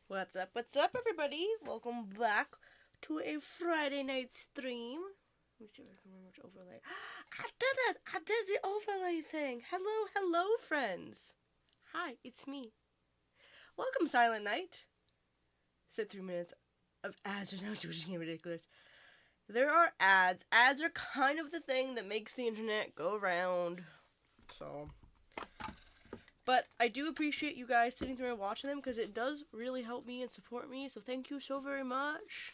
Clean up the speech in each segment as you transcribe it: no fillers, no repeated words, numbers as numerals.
What's up, everybody? Welcome back to a Friday night stream. Let me see if I can remember which overlay. I did it! I did the overlay thing! Hello, friends! Hi, it's me. Welcome, Silent Night. Said 3 minutes of ads are now getting ridiculous. There are ads. Ads are kind of the thing that makes the internet go round. So... But I do appreciate you guys sitting through and watching them because it does really help me and support me. So thank you so very much.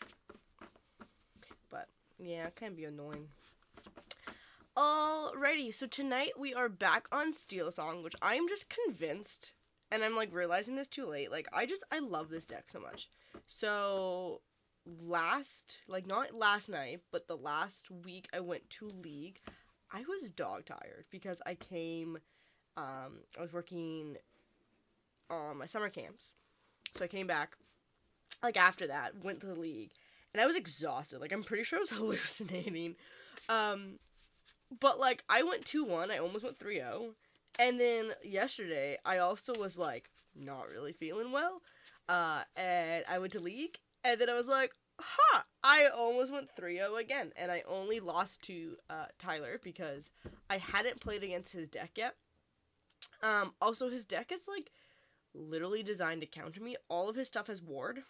But yeah, it can be annoying. Alrighty, so tonight we are back on Steel Song, which I'm just convinced, and I'm like realizing this too late. Like I love this deck so much. So not last night, but the last week I went to League, I was dog tired because I was working on my summer camps. So I came back, like, after that, went to the League, and I was exhausted. Like, I'm pretty sure I was hallucinating. But, like, I went 2-1. I almost went 3-0. And then yesterday, I also was, like, not really feeling well. And I went to League, and then I was like, I almost went 3-0 again. And I only lost to Tyler because I hadn't played against his deck yet. Also, his deck is, like, literally designed to counter me. All of his stuff has ward.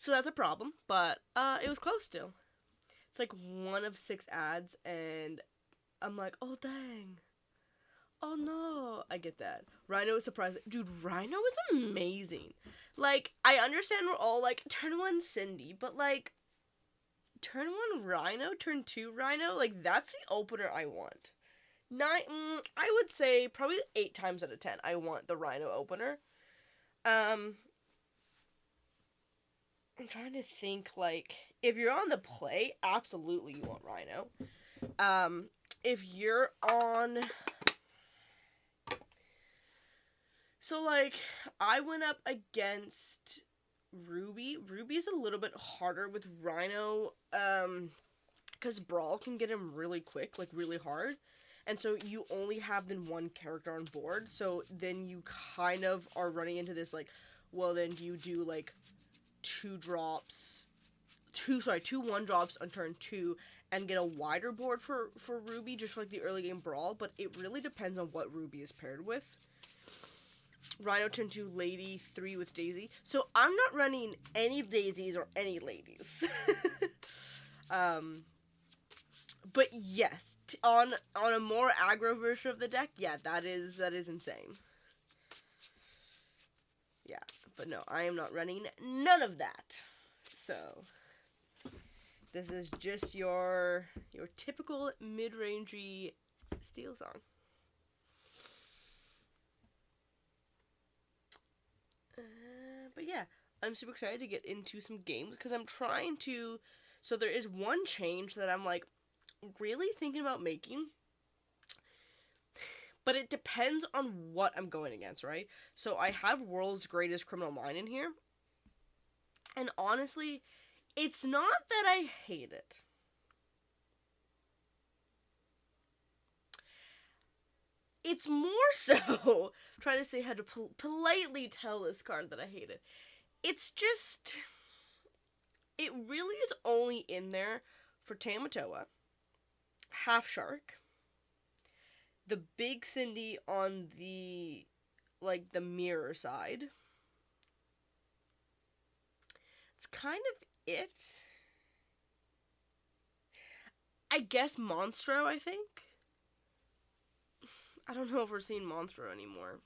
So that's a problem, but, it was close still. It's, like, 1 of 6 ads, and I'm like, oh, dang. Oh, no. I get that. Rhino is surprising. Dude, Rhino is amazing. Like, I understand we're all, like, turn 1 Cindy, but, like, turn 1 Rhino, turn 2 Rhino, like, that's the opener I want. I would say probably 8 times out of 10 I want the Rhino opener. I'm trying to think, like, if you're on the play, absolutely you want Rhino. If you're on... So, like, I went up against Ruby. Ruby's a little bit harder with Rhino, because Brawl can get him really quick, like, really hard. And so you only have then one character on board, so then you kind of are running into this, like, well, then do you do, like, 2 1-drops on turn 2 and get a wider board for Ruby, just for, like, the early game Brawl, but it really depends on what Ruby is paired with. Rhino turn 2, Lady, 3 with Daisy. So I'm not running any Daisies or any Ladies. But yes, on a more aggro version of the deck, yeah, that is insane. Yeah, but no, I am not running none of that. So this is just your typical mid-rangey Steel Song. But yeah, I'm super excited to get into some games because I'm trying to. So there is one change that I'm like, really thinking about making, but it depends on what I'm going against, right? So I have World's Greatest Criminal Mind in here, and honestly, it's not that I hate it. It's more so I'm trying to say how to politely tell this card that I hate it. It's just, it really is only in there for Tamatoa, Half Shark, the Big Cindy on the, like, the mirror side. It's kind of it. I guess Monstro, I think. I don't know if we're seeing Monstro anymore.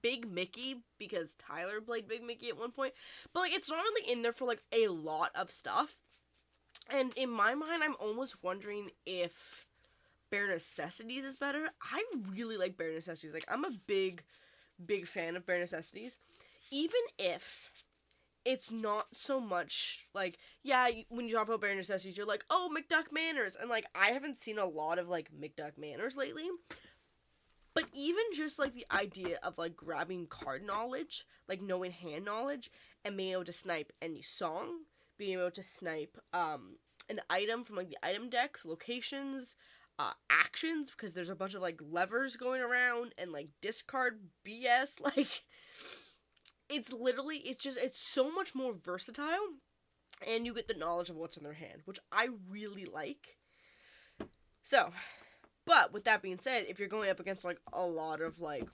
Big Mickey, because Tyler played Big Mickey at one point. But, like, it's not really in there for, like, a lot of stuff. And in my mind, I'm almost wondering if Bare Necessities is better. I really like Bare Necessities. Like, I'm a big fan of Bare Necessities. Even if it's not so much, like, yeah, when you talk about Bare Necessities, you're like, oh, McDuck Manners. And, like, I haven't seen a lot of, like, McDuck Manners lately. But even just, like, the idea of, like, grabbing card knowledge, like, knowing hand knowledge, and being able to snipe any song, being able to snipe, an item from, like, the item decks, locations, actions, because there's a bunch of, like, levers going around, and, like, discard BS, like, it's literally, it's so much more versatile, and you get the knowledge of what's in their hand, which I really like. So, but with that being said, if you're going up against, like, a lot of, like,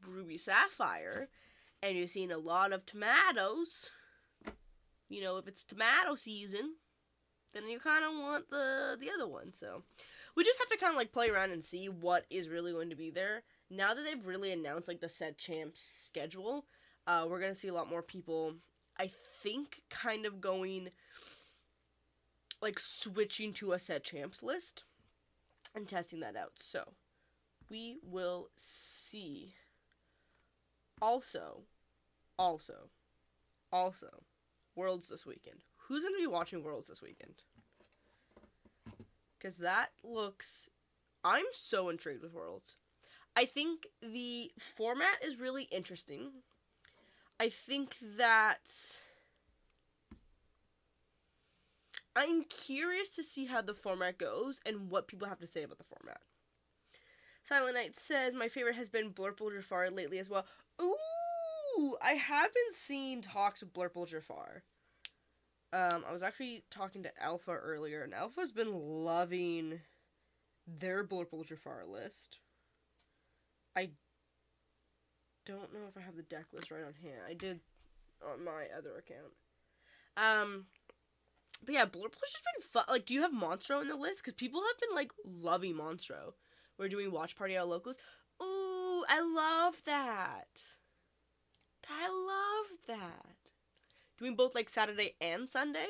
Ruby Sapphire, and you're seeing a lot of tomatoes, you know, if it's tomato season, then you kind of want the other one. So we just have to kind of, like, play around and see what is really going to be there. Now that they've really announced, like, the Set Champs schedule, we're going to see a lot more people, I think, kind of going, like, switching to a Set Champs list and testing that out. So we will see. Also, Worlds this weekend. Who's going to be watching Worlds this weekend? Because that looks... I'm so intrigued with Worlds. I think the format is really interesting. I think that... I'm curious to see how the format goes and what people have to say about the format. Silent Knight says, my favorite has been Blurple Jafar lately as well. Ooh! I have been seeing talks of Blurple Jafar. I was actually talking to Alpha earlier, and Alpha's been loving their Blurple Jafar list. I don't know if I have the deck list right on hand. I did on my other account. But yeah, Blurple's just been fun. Like, do you have Monstro in the list? Because people have been, like, loving Monstro. We're doing Watch Party at Locals. Ooh, I love that. I love that. Doing both, like, Saturday and Sunday?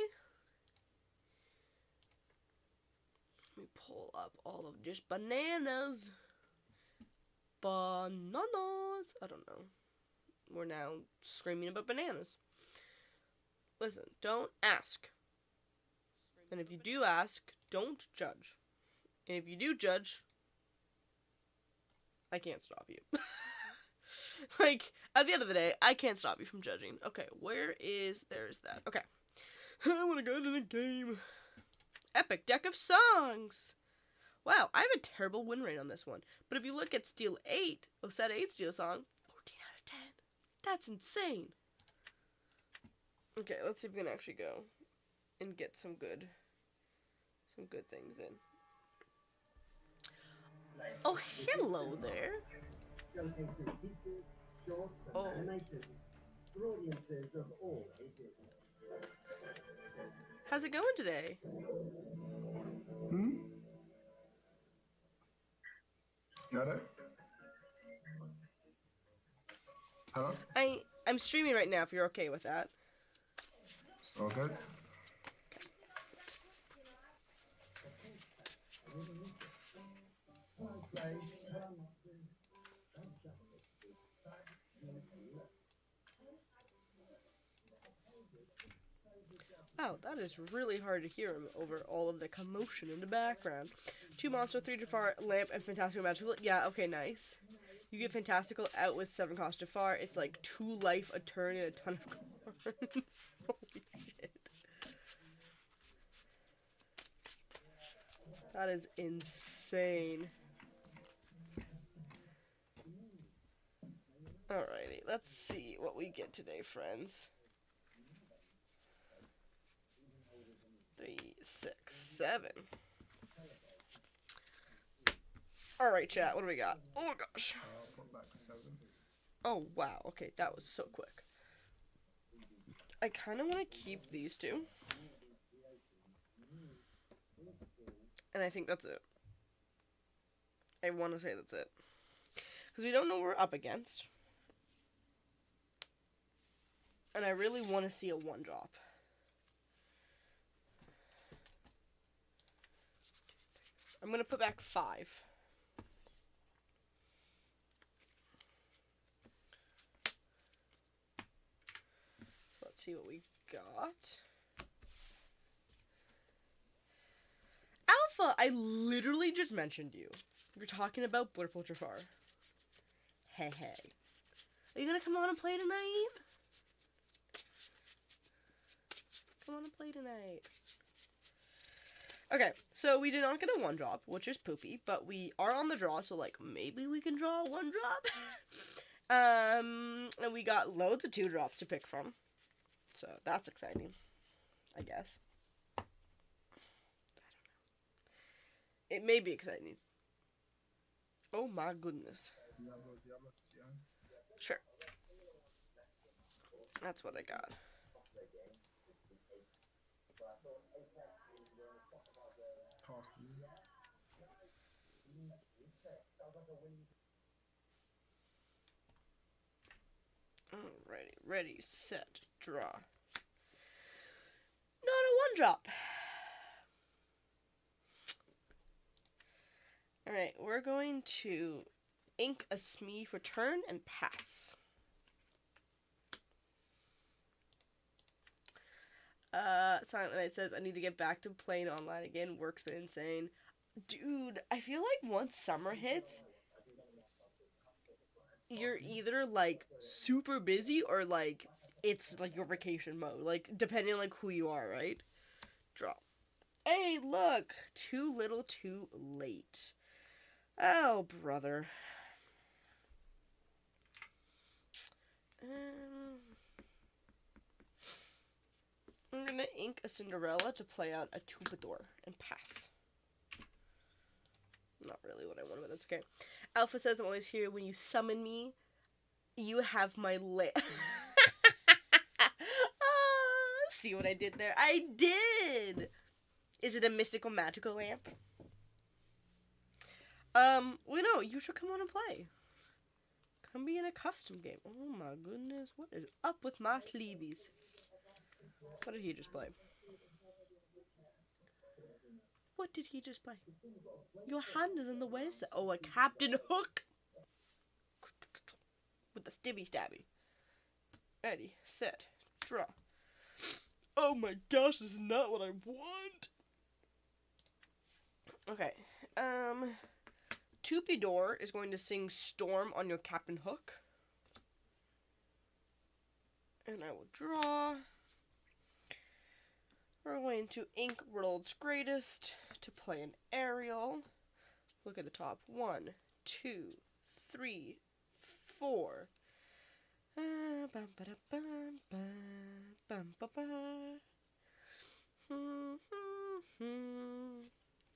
Let me pull up all of just bananas. Bananas. I don't know. We're now screaming about bananas. Listen, don't ask. And if you do ask, don't judge. And if you do judge, I can't stop you. Like, at the end of the day, I can't stop you from judging. Okay, there's that. Okay. I want to go to the game. Epic deck of songs. Wow, I have a terrible win rate on this one. But if you look at Steel 8, set 8 Steel song, 14 out of 10. That's insane. Okay, let's see if we can actually go and get some good things in. Oh, hello there. Oh. How's it going today? Got it? Hello? I'm streaming right now if you're okay with that. It's all good? Wow, that is really hard to hear over all of the commotion in the background. 2 monster, 3 Jafar, lamp, and fantastical magical. Yeah, okay, nice. You get fantastical out with 7 cost Jafar. It's like 2 life, a turn, and a ton of cards. Holy shit. That is insane. Alrighty, let's see what we get today, friends. 3, 6, 7. Alright, chat, what do we got? Oh gosh. I'll put back 7. Oh wow, okay, that was so quick. I kind of want to keep these 2. And I think that's it. I want to say that's it. Because we don't know what we're up against. And I really want to see a 1-drop. I'm going to put back 5. So let's see what we got. Alpha, I literally just mentioned you. You're talking about Blurple Jafar. Hey, hey. Are you going to come on and play tonight? Come on and play tonight. Okay, so we did not get a 1-drop, which is poopy, but we are on the draw, so, like, maybe we can draw a 1-drop. And we got loads of 2-drops to pick from. So, that's exciting, I guess. I don't know. It may be exciting. Oh my goodness. Sure. That's what I got. Alrighty, ready, set, draw. Not a 1-drop. Alright, we're going to ink a Smee for turn and pass. Silent Night says, I need to get back to playing online again. Work's been insane. Dude, I feel like once summer hits, you're either, like, super busy or, like, it's, like, your vacation mode. Like, depending on, like, who you are, right? Draw. Hey, look! Too little, too late. Oh, brother. I'm gonna ink a Cinderella to play out a Troubadour and pass. Not really what I wanted, but that's okay. Alpha says, I'm always here when you summon me. You have my see what I did there? I did! Is it a mystical magical lamp? Well, no, you should come on and play. Come be in a custom game. Oh my goodness, what is up with my sleeveys? What did he just play? What did he just play? Your hand is in the way, sir. Oh, a Captain Hook! With the stibby stabby. Ready, set, draw. Oh my gosh, this is not what I want! Okay, Troubadour is going to sing Storm on your Captain Hook. And I will draw. We're going to ink World's Greatest to play an Ariel. Look at the top. 1, 2, 3, 4.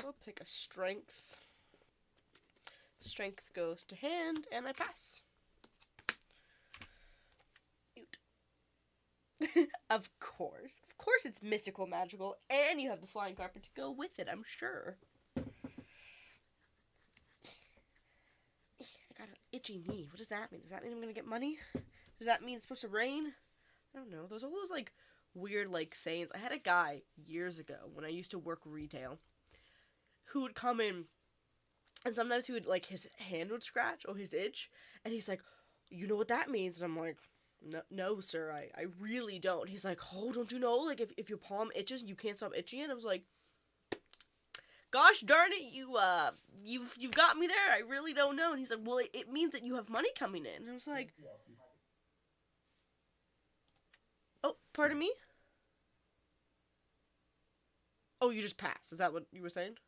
We'll pick a Strength. Strength goes to hand, and I pass. Of course it's mystical, magical, and you have the flying carpet to go with it, I'm sure. I got an itchy knee. What does that mean? Does that mean I'm gonna get money? Does that mean it's supposed to rain? I don't know. There's all those, like, weird, like, sayings. I had a guy years ago when I used to work retail who would come in, and sometimes he would, like, his hand would scratch or his itch, and he's like, you know what that means? And I'm like, No, no, sir, I really don't. He's like, oh, don't you know? Like, if your palm itches and you can't stop itching it, I was like, gosh darn it, you've got me there. I really don't know. And he's like, well, it means that you have money coming in. And I was like, oh, pardon me? Oh, you just passed. Is that what you were saying?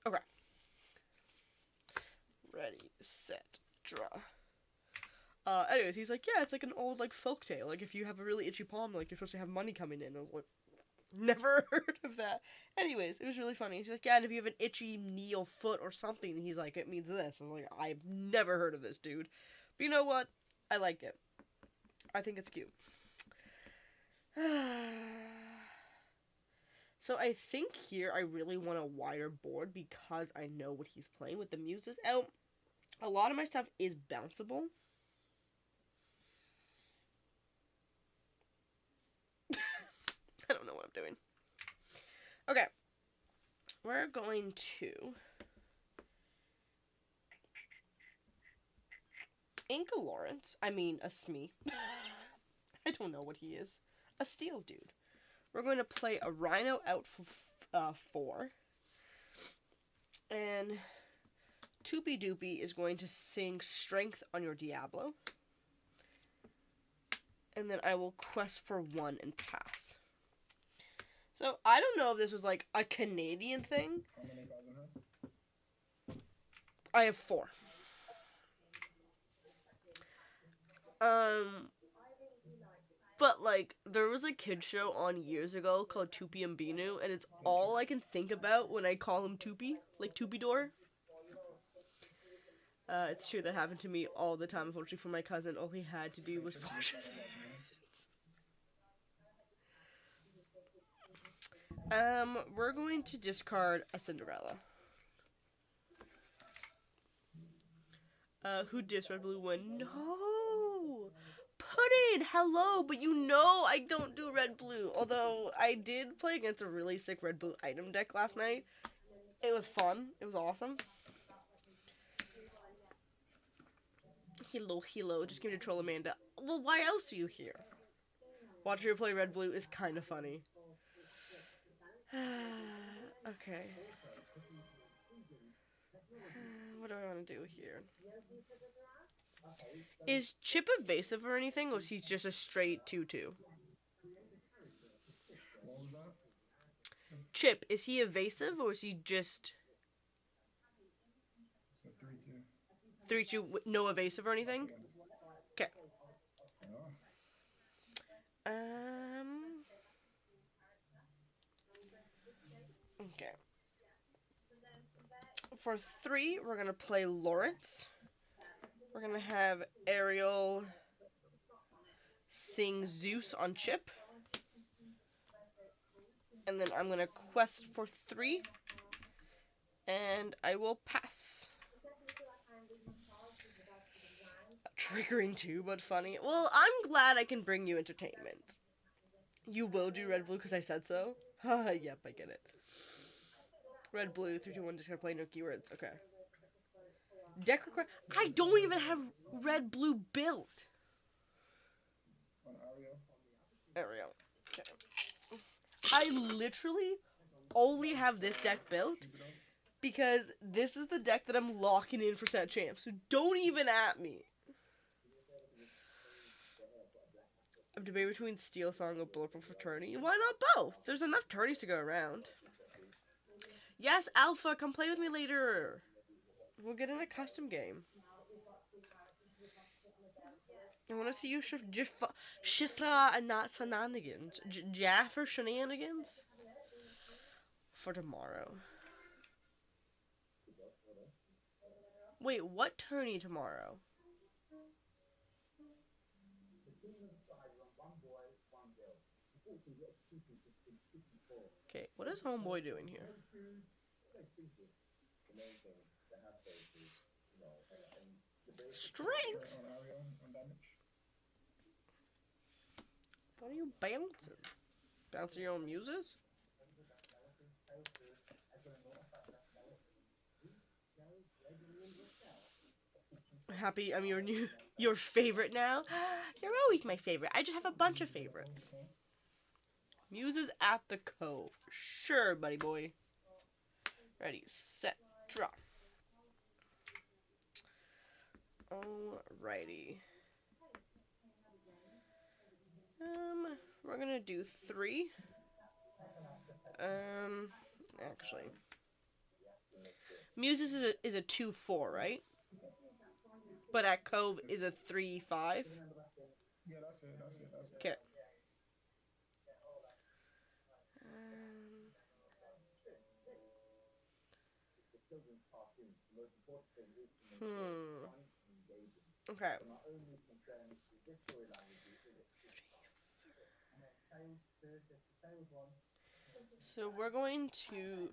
Okay. Ready, set, draw. Anyways, he's like, yeah, it's like an old, like, folktale. Like, if you have a really itchy palm, like, you're supposed to have money coming in. I was like, never heard of that. Anyways, it was really funny. He's like, yeah, and if you have an itchy knee or foot or something, he's like, it means this. I was like, I've never heard of this, dude. But you know what? I like it. I think it's cute. So I think here I really want a wider board because I know what he's playing with the muses out. A lot of my stuff is bounceable. I don't know what I'm doing. Okay. We're going to Inca Lawrence. I mean, a Smee. I don't know what he is. A steel dude. We're going to play a Rhino out for 4. And Toopy Doopy is going to sing Strength on your Diablo. And then I will quest for 1 and pass. So, I don't know if this was like a Canadian thing. How many cards in hand? I have 4. But, like, there was a kid show on years ago called Toopy and Binu, and it's all I can think about when I call him Toopy, like Toopy Door. It's true, that happened to me all the time, unfortunately, for my cousin. All he had to do was wash his hands. We're going to discard a Cinderella. Who dis Red Blue one? No! Pudding! Hello! But you know I don't do Red Blue. Although, I did play against a really sick Red Blue item deck last night. It was fun. It was awesome. Hello. Just give me to Troll Amanda. Well, why else are you here? Watching her play Red Blue is kind of funny. Okay. What do I want to do here? Is Chip evasive or anything, or is he just a straight 2-2? What was that? Chip, is he evasive, or is he just So 3-2. 3-2, no evasive or anything? Okay. Oh. Okay. For 3, we're gonna play Lawrence. We're gonna have Ariel sing Zeus on Chip. And then I'm gonna quest for 3. And I will pass. Triggering too, but funny. Well, I'm glad I can bring you entertainment. You will do Red Blue because I said so? Yep, I get it. Red Blue, 3, 2, 1, just gonna play no keywords. Okay. Deck request. I don't even have Red Blue built. On Ariel. Ariel. Okay. I literally only have this deck built because this is the deck that I'm locking in for Set Champ. So don't even at me. I'm debating between Steel Song or Bulletproof Fraternity. Why not both? There's enough tourneys to go around. Yes, Alpha, come play with me later. We'll get in a custom game. I want to see you Shifra and not shenanigans. Jaffer shenanigans? For tomorrow. Wait, what tourney tomorrow? Okay, what is Homeboy doing here? Strength? On Ariel, on damage. What are you bouncing? Bouncing your own muses? Happy I'm your favorite now. You're always my favorite. I just have a bunch of favorites. Muses at the Cove. Sure, buddy boy. Ready, set, draw. Alrighty. We're gonna do 3. Actually, Muses is a 2-4, right? But at Cove is a 3-5. Yeah, that's it. Okay. Okay. So we're going to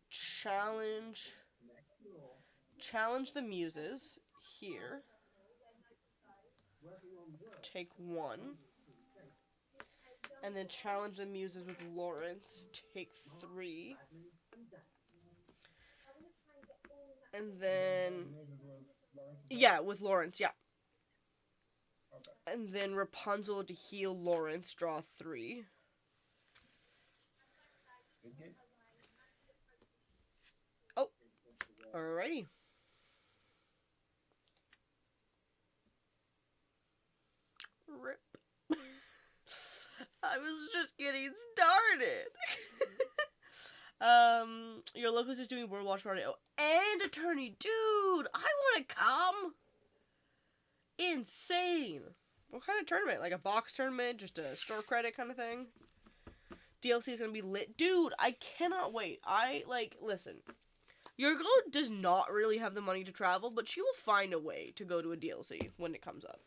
challenge the Muses here. Take 1. And then challenge the Muses with Lawrence. Take 3. And then... Yeah, with Lawrence, yeah. And then Rapunzel to heal Lawrence, draw 3. Oh, alrighty. Rip. I was just getting started. Your locals is doing World Watch Party. Oh, and Attorney. Dude, I want to come. Insane. What kind of tournament? Like a box tournament? Just a store credit kind of thing? DLC is going to be lit. Dude, I cannot wait. Listen. Your girl does not really have the money to travel, but she will find a way to go to a DLC when it comes up.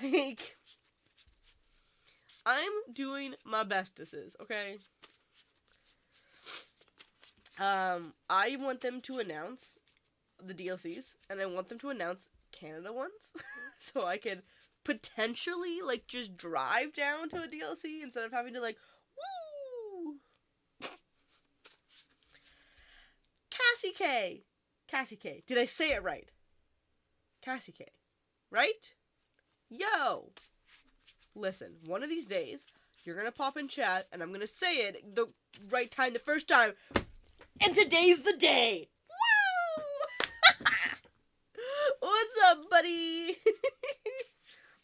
Like, I'm doing my bestesses, okay? I want them to announce the DLCs, and I want them to announce Canada ones, so I can potentially, just drive down to a DLC instead of having to, woo! Cassie K! Did I say it right? Cassie K. Right? Yo! Listen, one of these days, you're gonna pop in chat, and I'm gonna say it the right time the first time, and today's the day! Woo! What's up, buddy?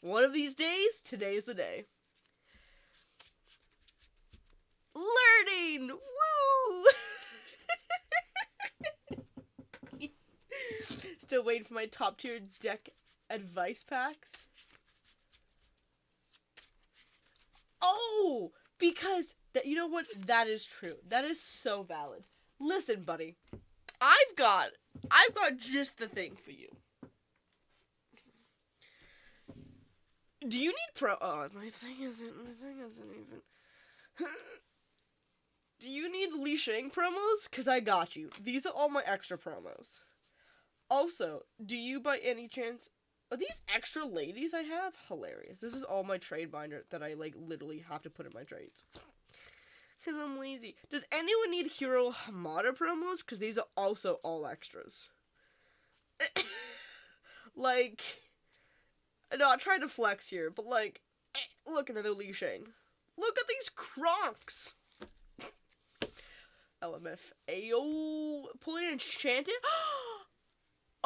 One of these days, today's the day. Learning! Woo! Still waiting for my top tier deck advice packs. Oh! Because, you know what? That is true. That is so valid. Listen, buddy. I've got just the thing for you. Do you need my thing isn't even... Do you need Li Shang promos? Because I got you. These are all my extra promos. Also, do you by any chance... Are these extra ladies I have? Hilarious. This is all my trade binder that I, literally have to put in my trades. Because I'm lazy. Does anyone need Hiro Hamada promos? Because these are also all extras. I'm not trying to flex here, but look, another Li Shang. Look at these Kronks! LMF. Ayo! Pull it enchanted?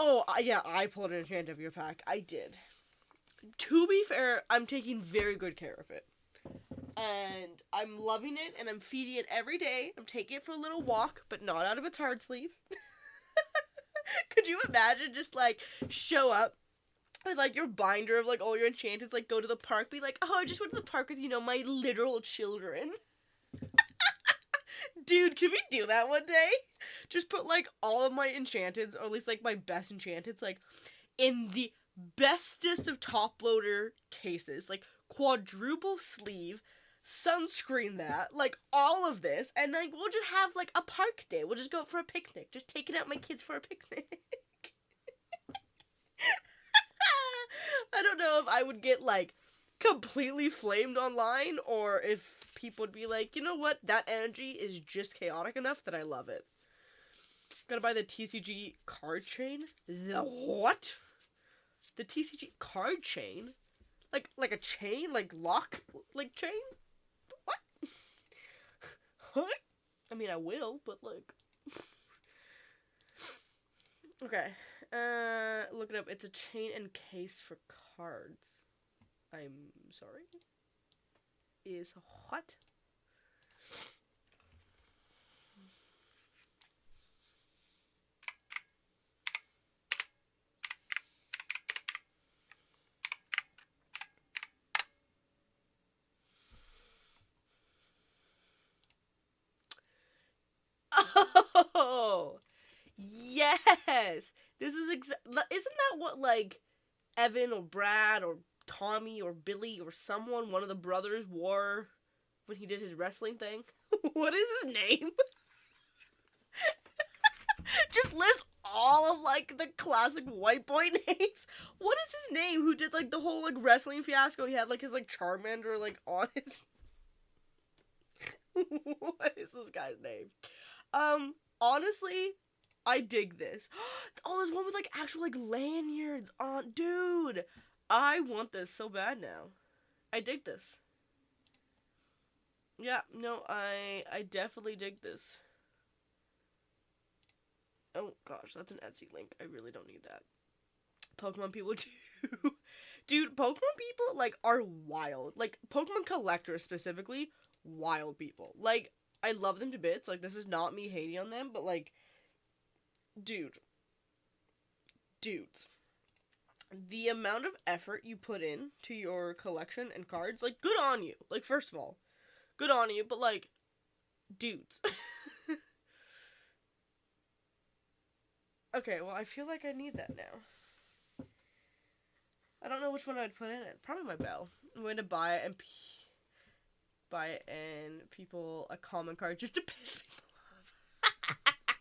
Oh, yeah, I pulled an enchanted of your pack. I did. To be fair, I'm taking very good care of it. And I'm loving it, and I'm feeding it every day. I'm taking it for a little walk, but not out of its hard sleeve. Could you imagine just, show up with, your binder of, all your enchanteds, go to the park, be like, oh, I just went to the park with, my literal children. Dude, can we do that one day? Just put, all of my enchanteds, or at least, my best enchanteds, in the bestest of top loader cases. Quadruple sleeve, sunscreen that, all of this, and then we'll just have, a park day. We'll just go for a picnic. Just taking out my kids for a picnic. I don't know if I would get, completely flamed online, or if people would be like, you know what, that energy is just chaotic enough that I love it. Gotta buy the TCG card chain? The what? The TCG card chain? Like a chain? Like lock? Like chain? What? What? I mean, I will, but like... Okay. Look it up. It's a chain and case for cards. I'm sorry? Is what? Oh! Yes! This is isn't that what, like, Evan or Brad or Tommy or Billy or someone, one of the brothers, wore when he did his wrestling thing? What is his name? Just list all of, like, the classic white boy names. What is his name who did, like, the whole, like, wrestling fiasco? He had, like, his, like, Charmander, like, on his... What is this guy's name? Honestly, I dig this. Oh, there's one with, like, actual, like, lanyards on. Dude, I want this so bad now. I dig this. Yeah, no, I definitely dig this. Oh, gosh, that's an Etsy link. I really don't need that. Pokemon people too. Dude, Pokemon people, like, are wild. Like, Pokemon collectors specifically, wild people. Like, I love them to bits. Like, this is not me hating on them, but, like, dudes, the amount of effort you put in to your collection and cards, like, good on you. Like, first of all, good on you, but, like, dudes. Okay, well, I feel like I need that now. I don't know which one I'd put in it. Probably my bell. I'm going to buy it and people a common card just to piss people off.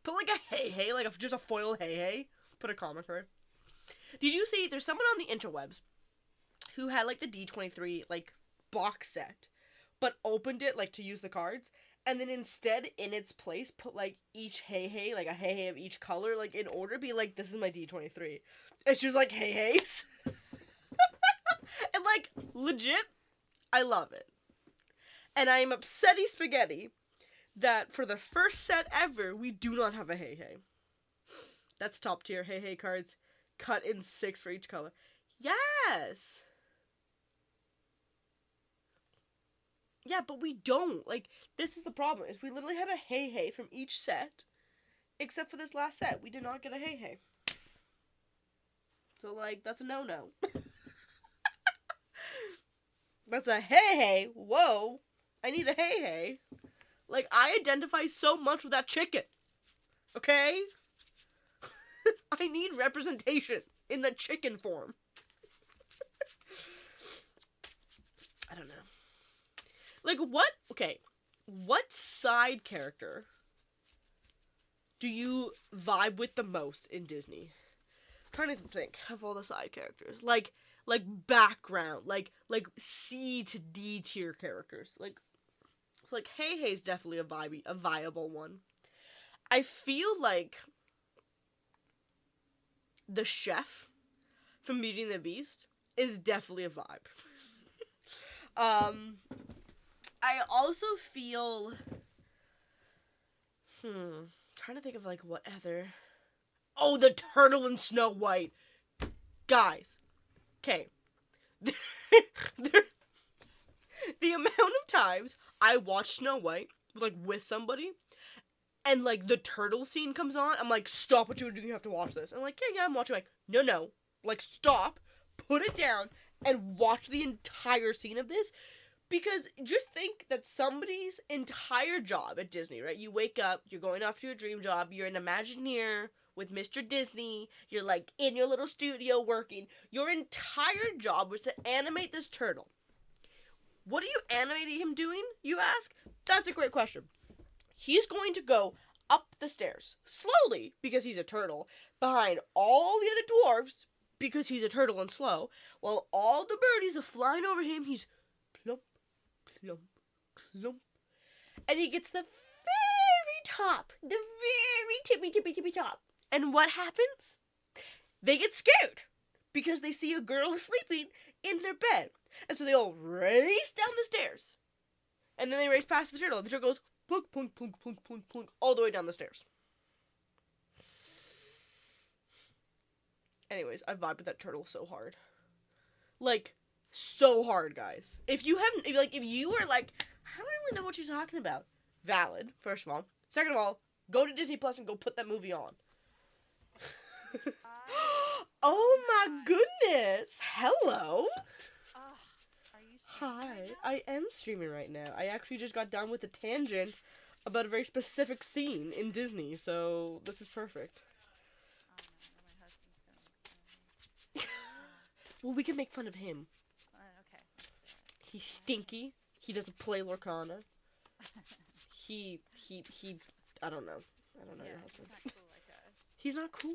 Put like a hey, like just a foil hey. Put a common card. Did you see there's someone on the interwebs who had like the D23 like box set, but opened it like to use the cards, and then instead in its place put like each hey, like a hey of each color, like in order, be like, this is my D23. It's just like heys. And like legit, I love it. And I am upsetty spaghetti that for the first set ever, we do not have a hey. That's top tier hey cards, cut in 6 for each color. Yes! Yeah, but we don't. Like, this is the problem, is we literally had a hey from each set, except for this last set. We did not get a hey. So, like, that's a no-no. That's a hey, whoa. I need a hey. Like, I identify so much with that chicken. Okay? I need representation in the chicken form. I don't know. Like, what side character do you vibe with the most in Disney? I'm trying to think of all the side characters. Like background, like C to D tier characters. Like, it's like Hey's definitely a viable one. I feel like the chef from Beauty and the Beast is definitely a vibe. I also feel trying to think of like what other. Oh, the turtle in Snow White. Guys. Okay. The amount of times I watch Snow White, like, with somebody, and, like, the turtle scene comes on, I'm like, stop what you're doing, you have to watch this. And I'm like, yeah, I'm watching. Like, no. Like, stop, put it down, and watch the entire scene of this. Because just think that somebody's entire job at Disney, right? You wake up, you're going off to your dream job, you're an Imagineer with Mr. Disney, you're, like, in your little studio working. Your entire job was to animate this turtle. What are you animating him doing, you ask? That's a great question. He's going to go up the stairs, slowly, because he's a turtle, behind all the other dwarves, because he's a turtle and slow, while all the birdies are flying over him, he's plump, plump, plump. And he gets the very top. The very tippy top. And what happens? They get scared because they see a girl sleeping in their bed. And so they all race down the stairs. And then they race past the turtle. The turtle goes plunk, plunk, plunk, plunk, plunk, plunk, all the way down the stairs. Anyways, I vibe with that turtle so hard. Like, so hard, guys. If you haven't, if you are like, I don't really know what she's talking about. Valid, first of all. Second of all, go to Disney Plus and go put that movie on. Oh my goodness. Hello. Are you Hi. right now? I am streaming right now. I actually just got done with a tangent about a very specific scene in Disney, so this is perfect. Oh no, my husband's gonna. Well, we can make fun of him. Okay. He's stinky. He doesn't play Lorcana. He, I don't know. I don't know Yeah, your he's husband. not cool like us. He's not cool.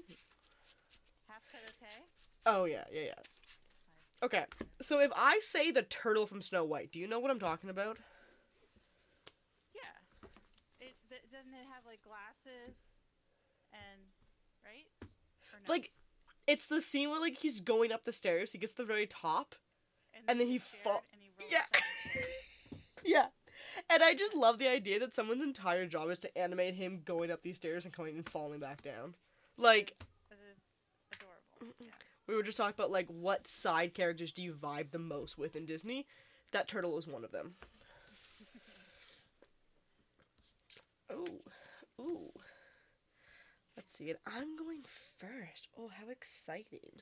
Half cut okay? Oh, yeah. Okay, so if I say the turtle from Snow White, do you know what I'm talking about? Yeah. Doesn't it have like glasses and right? Or no? Like, it's the scene where, like, he's going up the stairs, he gets to the very top, and then he he's scared fall- and he rolls Yeah. down the stairs. Yeah. And I just love the idea that someone's entire job is to animate him going up these stairs and coming and falling back down. Like, It is adorable. Yeah. we were just talking about, like, what side characters do you vibe the most with in Disney? That turtle is one of them. Ooh. Let's see it. I'm going first. Oh, how exciting.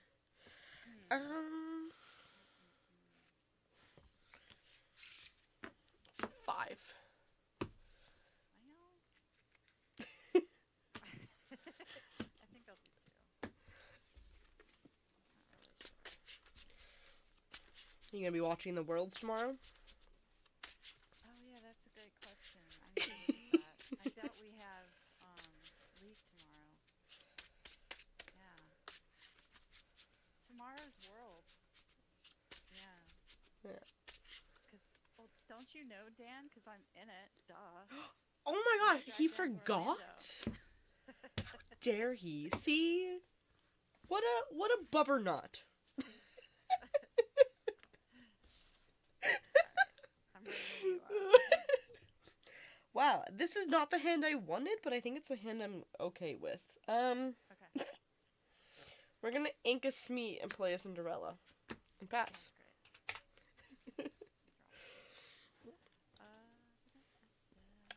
5. I know. I think I'll do 2. Not really sure. You gonna be watching The Worlds tomorrow? Oh yeah, that's a great question. I didn't look at that. I doubt we have league tomorrow. Yeah. Tomorrow's World. Yeah. Yeah. Well, don't you know, Dan? Because I'm in it. Duh. Oh my gosh, Drive he down to forgot. How dare he? See? What a bubber nut. I'm ready when you are. Wow, this is not the hand I wanted, but I think it's a hand I'm okay with. Okay. We're gonna ink a Smee and play a Cinderella. And pass. Great.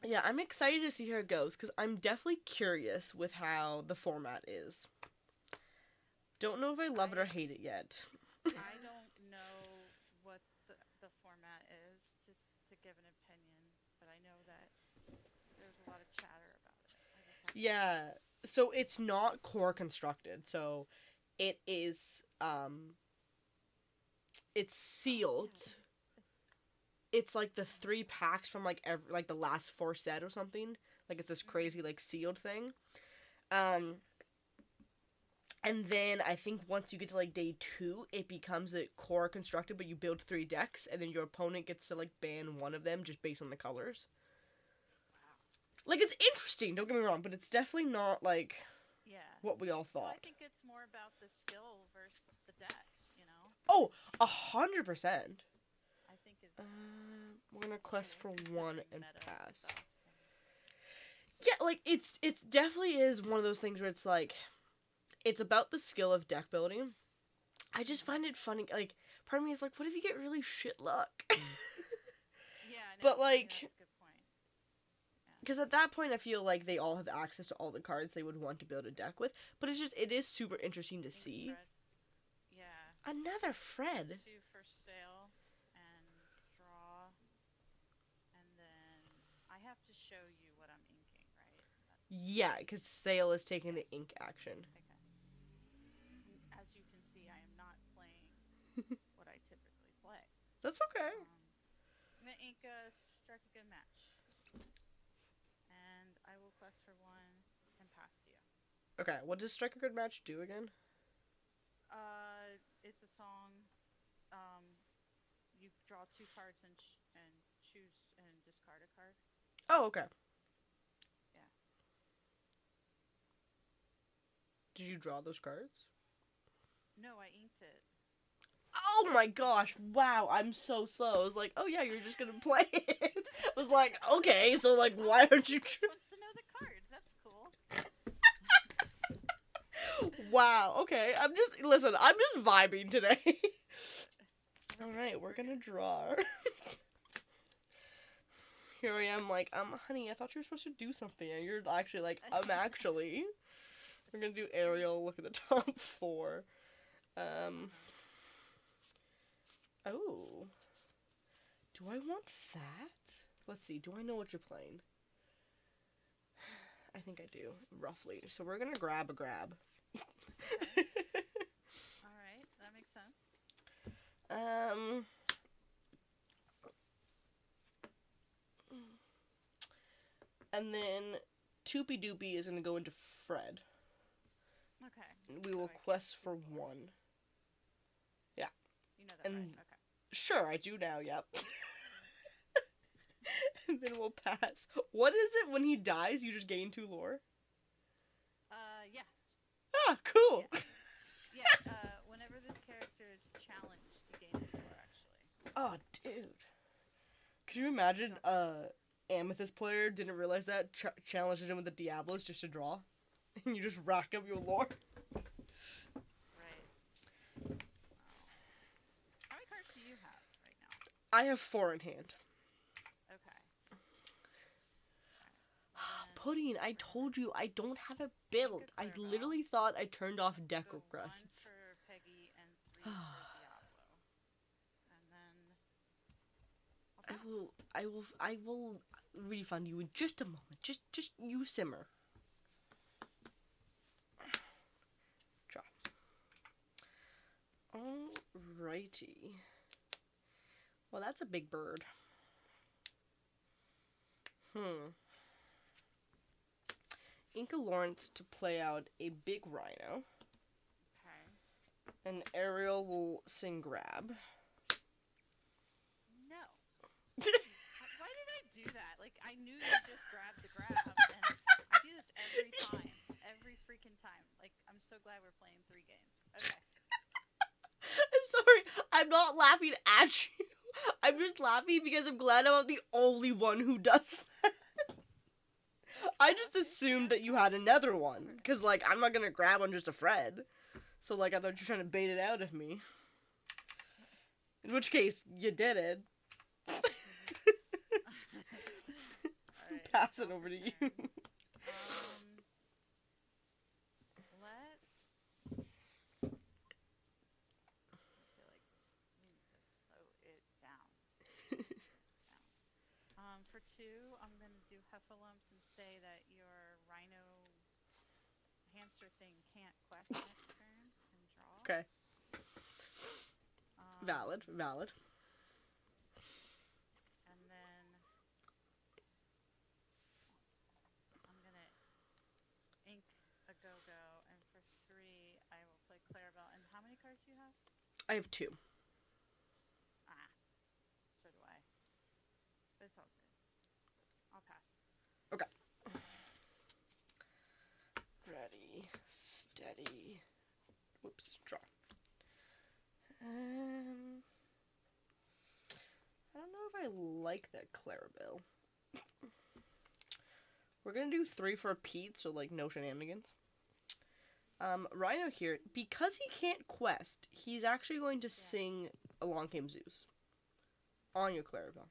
Yeah, I'm excited to see how it goes, because I'm definitely curious with how the format is. Don't know if I love it or hate it yet. I don't know what the format is to give an opinion, but I know that there's a lot of chatter about it. I just have to- Yeah, so it's not core constructed, so it is, it's sealed. It's like the 3 packs from like like the last 4 set or something. Like it's this crazy like sealed thing. And then I think once you get to like day 2, it becomes a core constructed, but you build 3 decks, and then your opponent gets to like ban one of them just based on the colors. Like it's interesting, don't get me wrong, but it's definitely not like Yeah. what we all Well, I thought. think it's more about the skill versus the deck, you know? Oh, 100%. I think it's We're gonna quest for 1 and meta pass. stuff. Yeah, like it's definitely is one of those things where it's like, it's about the skill of deck building. I just find it funny. Like, part of me is like, what if you get really shit luck? Yeah, I know. But, like- that's a good point. Because at that point, I feel like they all have access to all the cards they would want to build a deck with. But it is super interesting to Ink see. Fred. Yeah. Another Fred. 2 for sale and draw, and then I have to show you what I'm inking, right? Yeah, because Sale is taking the ink action. Okay. As you can see, I am not playing what I typically play. That's okay. I'm gonna ink a strike a good match, and I will quest for 1 and pass to you. Okay, what does Strike a Good Match do again? It's a song. You draw 2 cards and choose and discard a card. Oh, okay. Yeah. Did you draw those cards? No, I inked it. Oh my gosh, wow, I'm so slow. I was like, oh yeah, you're just gonna play it. I was like, okay, so like, why aren't you... Just wants to know the cards. That's cool. Wow, okay, I'm just vibing today. Alright, we're gonna draw. Here I am, like, honey, I thought you were supposed to do something, and you're actually like, actually. We're gonna do Ariel, look at the top 4. Oh. Do I want that? Let's see, do I know what you're playing? I think I do, roughly. So we're gonna grab a grab. Okay. Alright, that makes sense. And then Toopy Doopy is gonna go into Fred. Okay. We will quest for 1. Yeah. You know that, And right? Okay. sure, I do now, yep. And then we'll pass. What is it when he dies, you just gain 2 lore? Yeah. Ah, cool! Yeah, whenever this character is challenged, he gains 2 lore, actually. Oh, dude. Could you imagine, Amethyst player didn't realize that, challenges him with the Diablos just to draw? And you just rack up your lore? Right. Wow. How many cards do you have right now? I have 4 in hand. Okay. Pudding, I told you I don't have a build. I literally thought I turned off deck So requests. 1 for Peggy and 3 for Diablo. And then I will refund you in just a moment. Just you simmer. Drop. Alrighty. Well, that's a big bird. Inca Lawrence to play out a big rhino. okay. And Ariel will sing grab. No. Why did I do that? Like, I knew you just grabbed the grab, and I do this every time. Every freaking time. Like, I'm so glad we're playing 3 games. Okay. I'm sorry. I'm not laughing at you. I'm just laughing because I'm glad I'm not the only one who does that. I just assumed that you had another one. Because, like, I'm not going to grab on just a Fred. So, like, I thought you were trying to bait it out of me. In which case, you did it. Alright, Pass it over to you. let's... I feel like we need to slow it down. For 2, I'm going to do Heffalumps and say that your rhino hamster thing can't quest next turn and draw. Okay. Valid. And then I'm going to ink a Go-Go, and for 3, I will play Clarabelle. And how many cards do you have? I have 2. So do I. But it's all good. I'll pass. Okay. Ready, steady. Whoops, draw. I don't know if I like that Clarabelle. We're gonna do 3 for a Pete, so like no shenanigans. Rhino here, because he can't quest, he's actually going to sing Along Came Zeus on your Clarabelle.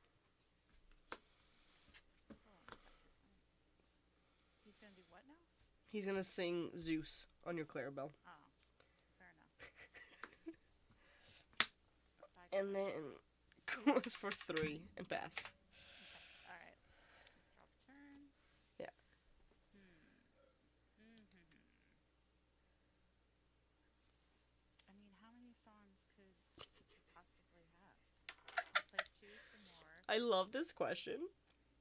He's going to do what now? He's gonna sing Zeus on your Clarabelle. Oh, fair enough. And then goes for 3 and pass. Okay. Alright. Drop turn. Yeah. I mean, how many songs could you possibly have? I'll play 2 for more. I love this question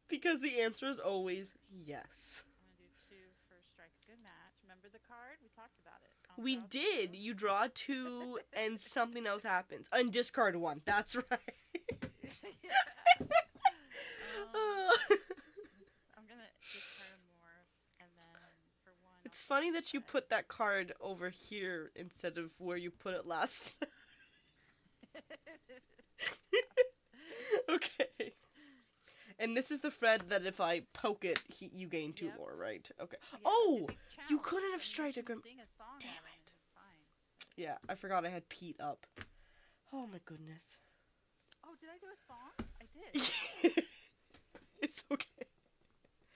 because the answer is always yes. I'm going to do 2 for Strike a Good Match. Remember the card? We talked about it. We did. You draw 2 and something else happens. And discard 1. That's right. I'm going to discard more, and then for 1, It's funny that you put that card over here instead of where you put it last. Okay. And this is the Fred that if I poke it, you gain 2 Yep. more, right? Okay. Yeah, Oh! if he's You challenged, couldn't have then you striked a can grim. sing a song Damn at him, it. it's fine. Yeah, I forgot I had Pete up. Oh my goodness. Oh, did I do a song? I did. It's okay.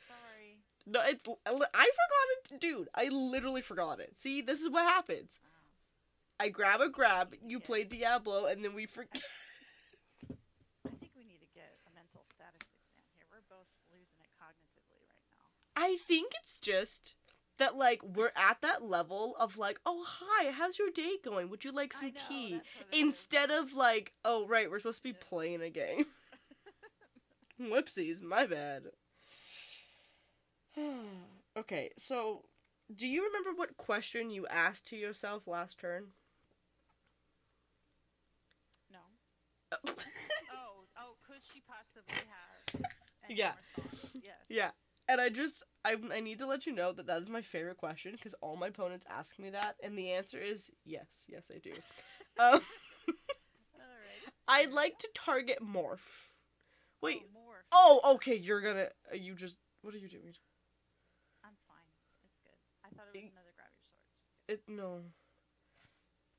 Sorry. No, I forgot it, dude. I literally forgot it. See, this is what happens. Oh. I grab, you Yeah. play Diablo, and then we forget. I think we need to get a mental status exam here. We're both losing it cognitively right now. I think it's just that, like, we're at that level of, like, oh, hi, how's your day going? Would you like I some know, tea? that's what it is. Instead of, like, oh, right, we're supposed to be Yeah. playing a game. Whoopsies, my bad. Okay, so, do you remember what question you asked to yourself last turn? No. Oh. Oh, could she possibly have any Yeah. more songs? Yes. Yeah, and I need to let you know that is my favorite question, because all my opponents ask me that, and the answer is yes, I do. Alright. I'd like to target Morph. Wait, Oh, more. oh, okay, what are you doing? I'm fine. It's good. I thought it was another grab your swords. No.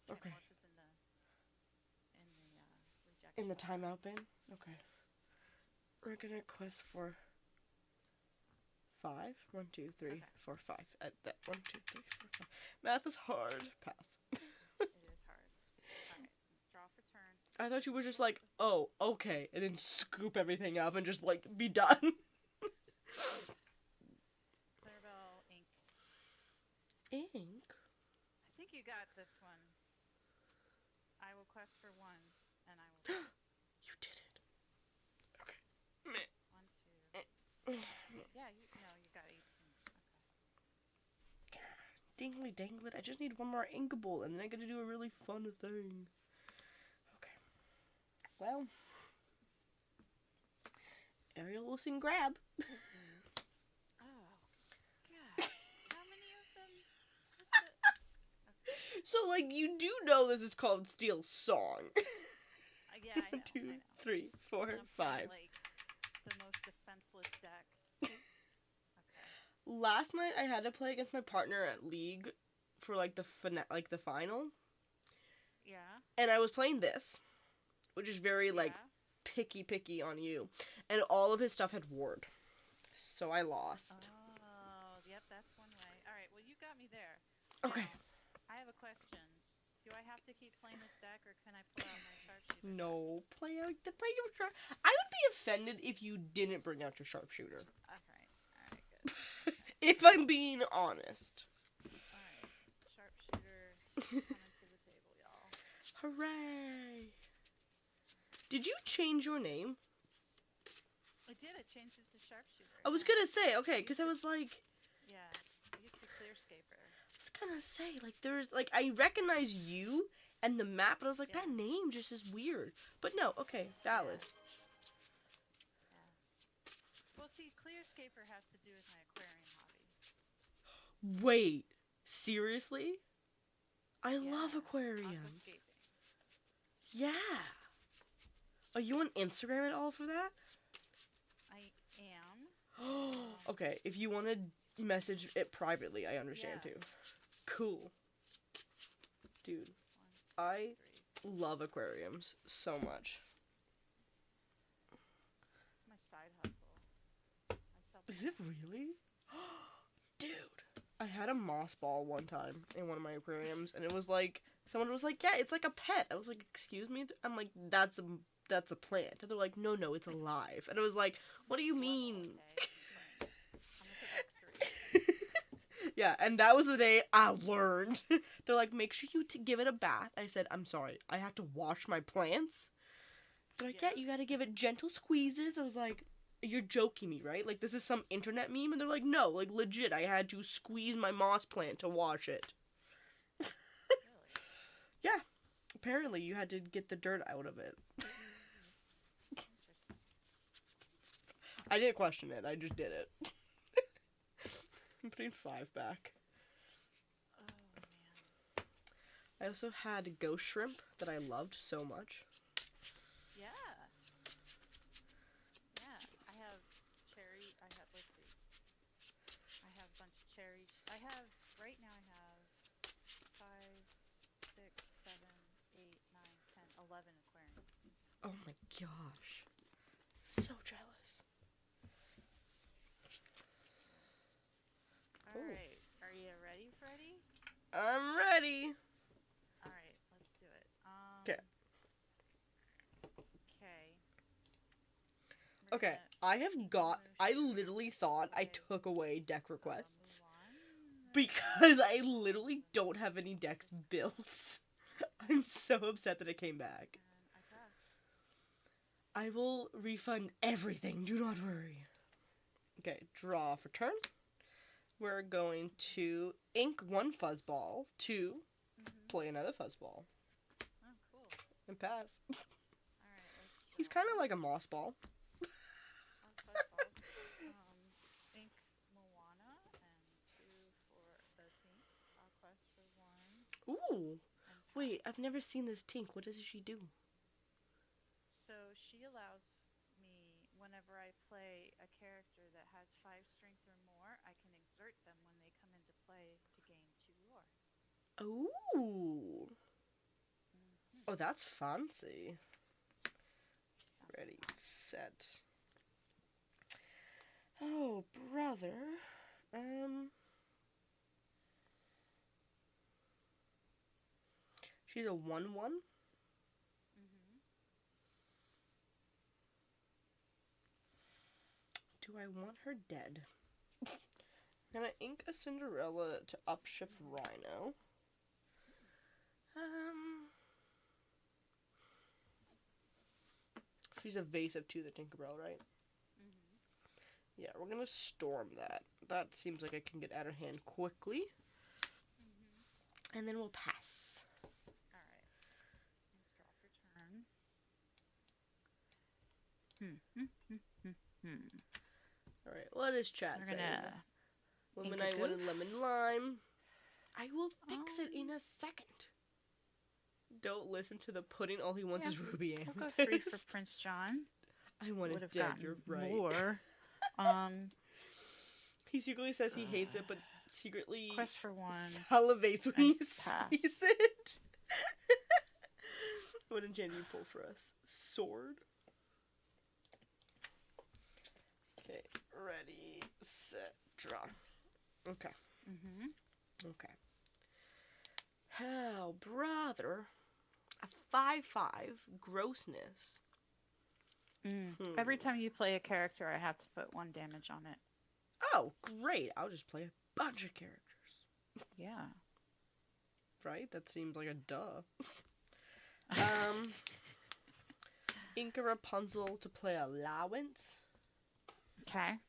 Yeah, Okay. Morph is rejection. In the timeout bin? Okay. We're gonna quest for 5. 1, 2, 3, Okay. 4, 5. At that 1, 2, 3, 4, 5. Math is hard. Pass. It is hard. Alright. Draw for turn. I thought you were just like, oh, okay, and then scoop everything up and just like be done. Clarabelle, ink. Ink? I think you got this one. I will quest for 1, and I will. You did it. Okay. 1, 2. Yeah, you got 18. Okay. Dingly danglet. I just need one more inkable, and then I get to do a really fun thing. Okay. Well, Ariel will sing grab. Oh, God. How many of them? So, like, you do know this is called Steel Song. Yeah, I know. 2, I know. 3, 4, And I'm 5. playing, like, the most defenseless deck. Okay. Last night I had to play against my partner at League for like the final, Yeah. and I was playing this, which is very like Yeah. picky on you, and all of his stuff had ward, so I lost. Oh, yep, that's one way. All right, well, you got me there. Okay. Now, I have a question. Do I have to keep playing this deck, or can I pull out my sharpshooter? No, play your sharp. I would be offended if you didn't bring out your sharpshooter. All right, good. If I'm being honest. All right, sharpshooter coming to the table, y'all. Hooray! Did you change your name? I did. I changed it to sharpshooter. I was yeah. gonna say, okay, because I was like, Yeah, I used to be clearscaper. I was gonna say, like, there's, like, I recognize you and the map, but I was like, Yeah. that name just is weird. But no, okay, valid. Yeah. Well, see, clearscaper has to do with my aquarium hobby. Wait, seriously? I Yeah, love aquariums. aquascaping. Yeah. Are you on Instagram at all for that? I am. Okay, if you want to message it privately, I understand Yeah. too. Cool. Dude, 1, 2, I 3. love aquariums so much. It's my side hustle. Is it really? Dude, I had a moss ball one time in one of my aquariums, and it was like, someone was like, yeah, it's like a pet. I was like, excuse me? I'm like, that's a plant. And they're like, no, it's alive. And I was like, what do you mean? Okay. Right. I'm gonna put X3. Yeah, and that was the day I learned. They're like, make sure you give it a bath. I said, I'm sorry, I have to wash my plants? They're like, yeah, Yeah. you gotta give it gentle squeezes. I was like, you're joking me, right? Like, this is some internet meme? And they're like, no, like, legit, I had to squeeze my moss plant to wash it. Really? Yeah, apparently you had to get the dirt out of it. Interesting. I didn't question it, I just did it. I'm putting 5 back. I also had ghost shrimp that I loved so much. Yeah. Yeah. I have cherry. I have, let's see. I have a bunch of cherry. Right now I have 5, 6, 7, 8, 9, 10, 11 aquariums. Oh my gosh. So jealous. Cool. Alright. Are you ready, Freddy? I'm ready. Alright, let's do it. 'Kay. Okay. Okay, I literally thought I took away deck requests because I literally don't have any decks built. I'm so upset that it came back. And I pass. I will refund everything, do not worry. Okay, draw for turn. We're going to ink one fuzzball to play another fuzzball Oh, cool. and pass. Alright, let's He's draw. kind of like a moss ball. Ink Moana and 2 for the Tink. Quest for 1. Ooh, And pass. wait, I've never seen this Tink. What does she do? So she allows me, whenever I play a character that has 5 strength or more, I can exert them when they come into play to gain 2 lore. Ooh. Mm-hmm. Oh, that's fancy. Ready, set. Oh, brother. She's a 1/1. Mm-hmm. Do I want her dead? I'm gonna ink a Cinderella to upshift Rhino. She's evasive to the Tinkerbell, right? Mm-hmm. Yeah, we're gonna storm that. That seems like it can get out of hand quickly. Mm-hmm. And then we'll pass. Alright. Let's draw for turn. Alright, what is chat We're saying? gonna Lemon ink a I wanted goof? lemon lime. I will fix it in a second. Don't listen to the pudding. All he wants Yeah, is Ruby We'll go Amethyst. 3 for Prince John. I want Would it have dead, gotten you're right. more. He secretly says he hates it, but secretly Quest for 1. salivates when he and pass. sees it. What did Jenny pull for us? Sword. Okay, ready, set, draw. Okay. Mm-hmm. Okay. Oh, brother. A 5/5 grossness. Every time you play a character, I have to put 1 damage on it. Oh, great. I'll just play a bunch of characters. Yeah. Right? That seems like a duh. Ink a Rapunzel to play Allowance. Okay.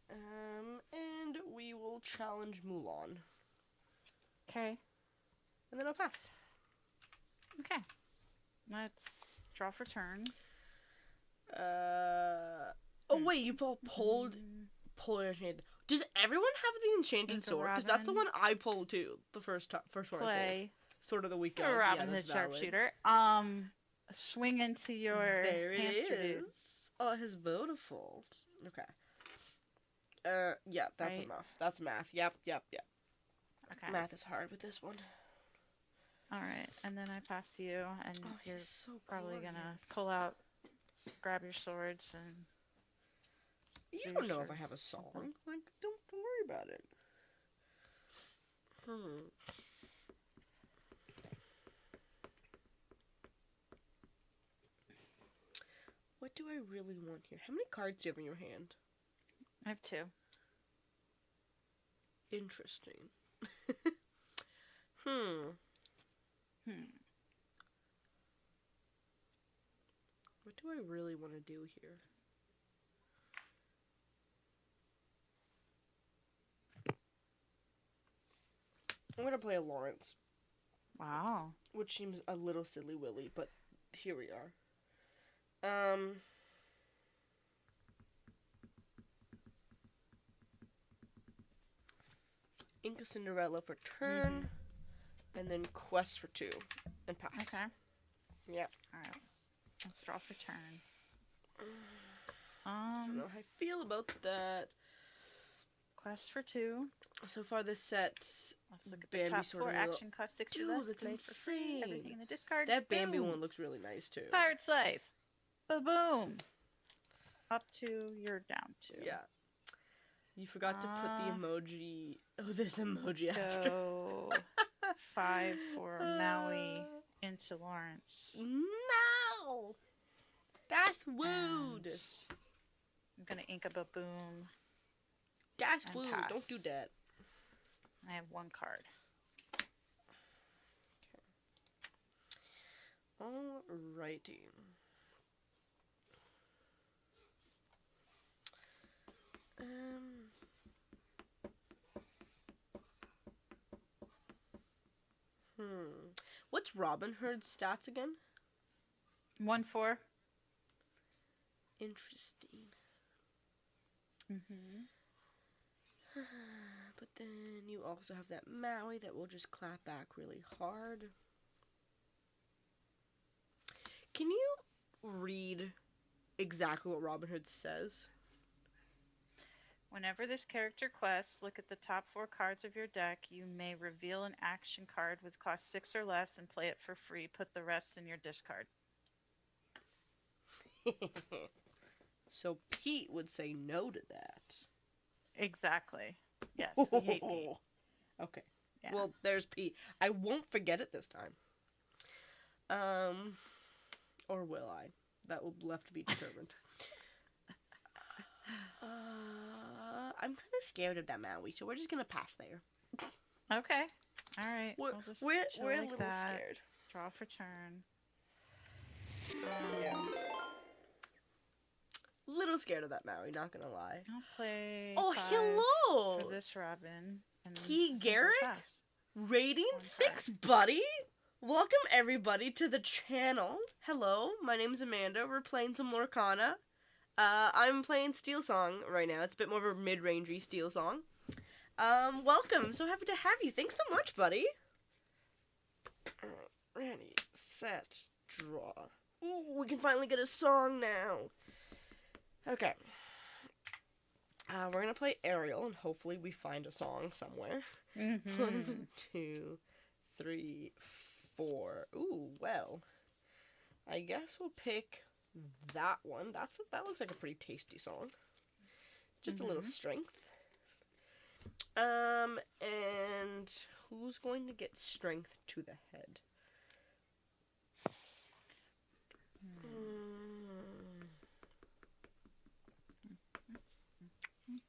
And we will challenge Mulan. Okay. And then I'll pass. Okay. Let's draw for turn. Oh wait, you pulled your enchanted. Does everyone have the enchanted Ink a sword? Because that's the one Robin. I pulled too. The first one I pulled. Play Sword of the week of. Robin Yeah, the that's valid. Sharpshooter. Swing into your There it hamster is. dude. Oh, his beautiful. Okay. Yeah, that's Right. enough. That's math. Yep. Okay. Math is hard with this one. All right, and then I pass to you, and Oh, you're he's so probably gonna glorious. pull out, grab your swords, and You do don't know if your I have a song. something. Like, don't worry about it. What do I really want here? How many cards do you have in your hand? I have 2. Interesting. What do I really want to do here? I'm gonna play a Lawrence, Wow. which seems a little silly willy, but here we are. Ink a Cinderella for turn, and then quest for 2 and pass. Okay. Yeah. Alright. Let's draw for turn. I don't know how I feel about that. Quest for 2. So far, this set, Let's look at the Bambi top sort 4. of Action cost 60 Dude, less. that's Play for free. insane. Everything in the discard. that Bambi Boom. one looks really nice too. Pirate's Life. Ba-boom. Up 2, you're down 2. Yeah. You forgot to put the emoji. Oh, there's emoji after. Go 5 for Maui into Lawrence. No! That's And wooed. I'm gonna ink a Baboom. That's and wooed. pass. Don't do that. I have 1 card. Alrighty. What's Robin Hood's stats again? 1-4. Interesting. Mm-hmm. But then you also have that Maui that will just clap back really hard. Can you read exactly what Robin Hood says? Whenever this character quests, look at the top 4 cards of your deck. You may reveal an action card with cost 6 or less and play it for free. Put the rest in your discard. So Pete would say no to that. Exactly. Yes, we hate Pete. Okay. Yeah. Well, there's Pete. I won't forget it this time. Or will I? That will left to be determined. I'm kind of scared of that Maui, so we're just gonna pass there. Okay. All right. We're We'll just we're, chill we're a like little that. scared. Draw for turn. Yeah. Little scared of that Maui, not gonna lie. I'll play. Oh, 5 hello! For this Robin. And Key then Garrick? pass. Rating? 1 Thanks, buddy! Welcome, everybody, to the channel. Hello, my name's Amanda. We're playing some Lorcana. I'm playing Steel Song right now. It's a bit more of a mid-rangey Steel Song. Welcome. So happy to have you. Thanks so much, buddy. Alright, ready, set, draw. Ooh, we can finally get a song now. Okay. We're gonna play Ariel, and hopefully we find a song somewhere. Mhm. 1, 2, 3, 4. Ooh, well. I guess we'll pick that one. That looks like a pretty tasty song. Just a little strength. And who's going to get strength to the head?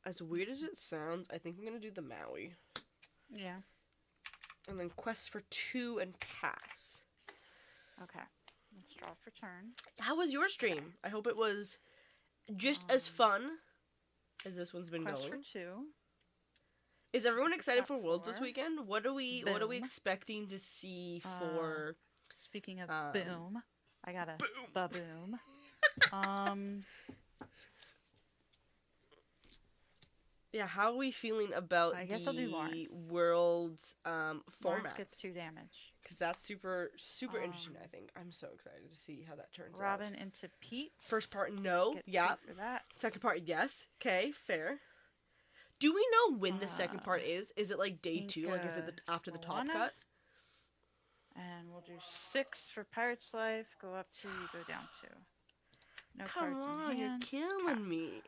As weird as it sounds, I think I'm gonna do the Maui. Yeah. And then quest for 2 and pass. Okay. Let's draw for turn. How was your stream? I hope it was just as fun as this one's been Quest going. for 2. Is everyone excited Top for Worlds this 4. weekend? What are we Boom. expecting to see for Speaking of Um, boom, I got a boom? ba-boom. Yeah, how are we feeling about I guess I'll do the Lawrence. World's Lawrence format? gets 2 damage. Because that's super interesting, Um, I think. I'm so excited to see how that turns Robin out. into Pete. First part, no. Get 2 Yeah. For that. Second part, yes. Okay, fair. Do we know when the second part is? Is it like day think, 2? Like, is it after the top Moana. cut? And we'll do 6 for Pirate's Life. Go up 2, you go down 2. No Come cards on, in you're hand. killing Pass. me.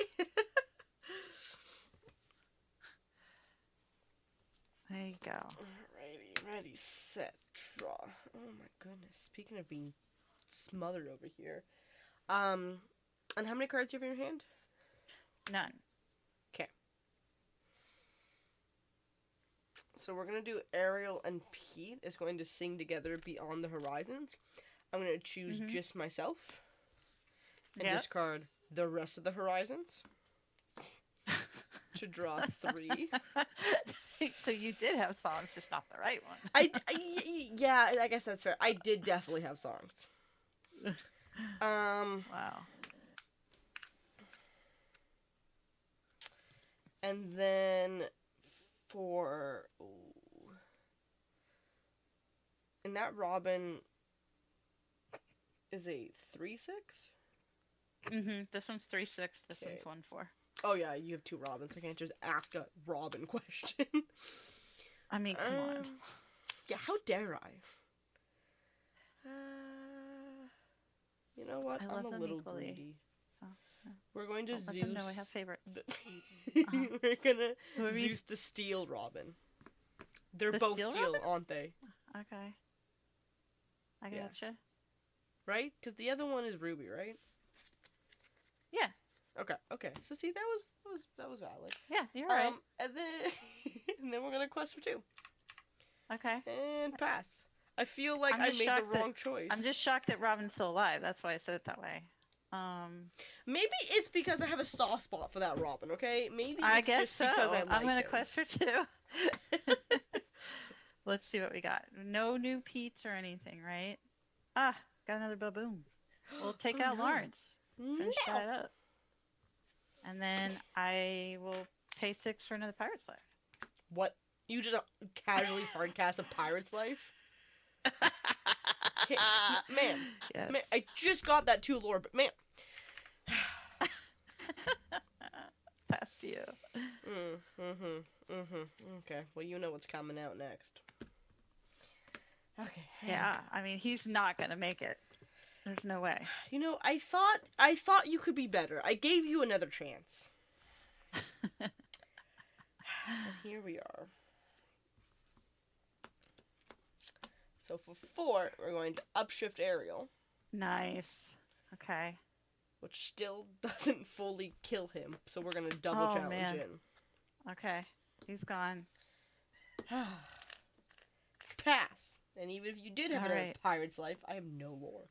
There you go. Alrighty, ready, set, draw. Oh my goodness. Speaking of being smothered over here. And how many cards do you have in your hand? None. So we're gonna do Ariel and Pete is going to sing together Beyond the Horizons. I'm gonna choose just myself. And Yep. discard the rest of the horizons. To draw 3. So you did have songs, just not the right one. Yeah, I guess that's fair. I did definitely have songs. Wow. And then for And that Robin is a 3/6? This one's 3/6. This Okay. one's 1/4. Oh yeah, you have two Robins. I can't just ask a Robin question. I mean, come on. Yeah, how dare I? You know what? I I'm love a them little equally. greedy. Oh, yeah. We're going to Don't let Zeus. them know I have favorites. We're gonna Who are you? Zeus the Steel Robin. They're The both Steel steel, Robin? aren't they? Okay. I Yeah. gotcha. Right? Because the other one is Ruby, right? Yeah. Okay. So see, that was valid. Yeah, you're right. And then and then we're gonna quest for 2 Okay. and pass. I feel like I'm I just made the shocked that- wrong choice. I'm just shocked that Robin's still alive. That's why I said it that way. Maybe it's because I have a soft spot for that Robin. Okay, maybe I it's guess just so. because I like I'm gonna him. quest for 2. Let's see what we got. No new Pete's or anything, right? Ah, got another baboon. We'll take Oh, out no. Lawrence. No. Finish that up. And then I will pay 6 for another pirate's life. What? You just casually hardcast a pirate's life? Ma'am, Yes. ma'am, I just got that 2 lore, but ma'am. Pass to you. Okay, well, you know what's coming out next. Okay. Yeah, I mean, he's not gonna make it. There's no way. You know, I thought you could be better. I gave you another chance. And here we are. So for 4, we're going to upshift Ariel, Nice. Okay. which still doesn't fully kill him. So we're gonna double Oh, challenge man. in. Okay. He's gone. Pass. And even if you did have another Alright. pirate's life, I have no lore.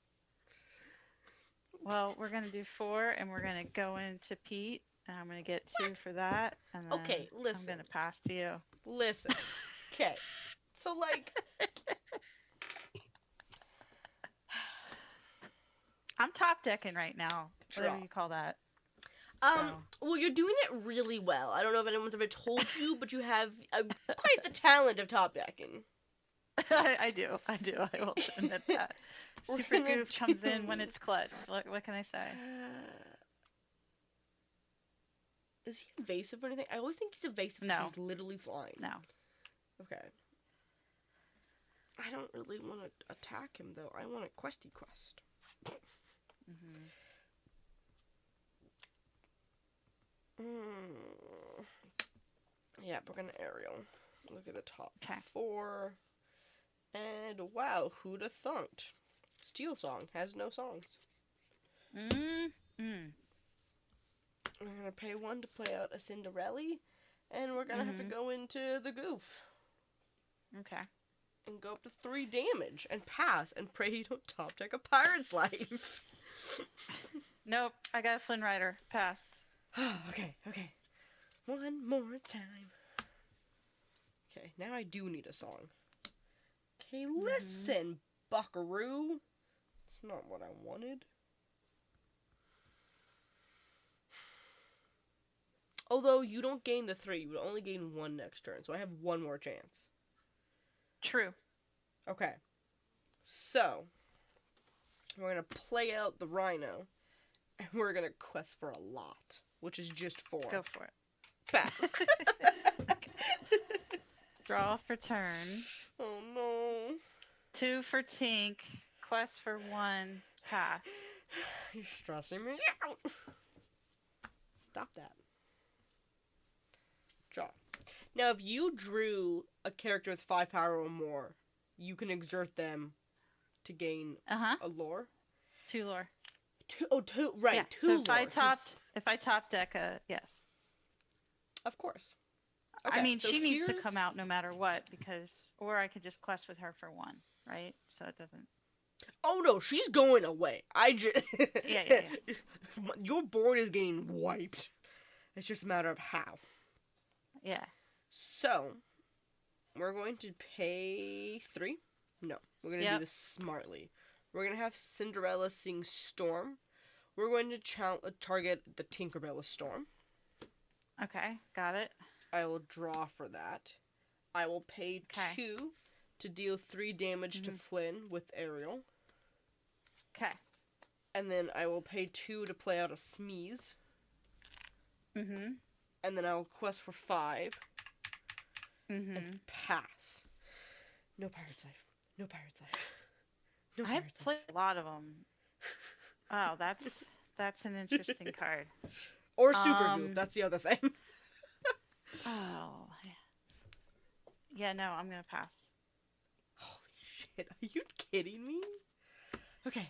Well, we're gonna do 4, and we're gonna go into Pete, and I'm gonna get 2 for that, and then Okay, listen. I'm gonna pass to you. Listen. Okay. So like, I'm top decking right now, whatever Drop. you call that. well, you're doing it really well. I don't know if anyone's ever told you, but you have quite the talent of top decking. I do. I will admit that. We're Super gonna Goof comes in do- when it's clutch. What can I say? Is he evasive or anything? I always think he's evasive No. because he's literally flying. No. Okay. I don't really want to attack him, though. I want a questy quest. Hmm. Yeah, we're gonna Ariel. Look at the top 'Kay. 4. And wow, who'da thunked? Steel Song has no songs. Mm. We're gonna pay 1 to play out a Cinderella, and we're gonna have to Mhm. go into the goof Okay. and go up to 3 damage and pass and pray you don't top deck a pirate's life. Nope. I got a Flynn Rider. Pass. Okay. One more time. Okay, now I do need a song. Okay, listen, buckaroo. It's not what I wanted. Although you don't gain the 3, you would only gain 1 next turn, so I have 1 more chance. True. Okay. So, we're gonna play out the rhino, and we're gonna quest for a lot, which is just 4. Go for it. Pass. Draw for turn. Oh no. 2 for Tink. Quest for 1. Pass. You're stressing me out. Stop that. Draw. Now, if you drew a character with 5 power or more, you can exert them to gain Uh-huh. a lore. 2 lore. Two, right, Yeah, 2 so lore. if I top deck a yes. Of course. I Okay, mean, so she needs to here's- come out no matter what, because, or I could just quest with her for 1, right? So it doesn't. Oh no, she's going away. I just. Yeah. Your board is getting wiped. It's just a matter of how. Yeah. So, we're going to pay 3? No, we're going to do this smartly. We're going to have Cinderella sing Storm. We're going to target the Tinkerbell with Storm. Okay, got it. I will draw for that. I will pay 2 to deal 3 damage to Flynn with aerial. Okay. And then I will pay 2 to play out a Smeeze. Mm-hmm. And then I'll quest for 5 Mm-hmm. and pass. No Pirate's Life. No Pirate's Life. No I've Pirate's played Life. a lot of them. Oh, that's an interesting card. Or Super Goof, that's the other thing. Oh. Yeah, no, I'm gonna pass. Holy shit, are you kidding me? Okay,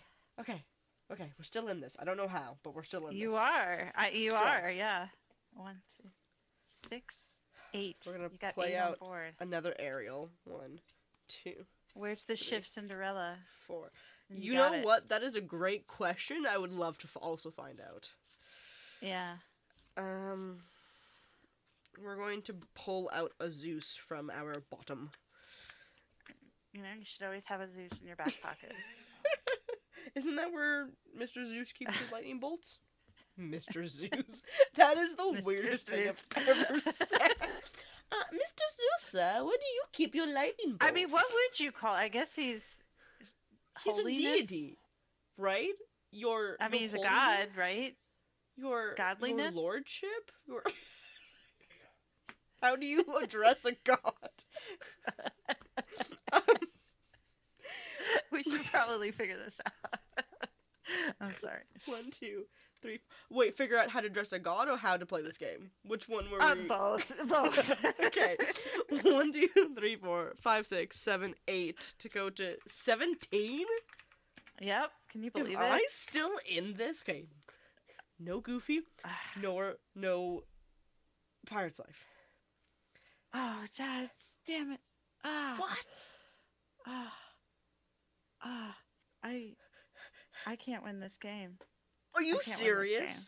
we're still in this. I don't know how, but we're still in You this. are. You Sure. are, yeah. 1, 2, 6, 8. We're gonna You got play 8 out on board. another aerial. 1, 2, Where's the 3, Shift Cinderella? 4. You You got know it. what? That is a great question. I would love to also find out. Yeah. We're going to pull out a Zeus from our bottom. You know, you should always have a Zeus in your back pocket. Isn't that where Mr. Zeus keeps his lightning bolts? Mr. Zeus. That is the Mr. weirdest thing Zeus. I've ever said. Mr. Zeus, where do you keep your lightning bolts? I mean, what would you call? I guess he's holiness? a deity, right? I mean, he's a god, right? Your Godliness? Your lordship. Your... How do you address a god? We should probably figure this out. I'm sorry. 1, 2, 3. Wait, figure out how to dress a god or how to play this game. Which one were we? Both. Both. Okay. 1, 2, 3, 4, 5, 6, 7, 8 to go to 17. Yep. Can you believe Am I it? still in this game? No Goofy, no Pirate's Life. Oh, Dad. Damn it. Ah. What? Ah. Ah. I can't win this game. Are you I can't win this serious? game.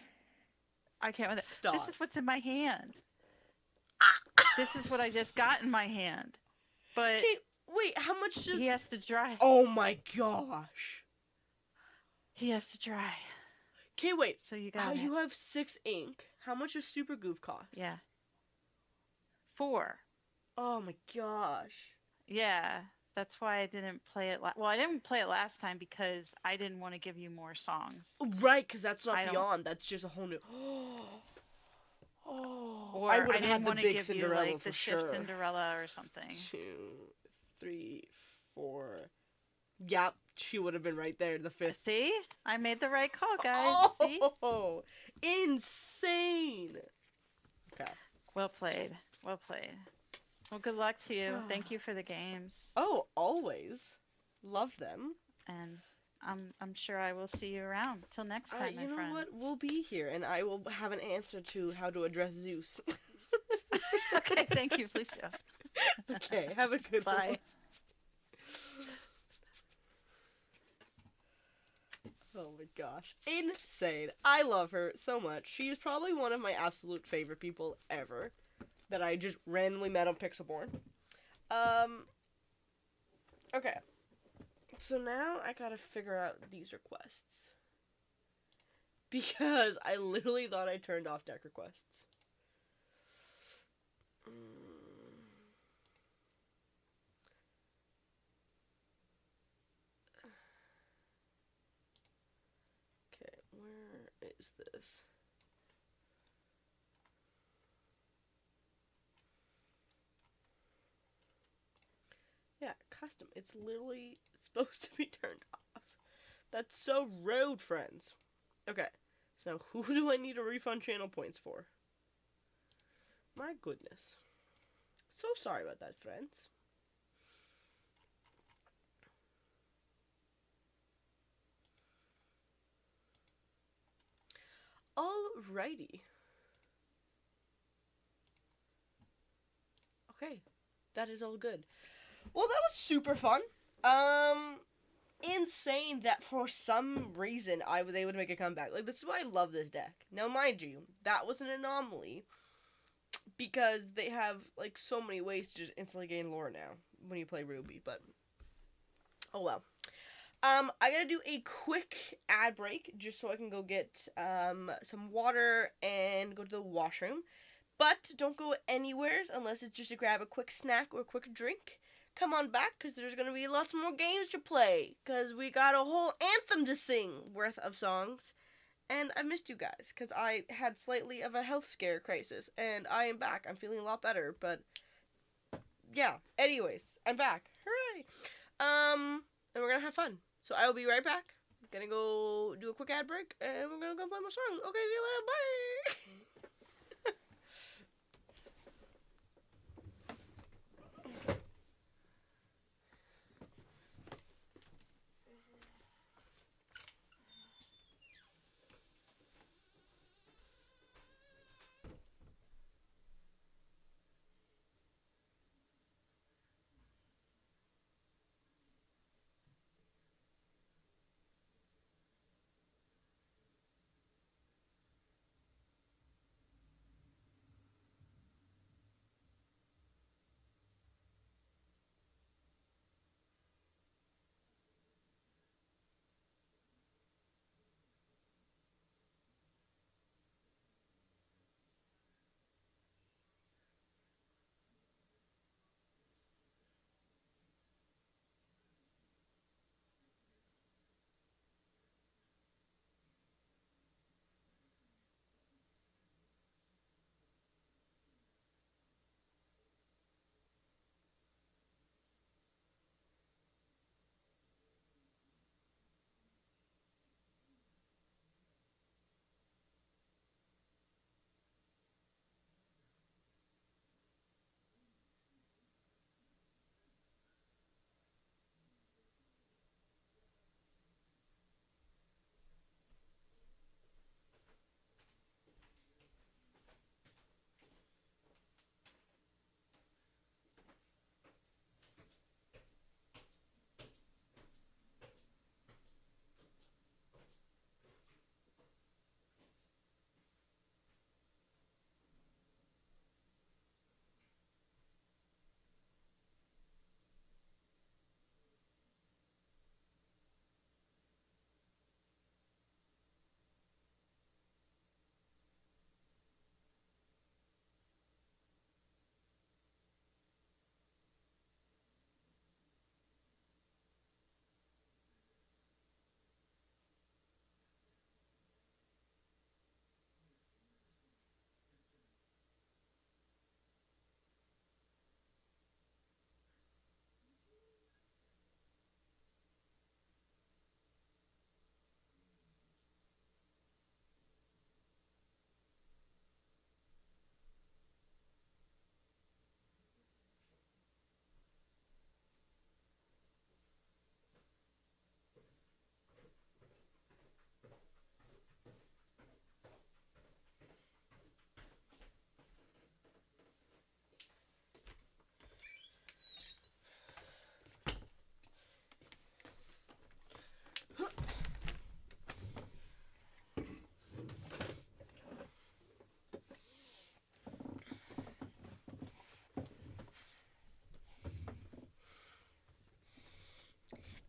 I can't win it. Stop. This is what's in my hand. This is what I just got in my hand. But Okay, wait, how much does... he has to dry. Oh my gosh. He has to dry. Okay, wait. So you got it. You have 6 ink. How much does Super Goof cost? Yeah. 4. Oh my gosh. Yeah. That's why I didn't play it. Well, I didn't play it last time because I didn't want to give you more songs. Right, because that's not I don't- Beyond. That's just a whole new... Oh, Or I would have didn't had the want to big give Cinderella you like for the Shift sure. Cinderella or something. 2, 3, 4. Yep, she would have been right there, the 5th. See? I made the right call, guys. See? Oh, insane. Okay. Well played. Well played. Well, good luck to you. Thank you for the games. Oh, always. Love them. And I'm sure I will see you around. Till next time, my You know friend. what? We'll be here, and I will have an answer to how to address Zeus. Okay, thank you. Please do. Okay, have a good one. Bye. Oh my gosh. Insane. I love her so much. She is probably one of my absolute favorite people ever that I just randomly met on Pixelborn. Okay. So now I gotta figure out these requests. Because I literally thought I turned off deck requests. Okay, where is this? Yeah, custom. It's literally supposed to be turned off. That's so rude, friends. Okay, so who do I need to refund channel points for? My goodness. So sorry about that, friends. Alrighty. Okay, that is all good. Well, that was super fun. Insane that for some reason I was able to make a comeback. Like, this is why I love this deck. Now, mind you, that was an anomaly because they have, like, so many ways to just instantly gain lore now when you play Ruby, but oh well. I gotta do a quick ad break just so I can go get some water and go to the washroom. But don't go anywhere unless it's just to grab a quick snack or a quick drink, come on back because there's going to be lots more games to play because we got a whole anthem to sing worth of songs. And I missed you guys because I had slightly of a health scare crisis. And I am back. I'm feeling a lot better. But yeah. Anyways, I'm back. Hooray. And we're going to have fun. So I will be right back. I'm going to go do a quick ad break. And we're going to go play my songs. Okay, see you later. Bye.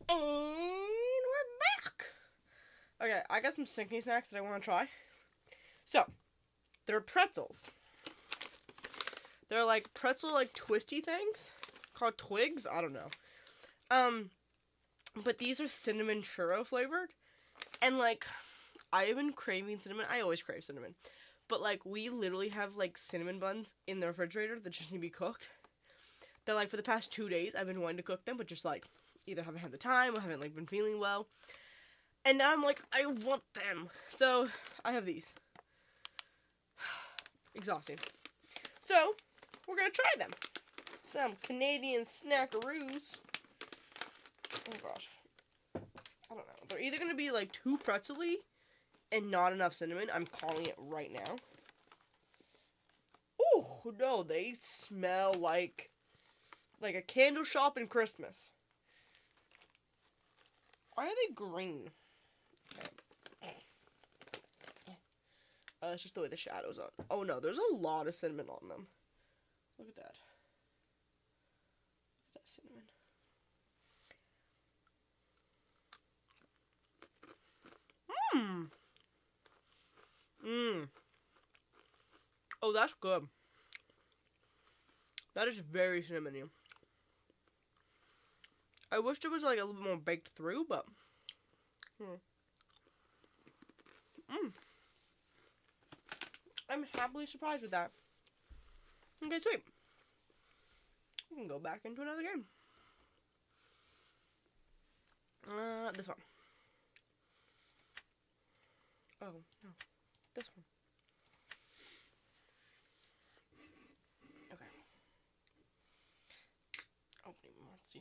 And we're back. Okay, I got some stinky snacks that I want to try. So, they're pretzels. They're like pretzel, like twisty things called twigs. I don't know. But these are cinnamon churro flavored, and like I have been craving cinnamon. I always crave cinnamon, but like we literally have like cinnamon buns in the refrigerator that just need to be cooked. They're like for the past 2 days I've been wanting to cook them, but just like either haven't had the time or haven't like been feeling well. And now I'm like, I want them. So I have these. Exhausting. So we're gonna try them. Some Canadian snackaroos. Oh gosh. I don't know. They're either gonna be like too pretzel-y and not enough cinnamon. I'm calling it right now. Oh no, they smell like a candle shop in Christmas. Why are they green? It's just the way the shadows are. Oh no, there's a lot of cinnamon on them. Look at that. Look at that cinnamon. Oh, that's good. That is very cinnamony. I wished it was like a little bit more baked through, but. I'm happily surprised with that. Okay, sweet. We can go back into another game. This one. Oh, no. This one. Okay. Opening monster.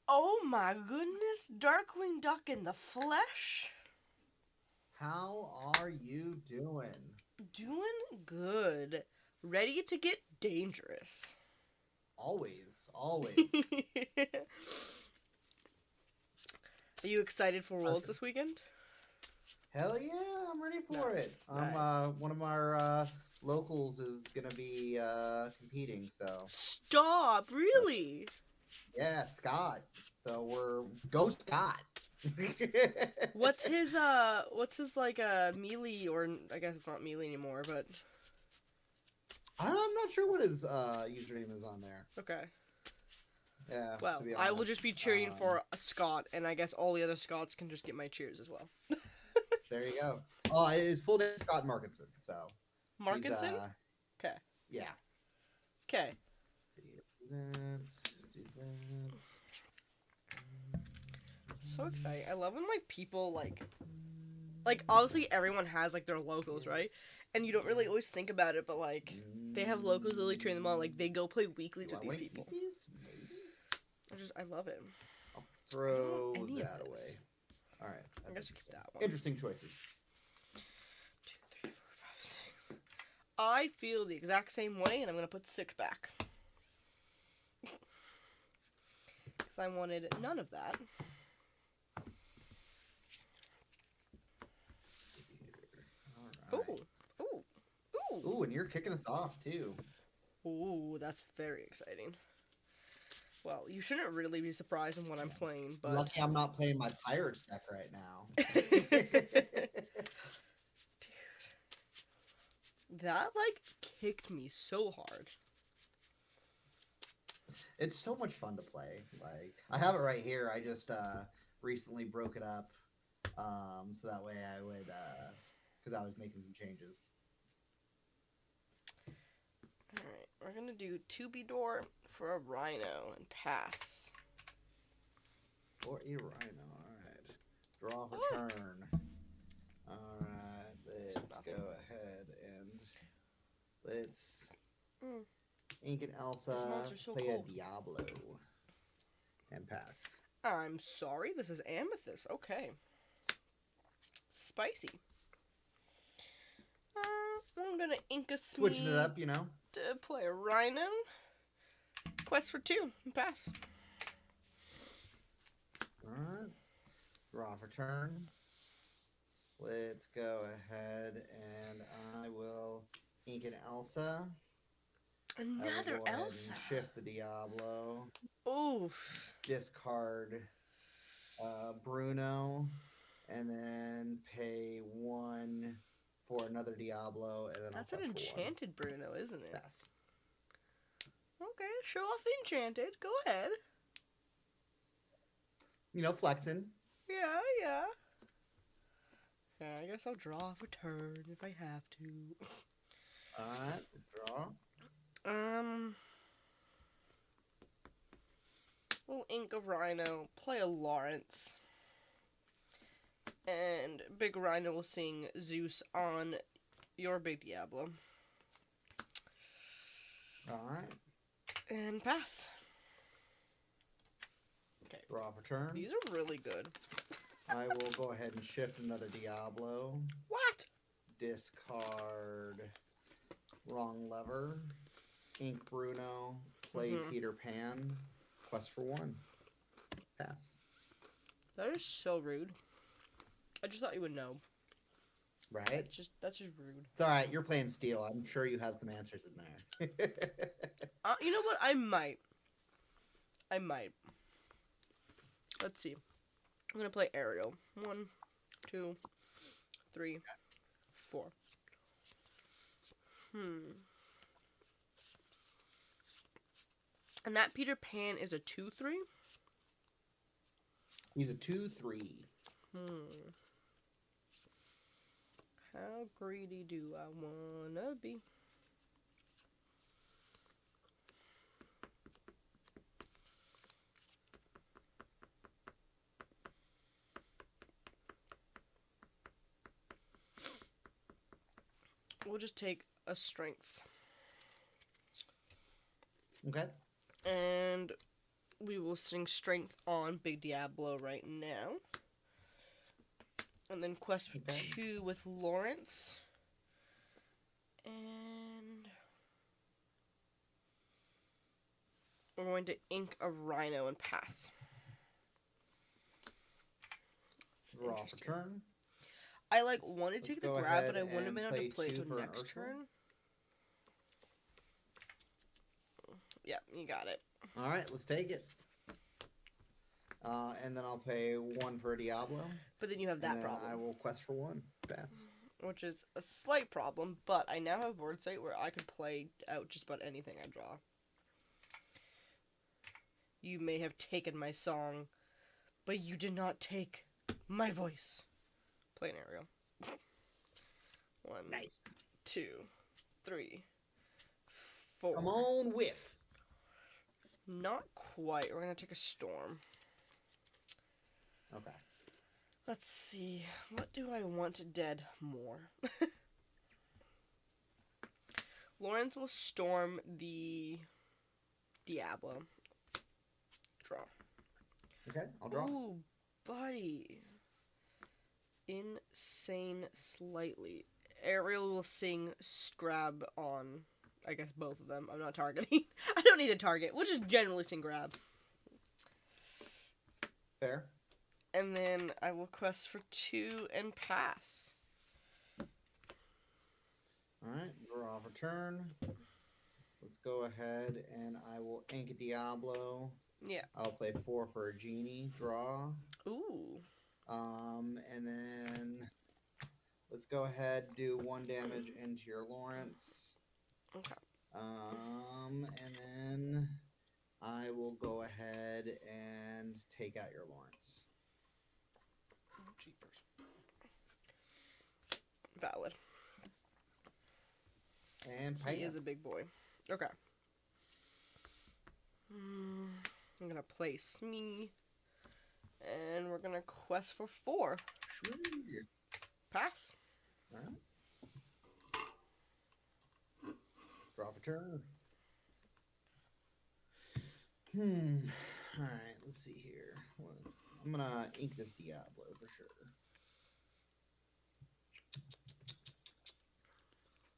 Oh my goodness. Darkwing Duck in the flesh? How are you doing? Doing good. Ready to get dangerous. Always, always. Are you excited for Worlds Okay. this weekend? Hell yeah, I'm ready for it. Nice. One of our locals is gonna be competing, so Stop! Really? yeah, Scott. So we're go Scott. What's his like melee, or I guess it's not melee anymore, but I'm not sure what his username is on there. okay. Yeah. Well, to be I will honest. just be cheering for a Scott, and I guess all the other Scots can just get my cheers as well. There you go. Oh, his full name is Scott Markinson. So he's, Markinson? Okay. yeah. Okay. Let's do that. So exciting. I love when like people like obviously everyone has like their locals, right? And you don't really always think about it, but like they have locals literally train them on, like they go play weeklies with these people. Maybe? I love it. I'll throw I don't know any of that this. away. All right. I guess keep that one. Interesting choices. 2, 3, 4, 5, 6. I feel the exact same way, and I'm gonna put 6 back. Because I wanted none of that. All Ooh, right. ooh, ooh. Ooh, and you're kicking us off too. Ooh, that's very exciting. Well, you shouldn't really be surprised in what I'm playing, but... Lucky I'm not playing my Pirates deck right now. That, like, kicked me so hard. It's so much fun to play. Like, I have it right here. I just recently broke it up, so that way I would, because I was making some changes. Alright, we're gonna do 2B door for a Rhino and pass. Or a Rhino. Alright. Draw for turn. Alright, let's go ahead and let's Ink and Elsa This monster's so play cool. a Diablo and pass. I'm sorry, this is Amethyst. Okay. Spicy. I'm gonna Inca Switching it up, you know. to play a Rhino. Quest for 2 and pass. Alright. Draw for turn. Let's go ahead and I will Ink and Elsa. I will Another go ahead Elsa. and shift the Diablo. Oof. Discard Bruno. And then pay 1 for another Diablo. And then That's I'll an quest for 1. enchanted Bruno, isn't it? Pass. Okay, show off the enchanted. Go ahead. You know, flexing. Yeah, yeah. Okay, I guess I'll draw for turn if I have to. Alright, draw. We'll ink a Rhino, play a Lawrence, and Big Rhino will sing Zeus on your Big Diablo. Alright. And pass. Okay, Draw for turn. these are really good. I will go ahead and shift another Diablo. What? Discard wrong lever. Ink Bruno. Play Peter Pan. Quest for 1. Pass. That is so rude. I just thought you would know. Right? That's just rude. It's alright, you're playing Steel. I'm sure you have some answers in there. You know what? I might. Let's see. I'm gonna play Ariel. 1, 2, 3, 4. And that Peter Pan is a 2/3? He's a 2/3. How greedy do I wanna be? We'll just take a strength. Okay. And we will sing strength on Big Diablo right now. And then quest for 2 with Lawrence. And we're going to ink a rhino and pass. That's Draw for interesting. turn. I wanted to take the go grab, ahead but I wouldn't have and been able to play play it 2 till for an next Ursula. turn. Yep, you got it. All right, let's take it. And then I'll pay 1 for a Diablo. But then you have that and then problem. I will quest for 1. Pass. Which is a slight problem, but I now have board sight where I can play out just about anything I draw. You may have taken my song, but you did not take my voice. Play an aerial. 1, Nice. 2, 3, 4. Come on, whiff. Not quite. We're gonna take a storm. Okay. Let's see. What do I want dead more? Lawrence will storm the Diablo. Draw. Okay, I'll draw. Ooh, buddy. Insane slightly. Ariel will sing grab on, I guess, both of them. I'm not targeting. I don't need a target. We'll just generally sing grab. Fair. And then I will quest for 2 and pass. Alright, draw for turn. Let's go ahead and I will ink a Diablo. Yeah. I'll play 4 for a Genie. Draw. Ooh. And then let's go ahead, do 1 damage into your Lawrence. Okay. And then I will go ahead and take out your Lawrence. Oh, jeepers. Valid. And He is a big boy. Okay. I'm gonna play Smee. And we're gonna quest for 4. Pass. Alright. Draw for turn. Alright, let's see here. I'm gonna ink this Diablo for sure.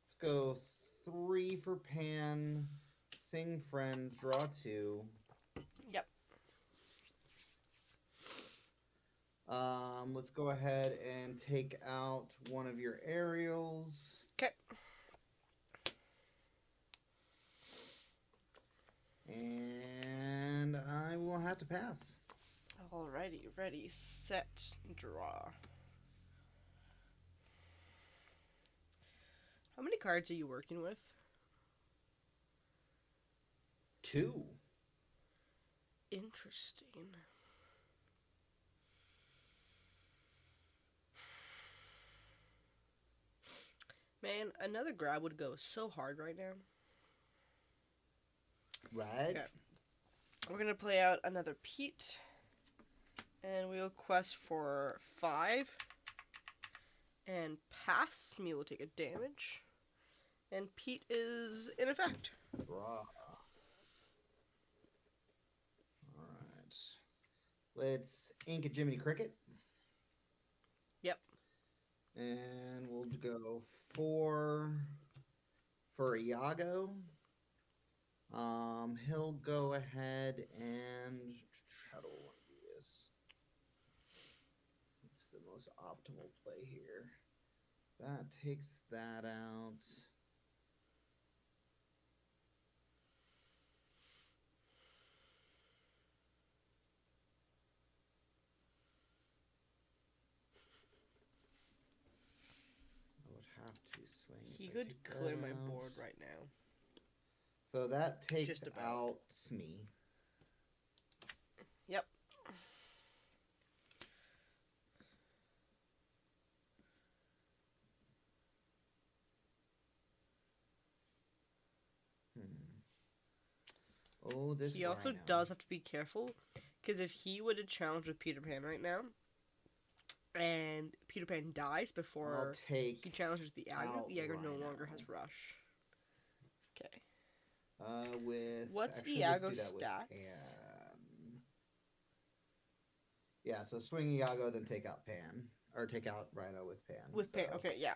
Let's go 3 for Pan. Sing friends. Draw 2. Yep. Let's go ahead and take out one of your aerials. Okay. And I will have to pass. Alrighty, ready, set, draw. How many cards are you working with? 2. Interesting. Man, another grab would go so hard right now. Right? Okay. We're gonna play out another Pete. And we'll quest for 5. And pass. Me will take a damage. And Pete is in effect. Draw. Alright. Let's ink a Jiminy Cricket. Yep. And we'll go 4 for Iago. He'll go ahead and how do I want to do this? It's the most optimal play here. That takes that out. I would have to swing. He if I could take clear that my out. board right now. So that takes Just about. out Smee. Yep. Oh, this He also Rhino. does have to be careful, because if he would have challenged with Peter Pan right now, and Peter Pan dies I'll before take he challenges the Iago, out Iago no Rhino. longer has rush. Okay. With What's actually, Iago's let's do that with stats? Pan. Yeah, so swing Iago, then take out Pan, or take out Rhino with Pan. With Pan, so okay, yeah.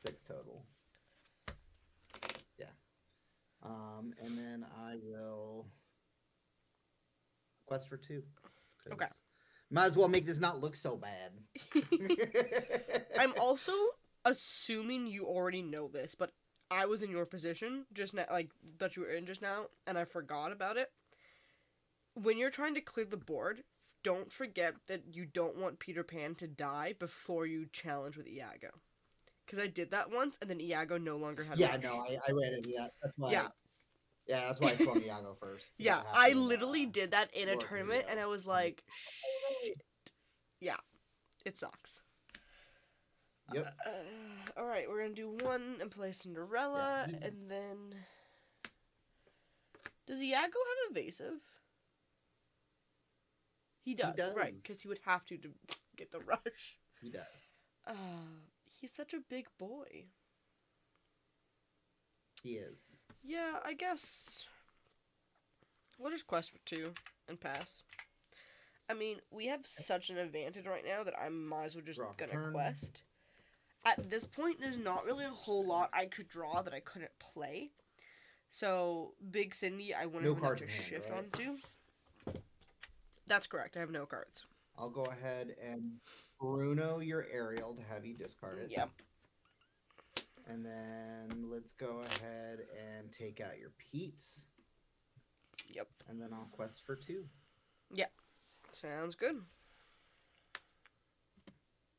6 total. Yeah. And then I will quest for 2. 'cause Okay. Might as well make this not look so bad. I'm also assuming you already know this, but I was in your position just now, like that you were in just now, and I forgot about it. When you're trying to clear the board, don't forget that you don't want Peter Pan to die before you challenge with Iago. Because I did that once, and then Iago no longer had Yeah, rush. no, I ran into that. That's why. Yeah. Yeah, that's why I swung Iago first. 'cause Yeah, that I happened, literally did that in a Lord tournament, Leo. and I was like, shit. Yeah, it sucks. Yep. Alright, we're gonna do one and play Cinderella, Yeah. and then... Does Iago have evasive? He does, right, does. because he would have to get the rush. He does. He's such a big boy. He is. Yeah, I guess we'll just quest for 2 and pass. I mean, we have such an advantage right now that I might as well just Draw for gonna turn. quest. At this point, there's not really a whole lot I could draw that I couldn't play. So, Big Cindy, I wouldn't No have enough cards to in hand, shift right? onto. That's correct, I have no cards. I'll go ahead and Bruno your Ariel to have you discard it. Yep. And then let's go ahead and take out your Pete. Yep. And then I'll quest for 2. Sounds good.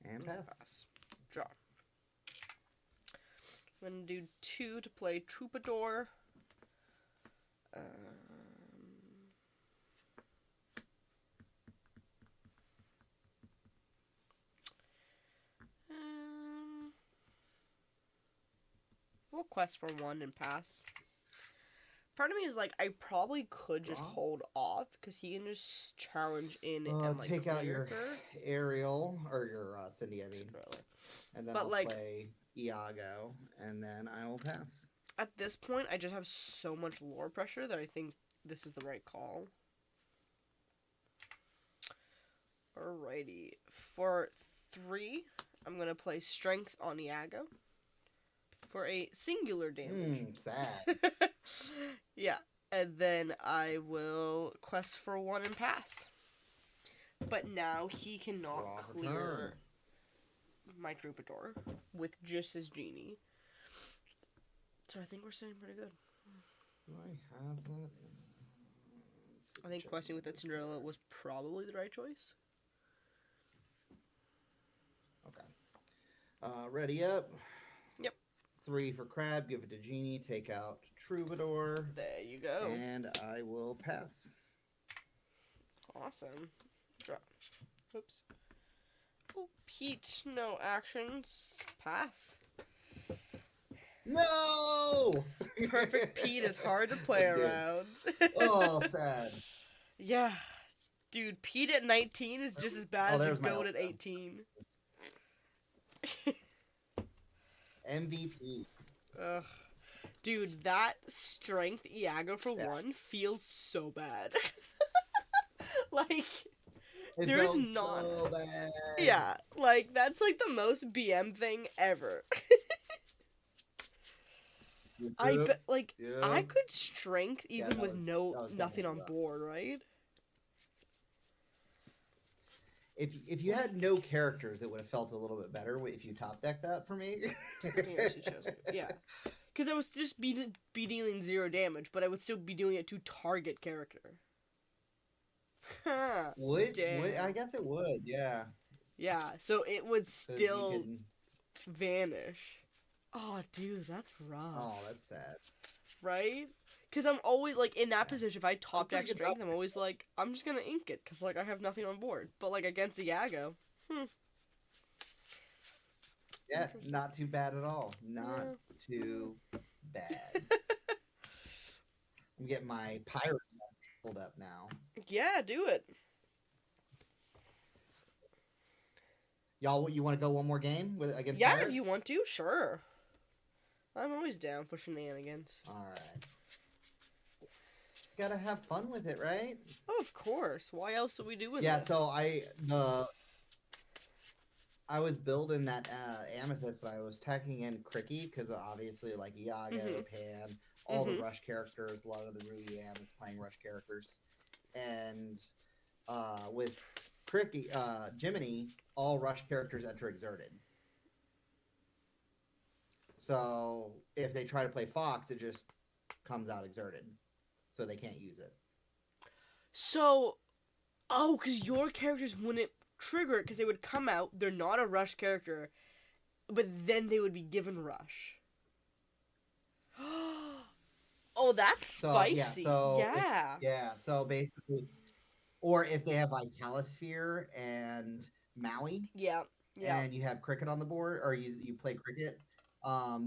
And pass. Pass. Draw. I'm gonna do 2 to play Troubadour. We'll quest for 1 and pass. Part of me is like, I probably could just Draw. hold off because he can just challenge in Well, and like take out your clear her. Ariel, or your Cindy, I mean. Really. And then But, I'll like- play Iago, and then I will pass. At this point, I just have so much lore pressure that I think this is the right call. Alrighty. For 3, I'm gonna play Strength on Iago for a singular damage. Sad. Yeah, and then I will quest for 1 and pass. But now he cannot Draw for clear turn. my Troubadour with just his genie. So I think we're sitting pretty good. Do I have that? I think questing with that Cinderella was probably the right choice. Okay. Ready up. Yep. 3 for Crab. Give it to Genie. Take out Troubadour. There you go. And I will pass. Awesome. Drop. Oops. Oh, Pete, no actions. Pass. No! Perfect Pete is hard to play Dude. around. Oh, sad. Yeah. Dude, Pete at 19 is just as bad Oh, as a there's my goat at outcome. 18. MVP. Ugh. Dude, that strength Iago for Yeah. 1 feels so bad. Like, It There's felt not- so bad. yeah, like, that's like the most BM thing ever. I bet, like, Yeah. I could strength Yeah, even that with was- no that was nothing kinda on rough. board, right? If you had no characters, it would have felt a little bit better if you top decked that for me. I think I should chose it. Yeah, because I was just be dealing 0 damage, but I would still be doing it to target character. Huh. Would Damn. I guess it would, yeah. Yeah, so it would 'Cause you still can- vanish. Oh, dude, that's rough. Oh, that's sad. Right? Because I'm always, like, in that Yeah. position, if I top deck pretty good strength, I'm always like, I'm just gonna ink it, because, like, I have nothing on board. But, like, against Iago, Yeah, Interesting. not too bad at all. Not Yeah. too bad. I'm getting my pirate pulled up now. Yeah, do it. Y'all, you want to go one more game against Yeah, pirates? if you want to, sure. I'm always down for shenanigans. All right. Gotta have fun with it, right? Oh, of course. Why else are we doing Yeah. this? So I was building that amethyst, and I was tacking in Cricky because obviously, like Iago, Mhm. Pan, all the Mhm. rush characters, a lot of the Ruby Am is playing rush characters, and with Cricky, Jiminy, all rush characters enter exerted. So if they try to play Fox, it just comes out exerted, so they can't use it. So, because your characters wouldn't trigger it because they would come out, they're not a rush character, but then they would be given rush. Oh, that's So, spicy. yeah, Yeah, so basically, or if they have Vitalisphere and Maui, Yeah. and you have Cricket on the board, or you play Cricket,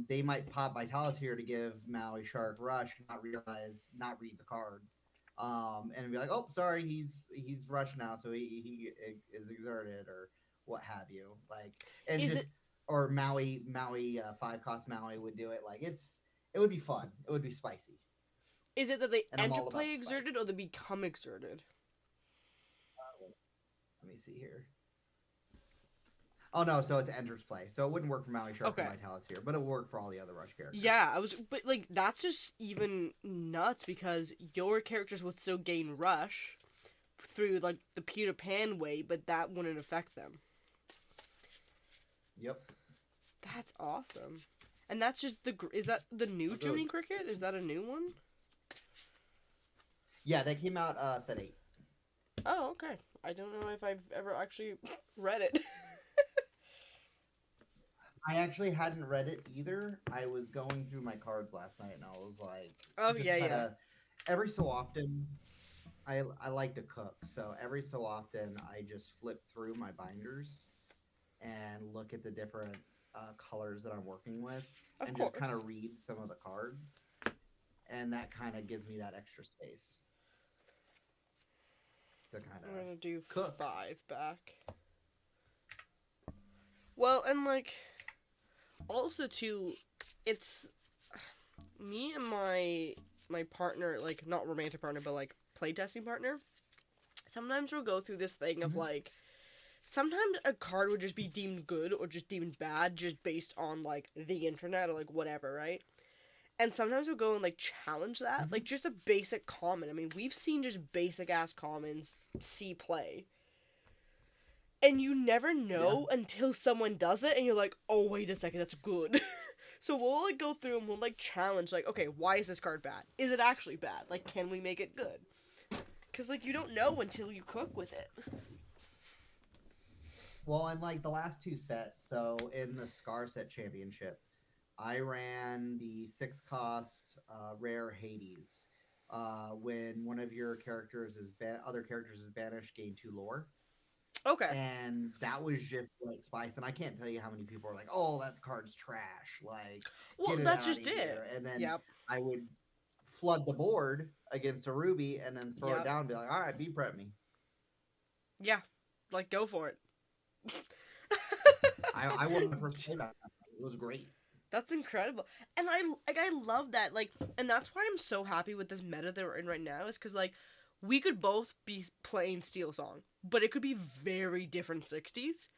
they might pop Vitalisphere to give Maui Shark Rush, not read the card, and be like, oh, sorry, he's Rush now, so he is exerted or what have you, like, and Is just it or Maui 5-cost Maui would do it, like it would be fun, it would be spicy, is it that they and I'm enter all about play the exerted spice. or they become exerted? Let me see here. Oh no, so it's enters play. So it wouldn't work for Maui Shark Okay. and Vitalisphere, but it would work for all the other rush characters. Yeah, but like that's just even nuts because your characters would still gain rush through like the Peter Pan way, but that wouldn't affect them. Yep. That's awesome. And that's just is that the new Okay. Jiminy Cricket? Is that a new one? Yeah, they came out set 8. Oh, okay. I don't know if I've ever actually read it. I actually hadn't read it either. I was going through my cards last night and I was like, Oh, just yeah. kinda- Every so often, I like to cook, so every so often I just flip through my binders and look at the different colors that I'm working with, Of and course. just kind of read some of the cards, and that kind of gives me that extra space to kind I'm gonna of do cook. 5 back. Well, and like, also too, it's me and my partner, like not romantic partner, but like playtesting partner. Sometimes we'll go through this thing of Mhm. like, sometimes a card would just be deemed good or just deemed bad, just based on like the internet or like whatever, right? And sometimes we'll go and like challenge that, Mhm. like just a basic common. I mean, we've seen just basic ass commons see play. And you never know until someone does it and you're like, oh, wait a second, that's good. So we'll like go through and we'll like challenge, like, okay, why is this card bad? Is it actually bad? Like, can we make it good? Because, like, you don't know until you cook with it. Well, and like the last 2 sets, so in the Scar Set Championship, I ran the 6-cost rare Hades. When one of your characters other characters is banished, gain 2 lore. Okay. And that was just like spice, and I can't tell you how many people are like, "Oh, that card's trash." Like, Well, get it that's outta just it. here. And then Yep. I would flood the board against a ruby, and then throw Yep. it down and be like, "All right, B prep me." Yeah. Like, go for it. I won my first playback. It was great. That's incredible. And I love that. Like, and that's why I'm so happy with this meta that we're in right now, is because, like, we could both be playing Steel Song, but it could be very different 60s.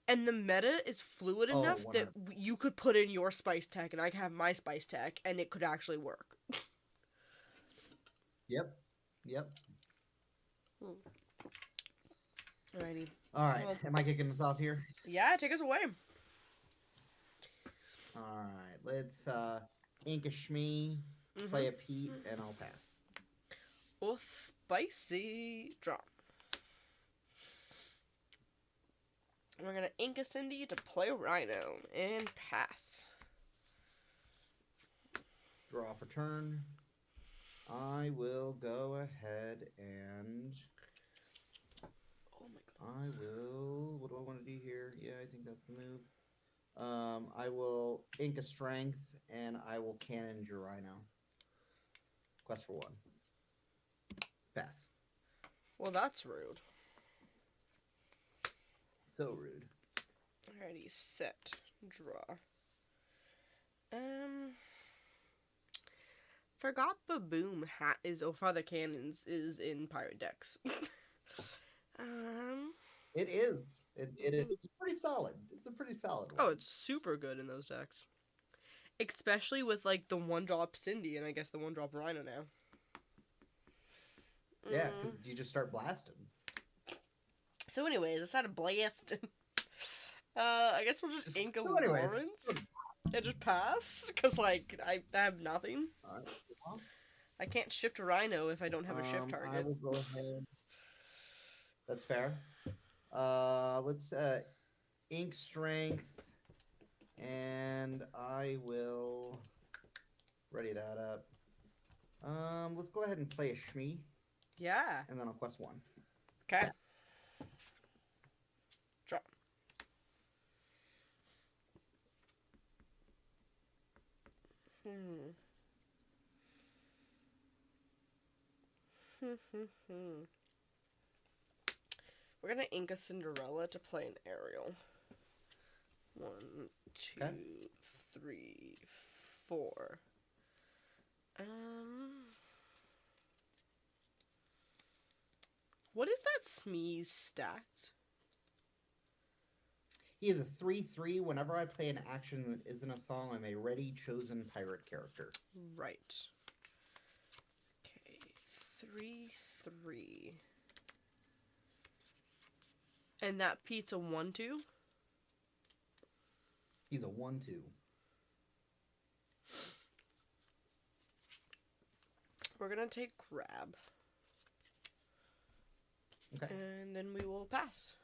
And the meta is fluid Oh, enough that 100%. you could put in your spice tech and I could have my spice tech and it could actually work. Yep. Alrighty. All right. Well- Am I kicking us off here? Yeah, take us away. All right. Let's ink a Shmee, Mm-hmm. play a Pete, and I'll pass. Oh, spicy drop. We're gonna ink a Cindy to play Rhino and pass. Draw for turn. I will go ahead and Oh my god. I will. What do I want to do here? Yeah, I think that's the move. I will ink a strength and I will cannon your rhino. Quest for 1. Pass. Well, that's rude. So rude. Alrighty, set, draw. Forgot Baboom hat is Father Cannons is in Pirate decks. It is. It is. It's pretty solid. It's a pretty solid one. Oh, it's super good in those decks. Especially with like the 1-drop Cindy and I guess the 1-drop Rhino now. Yeah, because you just start blasting. So anyways, I started blasting. I guess we'll just ink a Lawrence and just pass, because like I have nothing. Alright, well, I can't shift a Rhino if I don't have a shift I target. will go ahead. That's fair. Let's ink strength, and I will ready that up. Let's go ahead and play a Shmee, Yeah. and then I'll quest 1. Okay. Yes. Drop. We're gonna ink a Cinderella to play an Ariel. 1, 2, Okay. 3, 4. What is that Smee's stat? He is a 3/3. Whenever I play an action that isn't a song, I'm a ready chosen pirate character. Right. Okay, 3/3. And that Pete's a 1/2? He's a 1/2. We're gonna take grab. Okay. And then we will pass.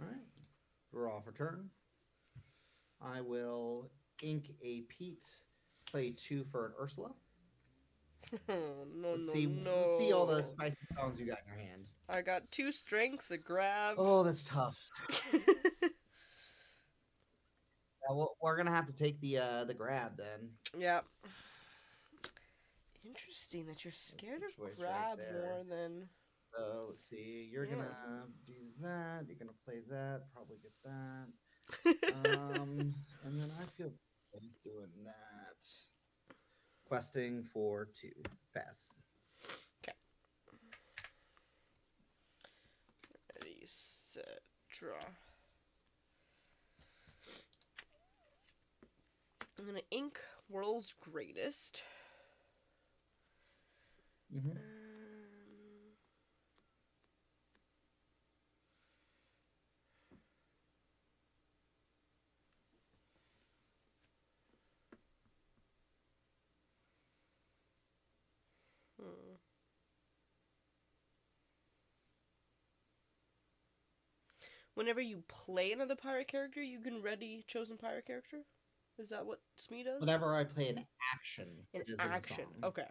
Alright. Draw for turn. I will ink a Pete, play 2 for an Ursula. Oh, no, Let's no, see, no. let's see all the spicy songs you got in your hand. I got 2 strengths, a grab. Oh, that's tough. Yeah, well, we're gonna have to take the grab then. Yeah. Interesting that you're scared Choice of right grab there. more than... So let's see. You're Yeah. gonna do that. You're gonna play that. Probably get that. And then I feel like doing that. Questing for 2. Pass. Ready, set, draw. I'm gonna ink World's Greatest. Mm-hmm. Whenever you play another pirate character, you can ready chosen pirate character? Is that what Smee does? Whenever I play an action, An it isn't action. a song. Okay.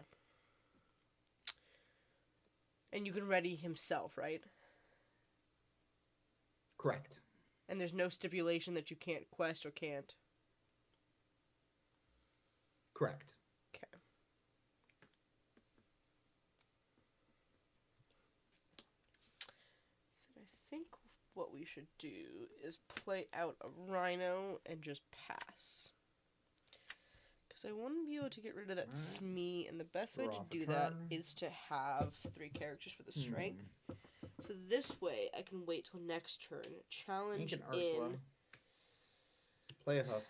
And you can ready himself, right? Correct. And there's no stipulation that you can't quest or can't. Correct. Okay. So I think what we should do is play out a Rhino and just pass. Because I want to be able to get rid of that Alright. Smee, and the best way Draw to for do that turn. is to have 3 characters for the strength. So this way, I can wait till next turn, challenge Ink an Ursula. in... Play a hook.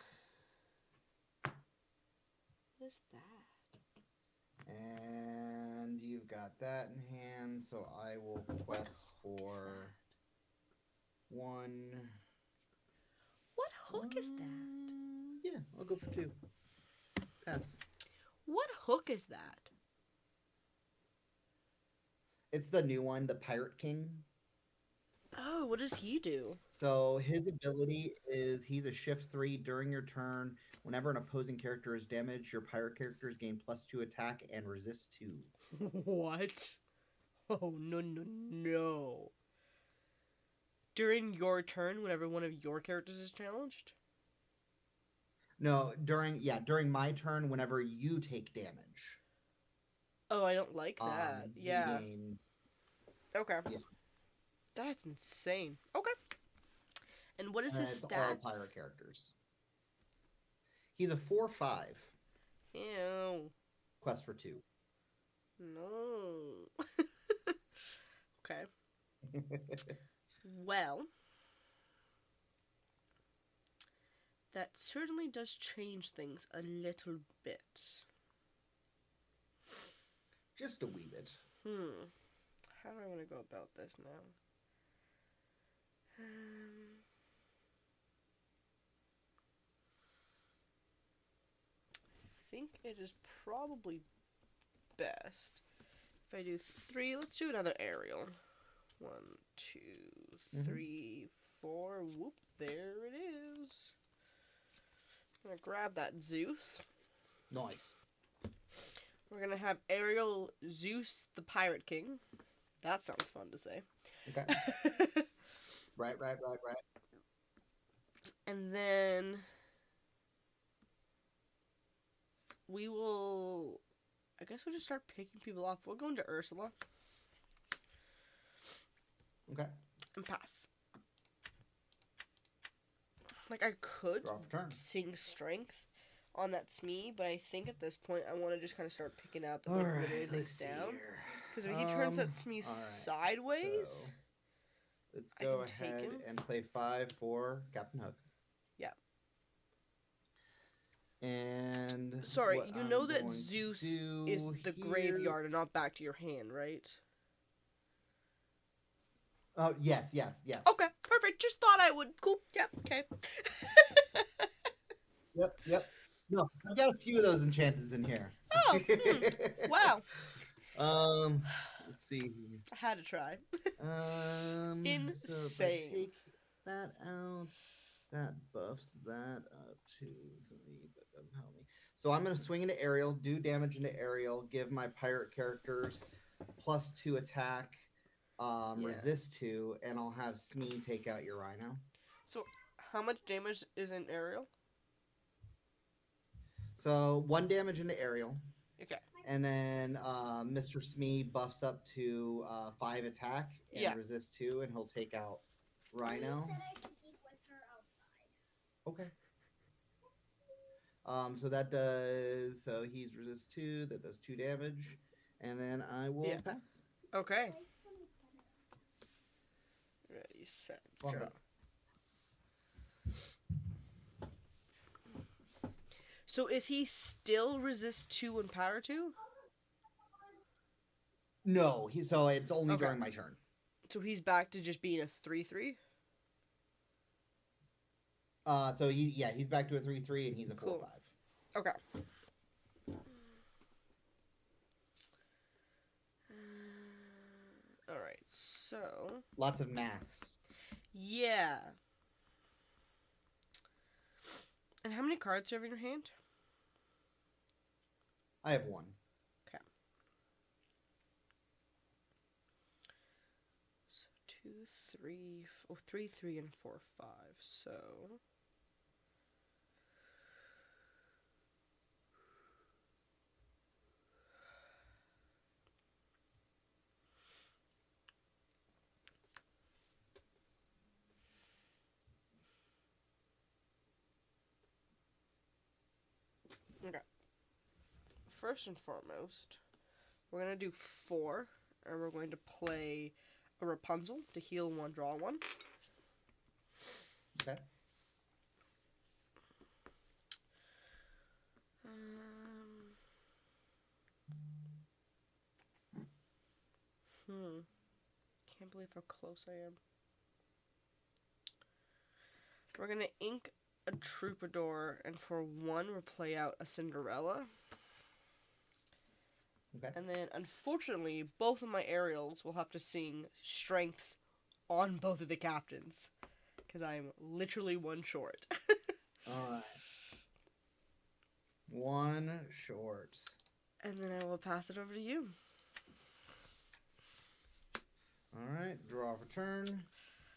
What is that? And you've got that in hand, so I will quest for 1. What hook is that? Yeah, I'll go for 2. Pass. What hook is that? It's the new one, the Pirate King. Oh, what does he do? So his ability is he's a shift 3 during your turn. Whenever an opposing character is damaged, your pirate characters gain +2 attack and resist 2. What? Oh, no, no, no. During your turn, whenever one of your characters is challenged? No, during my turn, whenever you take damage, Oh, I don't like that. he Yeah. gains. Okay. Yeah. That's insane. Okay. And what is And his it's all stats? pirate characters. He's a 4/5. Ew. Quest for 2. No. Okay. Well, that certainly does change things a little bit. Just a wee bit. How do I want to go about this now? I think it is probably best if I do 3. Let's do another aerial. 1, 2, 3, 4. Whoop! There it is. I'm gonna grab that Zeus. Nice. We're gonna have Aerial Zeus the Pirate King. That sounds fun to say. Okay. Right. And then we will. I guess we'll just start picking people off. We'll go into Ursula Okay. and pass. Like, I could Draw for turn. sing Strength on that Smee, but I think at this point I want to just kind of start picking up and All like right. whittling things Let's see down. here. Because if he turns that Smee all right, sideways, So, let's I go can take ahead him. and play 5 for Captain Hook. Yeah. And sorry, what you know I'm that going to Zeus do is the here- graveyard and not back to your hand, right? Oh yes. Okay, perfect. Just thought I would. Cool. Yep. Okay. Yep. No, I've got a few of those enchantments in here. Oh, wow. Let's see. I had to try. So if I Insane. take that out, that buffs that up to 3, but doesn't help me. So I'm gonna swing into aerial, do damage into aerial, give my pirate characters +2 attack, Yeah. resist 2, and I'll have Smee take out your Rhino. So, how much damage is in aerial? So 1 damage into aerial. Okay. And then Mr. Smee buffs up to 5 attack and Yeah. resist 2, and he'll take out Rhino. You said I could eat with her outside. Okay. So that does. So he's resist 2. That does 2 damage, and then I will Yeah. pass. Okay. Ready, set, Well, draw. So is he still resist 2 and power 2? No, so it's only Okay. during my turn. So he's back to just being a 3/3? So he's back to a 3/3, and he's a Cool. 4/5. Okay. Alright, so. Lots of maths. Yeah. And how many cards do you have in your hand? I have 1. So 2, 3, 3, 3, and 4, 5. So. Okay. First and foremost, we're going to do 4, and we're going to play a Rapunzel to heal 1, draw 1. Okay. Can't believe how close I am. We're going to ink a Troubadour, and for 1, we'll play out a Cinderella. Okay. And then, unfortunately, both of my aerials will have to sing strengths on both of the captains. because I'm literally one short. Alright. One short. And then I will pass it over to you. Alright, draw for turn.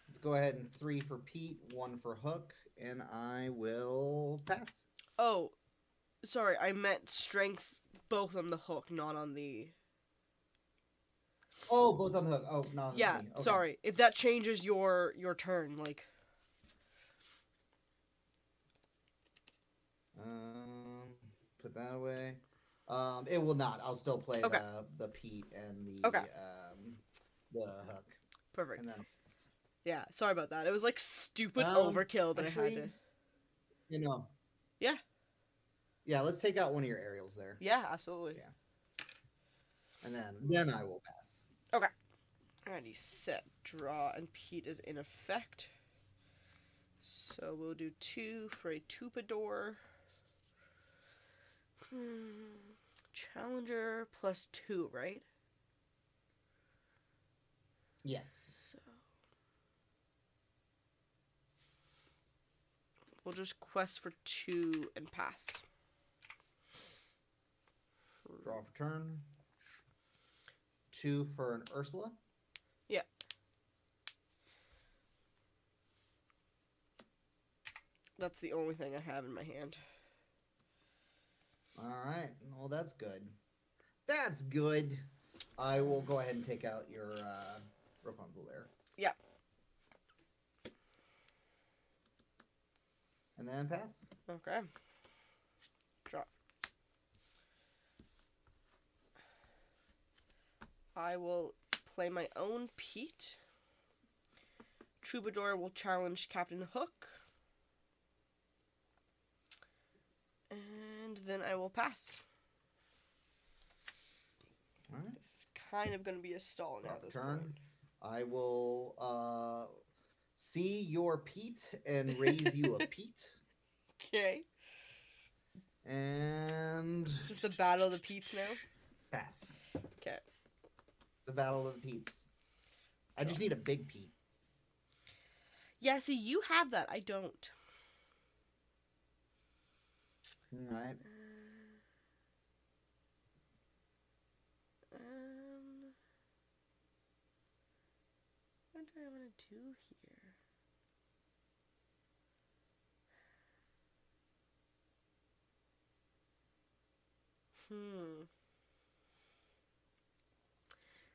Let's go ahead and 3 for Pete, 1 for Hook, and I will pass. Oh, sorry, I meant strength both on the hook, not on the... Oh, both on the hook. Oh, no. Yeah, Okay. sorry. If that changes your turn, like... Put that away. It will not. I'll still play Okay. the Pete and the Hook. Perfect. And then Yeah, sorry about that. It was like stupid Um, overkill that I actually, had to... you know. Yeah. Yeah, let's take out one of your aerials there. Yeah, absolutely. Yeah. And then I will pass. Alrighty, set, draw, and Pete is in effect. So we'll do 2 for a Troubadour. Challenger plus 2, right? Yes. So we'll just quest for 2 and pass. Draw for turn. 2 for an Ursula. Yeah. That's the only thing I have in my hand. Alright. Well, that's good. That's good. I will go ahead and take out your Rapunzel there. Yeah. And then pass. Okay. Draw. I will play my own Pete. Troubadour will challenge Captain Hook. And then I will pass. Alright. This is kind of going to be a stall now at this Turn. point. I will see your Pete and raise you a Pete. Okay. And Is this the battle of the Pete's now? pass. Okay. The battle of the Pete's. I just need a big Pete. Yeah, see, you have that. I don't. Alright. What do I want to do here?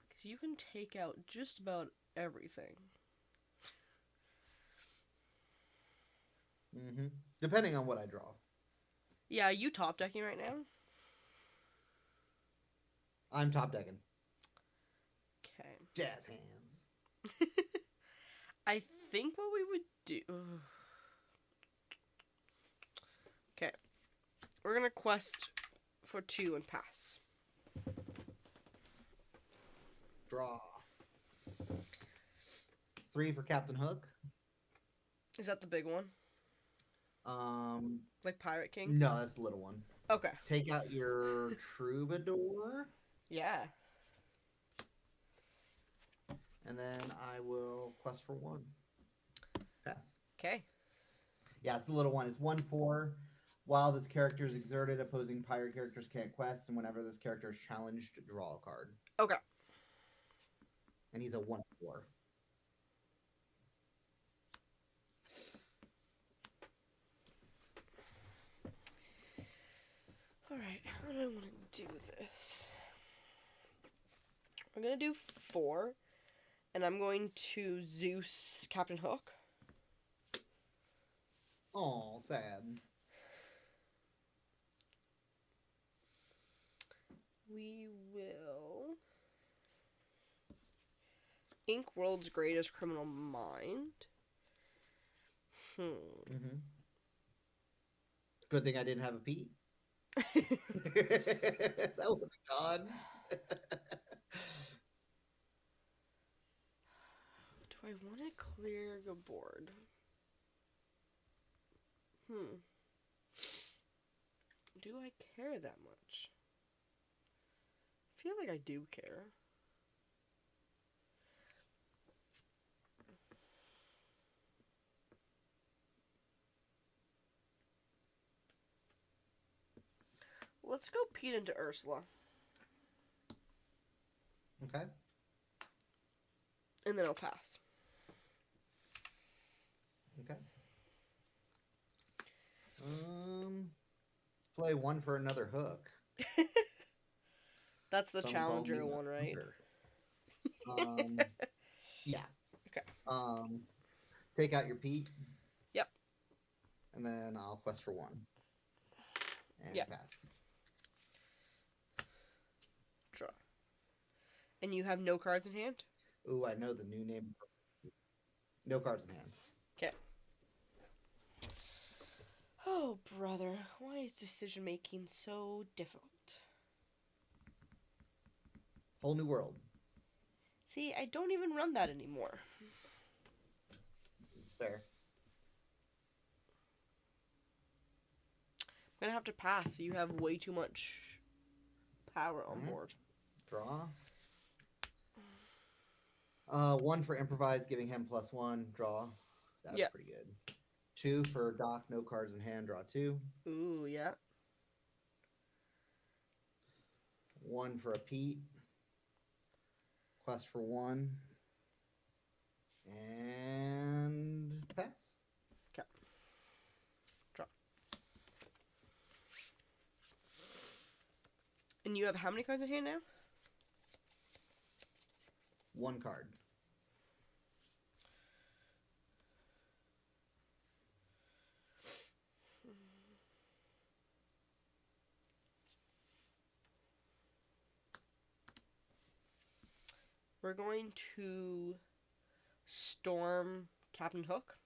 Because you can take out just about everything. Mm-hmm. Depending on what I draw. Yeah, are you top decking right now? I'm top decking. Okay. Jazz hands. I think what we would do... Okay. We're going to quest for 2 and pass. Draw. 3 for Captain Hook. Is that the big one? Like Pirate King? No, that's the little one. Okay. Take out your Troubadour. Yeah. And then I will quest for 1. Pass. Okay. Yeah, it's the little one. It's 1/4. While this character is exerted, opposing pirate characters can't quest, and whenever this character is challenged, draw a card. Okay. And he's a 1/4. Alright, how do I want to do this? I'm going to do 4, and I'm going to Zeus Captain Hook. Oh, sad. We will Ink World's Greatest Criminal Mind. Mm-hmm. Good thing I didn't have a Pete. That would have gone. Do I want to clear the board? Do I care that much? I feel like I do care. let's go Pete into Ursula, Okay. and then I'll pass. Okay. Let's play one for another hook. That's the Some call me challenger a one, right? hooker. Yeah. Okay. Take out your Pete. Yep. And then I'll quest for one. And Yep. pass. Draw. And you have no cards in hand? Ooh, I know the new name. No cards in hand. Okay. Oh, brother. Why is decision making so difficult? Whole new world. See, I don't even run that anymore. Fair. I'm gonna have to pass. You have way too much power on board. Draw. One for improvise, giving him +1. Draw. That's Yep. pretty good. 2 for Doc, no cards in hand. Draw 2. Ooh, yeah. 1 for a Pete. Quest for 1. And pass. Okay. Draw. And you have how many cards in hand now? 1 card. We're going to storm Captain Hook.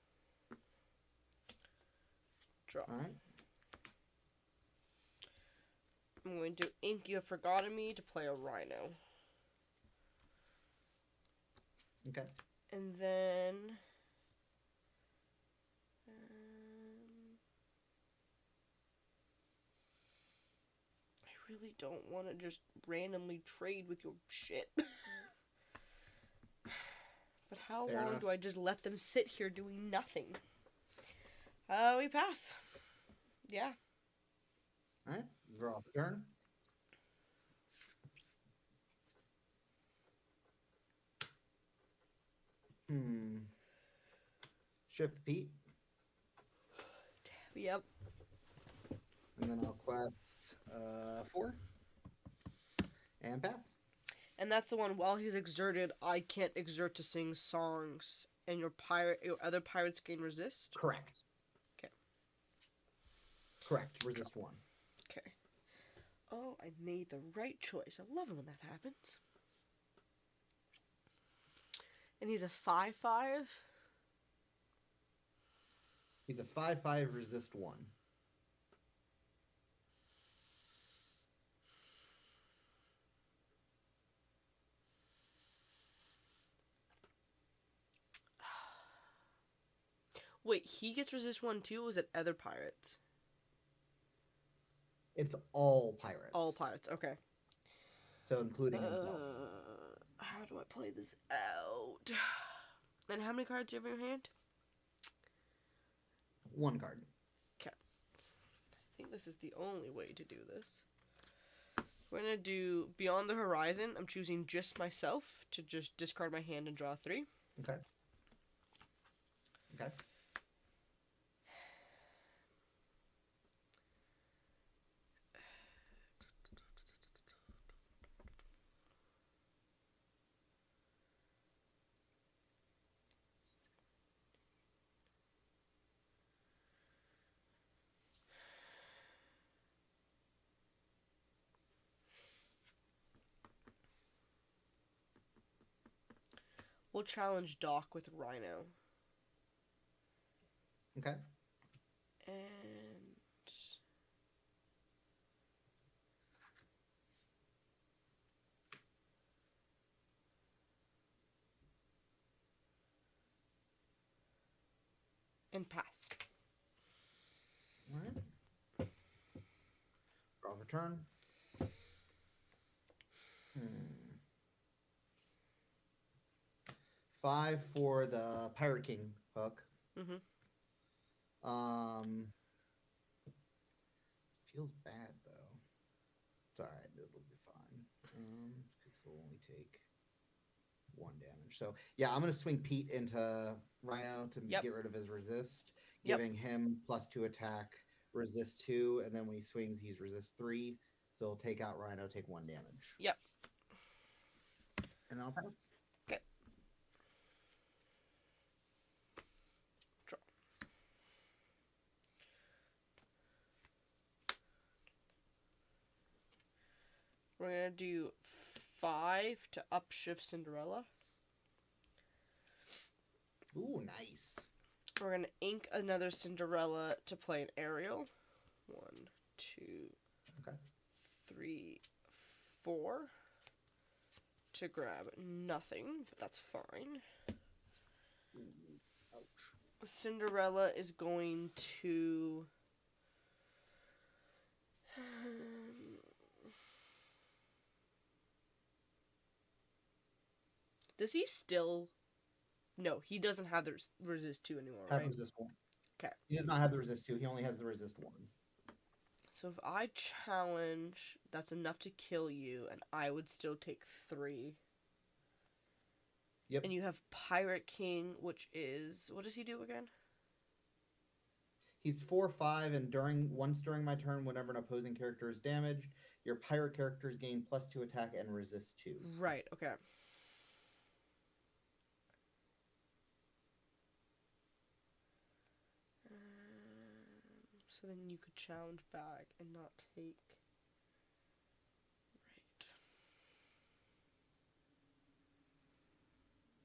Draw. Alright. I'm going to ink You Have Forgotten Me to play a Rhino. Okay. And then... I really don't want to just randomly trade with your shit. But how Fair long enough. do I just let them sit here doing nothing? We pass. Yeah. Alright. Draw a turn. Shift Pete. Yep. And then I'll quest 4. And pass. And that's the one, while he's exerted, I can't exert to sing songs, and your other pirates gain resist? Correct. Okay. Correct. Resist 1. Okay. Oh, I made the right choice. I love it when that happens. And he's a 5/5? He's a 5/5, resist 1. Wait, he gets resist 1 too, or was it other pirates? It's all pirates. All pirates, okay. So including himself. How do I play this out? And how many cards do you have in your hand? 1 card. I think this is the only way to do this. We're gonna do Beyond the Horizon. I'm choosing just myself to just discard my hand and draw 3. Okay. Okay. We'll challenge Doc with Rhino. Okay. And... and pass. Alright. Draw for turn. 5 for the Pirate King hook. Mm-hmm. Feels bad though. it'll be fine. Because he'll only take 1 damage. So yeah, I'm gonna swing Pete into Rhino to Yep. get rid of his resist, Yep. giving him +2 attack, resist 2, and then when he swings, he's resist 3. So he'll take out Rhino, take 1 damage. Yep. And then I'll pass. Okay. Draw. We're gonna do 5 to upshift Cinderella. Ooh, nice. We're gonna ink another Cinderella to play an aerial. 1, 2, Okay. 3, 4. To grab nothing, but that's fine. Ooh, ouch. Cinderella is going to. Does he still? No, he doesn't have the resist 2 anymore, Have right? resist 1. Okay. He does not have the resist 2. He only has the resist 1. So if I challenge, that's enough to kill you, and I would still take 3. Yep. And you have Pirate King, which is, what does he do again? He's 4/5, and once during my turn, whenever an opposing character is damaged, your pirate characters gain +2 attack and resist 2. Right. Okay. So then you could challenge back and not take.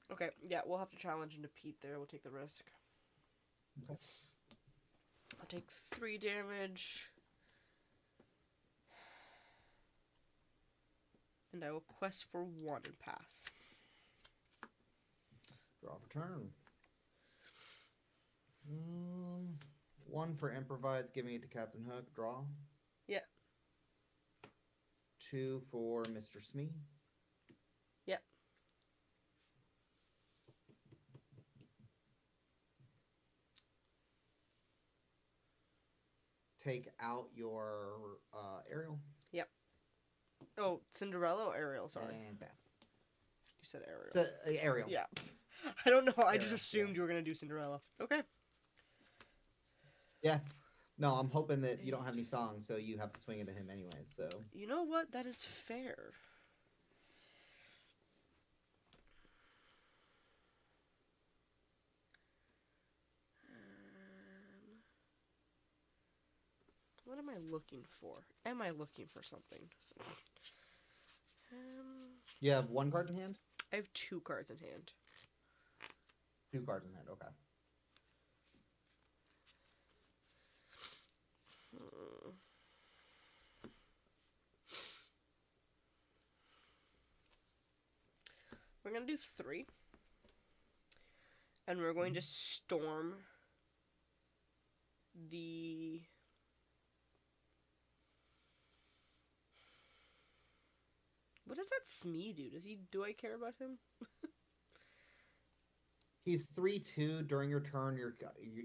Right. Okay, yeah, we'll have to challenge into Pete there. We'll take the risk. Okay. I'll take 3 damage. And I will quest for 1 and pass. Draw for turn. 1 for Improvise, giving it to Captain Hook. Draw. Yeah. 2 for Mr. Smee. Yep. Take out your Ariel. Yep. Oh, Cinderella or Ariel? Sorry. And pass. You said Ariel. So, Ariel. Yeah. I don't know. I just Ariel, assumed yeah. you were going to do Cinderella. Okay. Yeah. No, I'm hoping that you don't have any songs, so you have to swing into him anyway. So You know what? That is fair. What am I looking for? Am I looking for something? you have 1 card in hand. I have 2 cards in hand. 2 cards in hand. Okay. We're gonna do 3. And we're going to storm the... What does that Smee do? Do I care about him? He's 3/2. During your turn,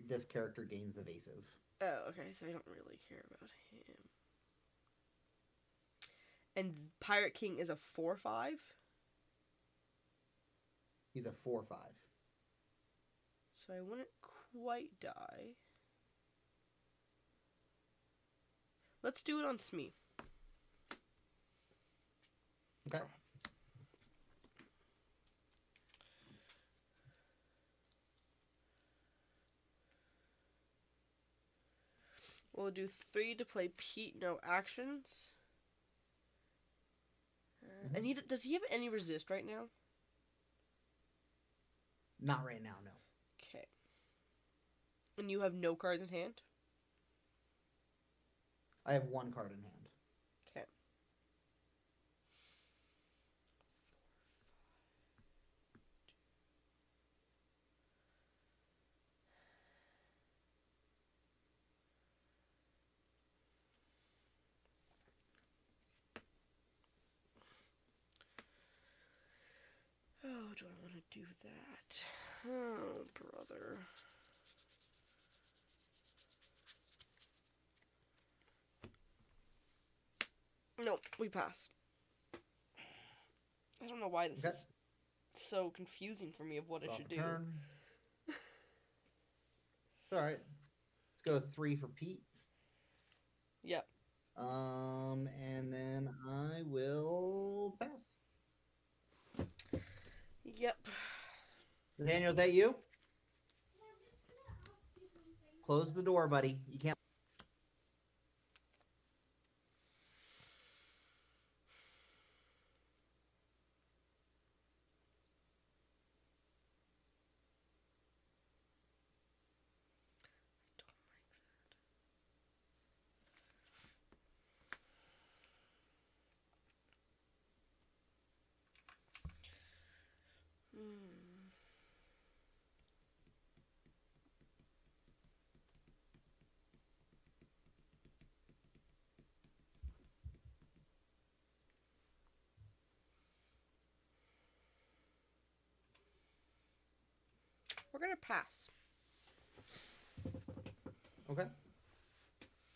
this character gains evasive. Oh, okay, so I don't really care about him. And Pirate King is a 4/5? He's a 4/5. So I wouldn't quite die. Let's do it on Smee. Okay. We'll do 3 to play Pete, no actions. And does he have any resist right now? Not right now, no. Okay. And you have no cards in hand? I have 1 card in hand. Okay. Oh, do I want to do that? Oh, brother. Nope. We pass. I don't know why this Okay. is so confusing for me of what I Draw should for do. turn. It's all right. Let's go 3 for Pete. Yep. And then I will pass. Yep. Nathaniel, is that you? Close the door, buddy. You can't. Hmm. We're gonna pass. Okay.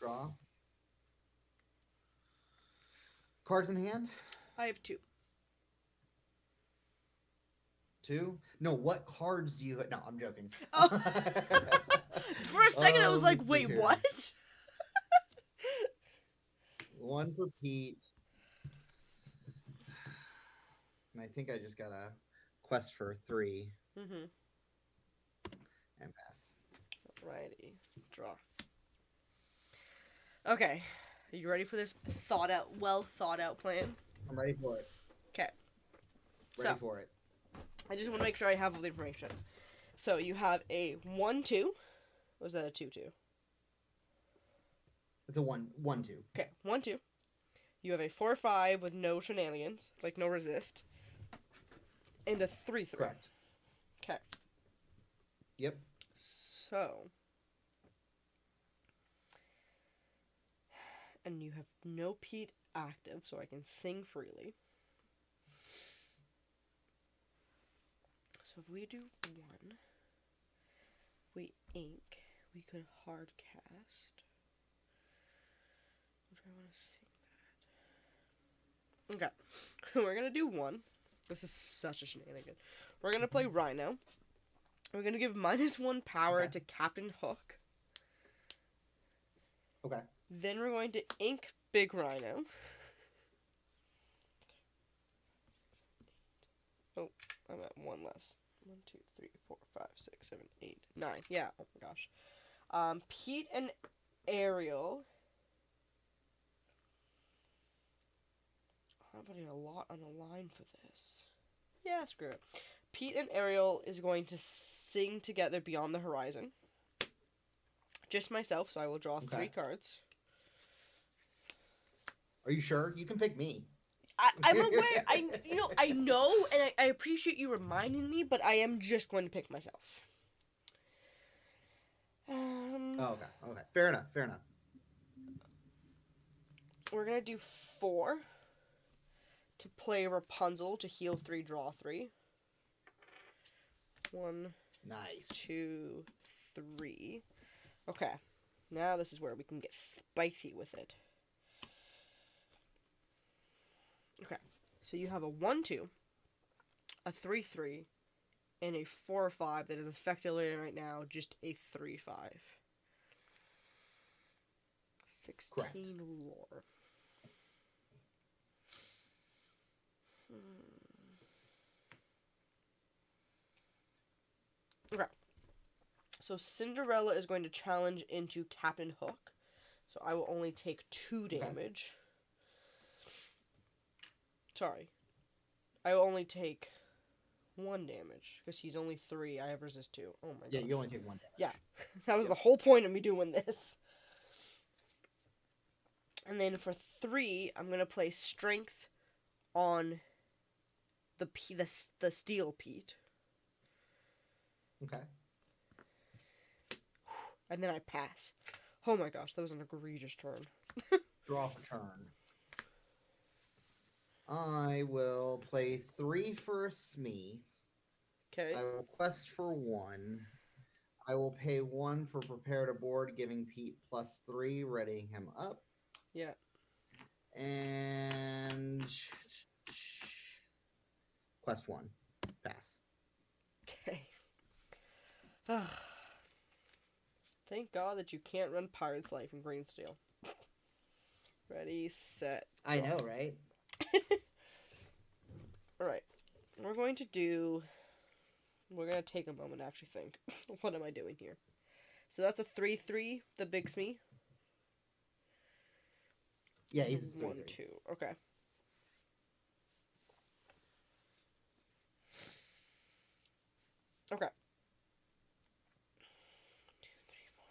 Draw. Cards in hand. I have 2. 2. No, what cards do you? No, I'm joking. Oh. For a second, I was like, let's see wait, here. what? 1 for Pete. And I think I just got a quest for 3 Mm-hmm. and pass. Alrighty. Draw. Okay. Are you ready for this well thought out plan? I'm ready for it. 'Kay. Ready So- for it. I just want to make sure I have all the information. So you have a 1-2. Was that a 2-2? It's a 1-2. Okay, 1-2. You have a 4-5 with no shenanigans, like no resist, and a 3-3. Correct. Okay. Yep. So, and you have no Pete active, so I can sing freely. So if we do 1, we ink, we could hard cast. Or do I want to sing that? Okay, we're gonna do 1. This is such a shenanigan. We're gonna play Rhino. We're gonna give -1 power Okay. to Captain Hook. Okay. Then we're going to ink Big Rhino. Oh, I'm at 1 less. 1, 2, 3, 4, 5, 6, 7, 8, 9. Yeah, oh my gosh. Pete and Ariel. I'm putting a lot on the line for this. Yeah, screw it. Pete and Ariel is going to sing together Beyond the Horizon. Just myself, so I will draw 3 Okay. cards. Are you sure? You can pick me. I'm aware. I know, and I appreciate you reminding me, but I am just going to pick myself. Oh, okay. Okay. Fair enough. Fair enough. We're gonna do 4 to play Rapunzel to heal 3, draw 3. 1, Nice. 2, 3. Okay, now this is where we can get spicy with it. Okay, so you have a 1-2, a 3-3, and a 4-5 that is effectively right now just a 3-5. 16 Correct. lore. Okay. So Cinderella is going to challenge into Captain Hook. So I will only take 2 damage. Sorry. I will only take 1 damage. Because he's only 3. I have resist 2. Oh my god. Yeah, you only take 1 damage. Yeah. That was the whole point of me doing this. And then for 3, I'm going to play Strength on the Steel Pete. Okay. And then I pass. Oh my gosh, that was an egregious turn. Draw for turn. I will play 3 for a Smee. Okay. I will quest for 1. I will pay 1 for prepare to board, giving Pete +3, readying him up. Yeah. And quest 1. Pass. Okay. Thank God that you can't run Pirate's Life in Greensteel. Ready, set. I draw. know, right? Alright. We're going to take a moment to actually think. What am I doing here? So that's a 3-3 that bigs me. Yeah, he's a 1, 3-3. 2. Okay. Okay. 2, 3, 4,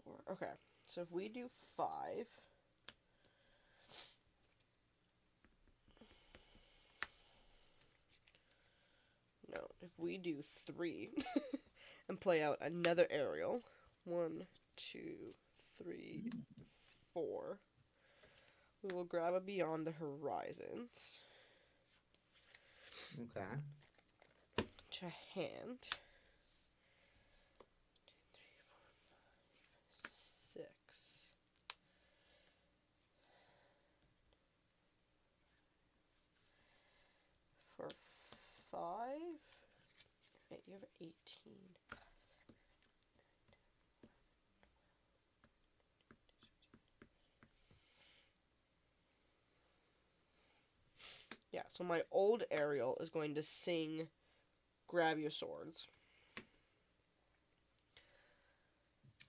5, 4. Okay. So if we do 5. No, if we do 3 and play out another aerial. 1, 2, 3, 4. We will grab a Beyond the Horizons Okay. to hand. 2, 3, 4, 5, 6. For 5. Wait, you have 18. Yeah, so my old Ariel is going to sing Grab Your Swords.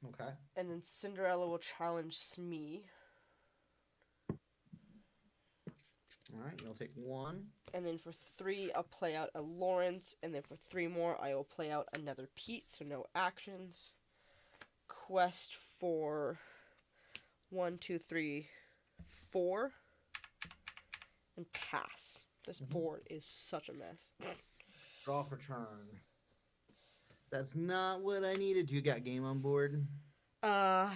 Okay. And then Cinderella will challenge Smee. Alright, you'll take 1. And then for 3, I'll play out a Lawrence. And then for 3 more, I will play out another Pete, so no actions. Quest for 1, 2, 3, 4. And pass. This board is such a mess. Draw for turn. That's not what I needed. You got game on board? I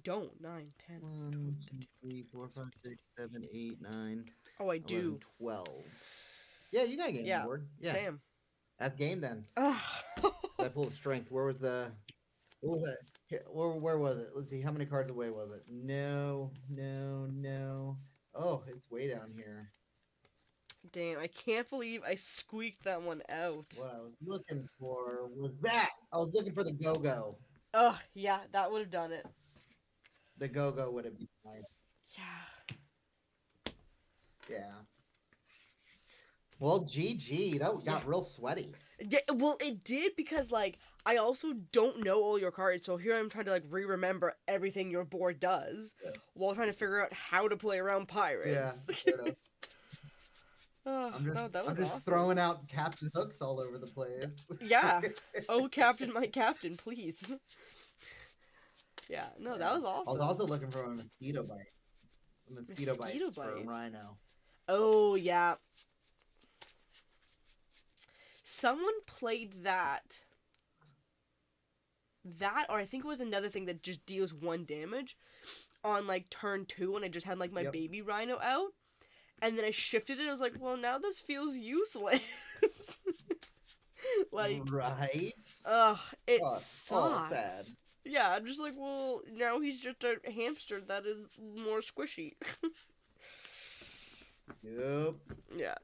don't. 9, 10, 1, 12, 2, 3, 4, 5, 6, 7, 8, 9. Oh, I 11, do. 12. Yeah, you got game Yeah. on board. Yeah. Damn. That's game then. Ugh. I pulled strength. Where was the... What was it? Where was it? Let's see. How many cards away was it? No. Oh, it's way down here. Damn, I can't believe I squeaked that one out. What I was looking for was that. I was looking for the go-go. Oh, yeah, that would have done it. The go-go would have been nice. Yeah. Yeah. Well, GG. That got real sweaty. Well, it did because, like, I also don't know all your cards, so here I'm trying to, like, remember everything your board does while trying to figure out how to play around pirates. Yeah. Fair enough. Oh, I'm just, no, that was I'm just awesome. throwing out Captain Hooks all over the place. Yeah. Oh, Captain, my Captain, please. Yeah, no, that was I was awesome. also looking for a mosquito bite. A mosquito bite for bite. Rhino. Oh, yeah. Someone played that. That, or I think it was another thing that just deals 1 damage on, like, turn 2 when I just had, like, my baby Rhino out. And then I shifted it, I was like, well, now this feels useless. Like, right? ugh, it Oh, sucks. sad. Yeah, I'm just like, well, now he's just a hamster that is more squishy. Yep. Yeah.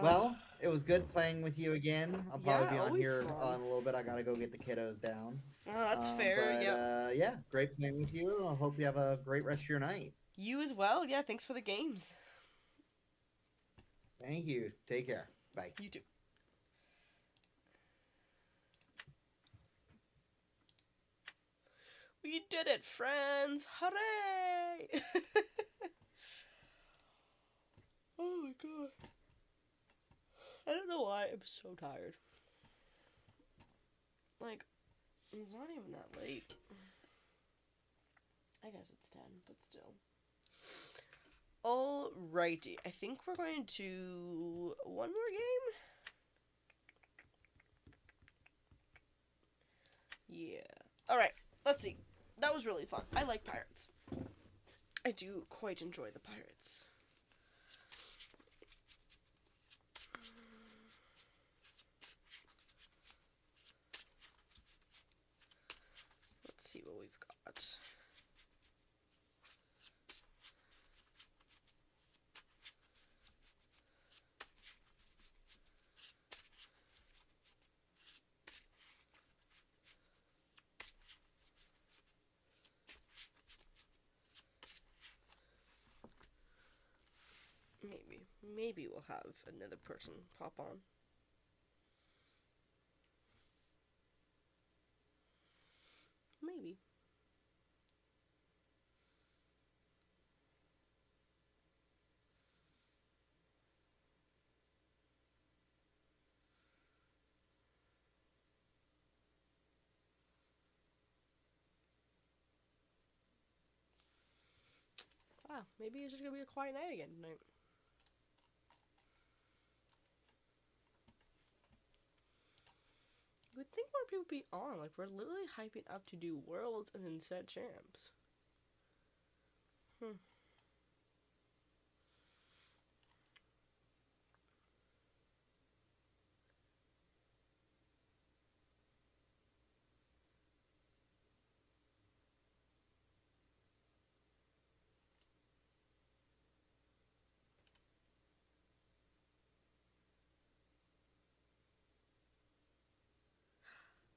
Well, it was good playing with you again. I'll probably Yeah, be on always here fun. in a little bit. I gotta go get the kiddos down. Oh, that's fair. But, Yeah. yeah, great playing with you. I hope you have a great rest of your night. You as well. Yeah, thanks for the games. Thank you. Take care. Bye. You too. We did it, friends! Hooray! Oh my god. I don't know why I'm so tired. Like, it's not even that late. I guess it's 10, but still. Alrighty. I think we're going to one more game? Yeah. Alright, let's see. That was really fun. I like pirates. I do quite enjoy the pirates. Let's see what we've got. Maybe we'll have another person pop on. Maybe. Wow, maybe it's just gonna be a quiet night again tonight. You would think more people would be on. Like, we're literally hyping up to do Worlds and then set champs.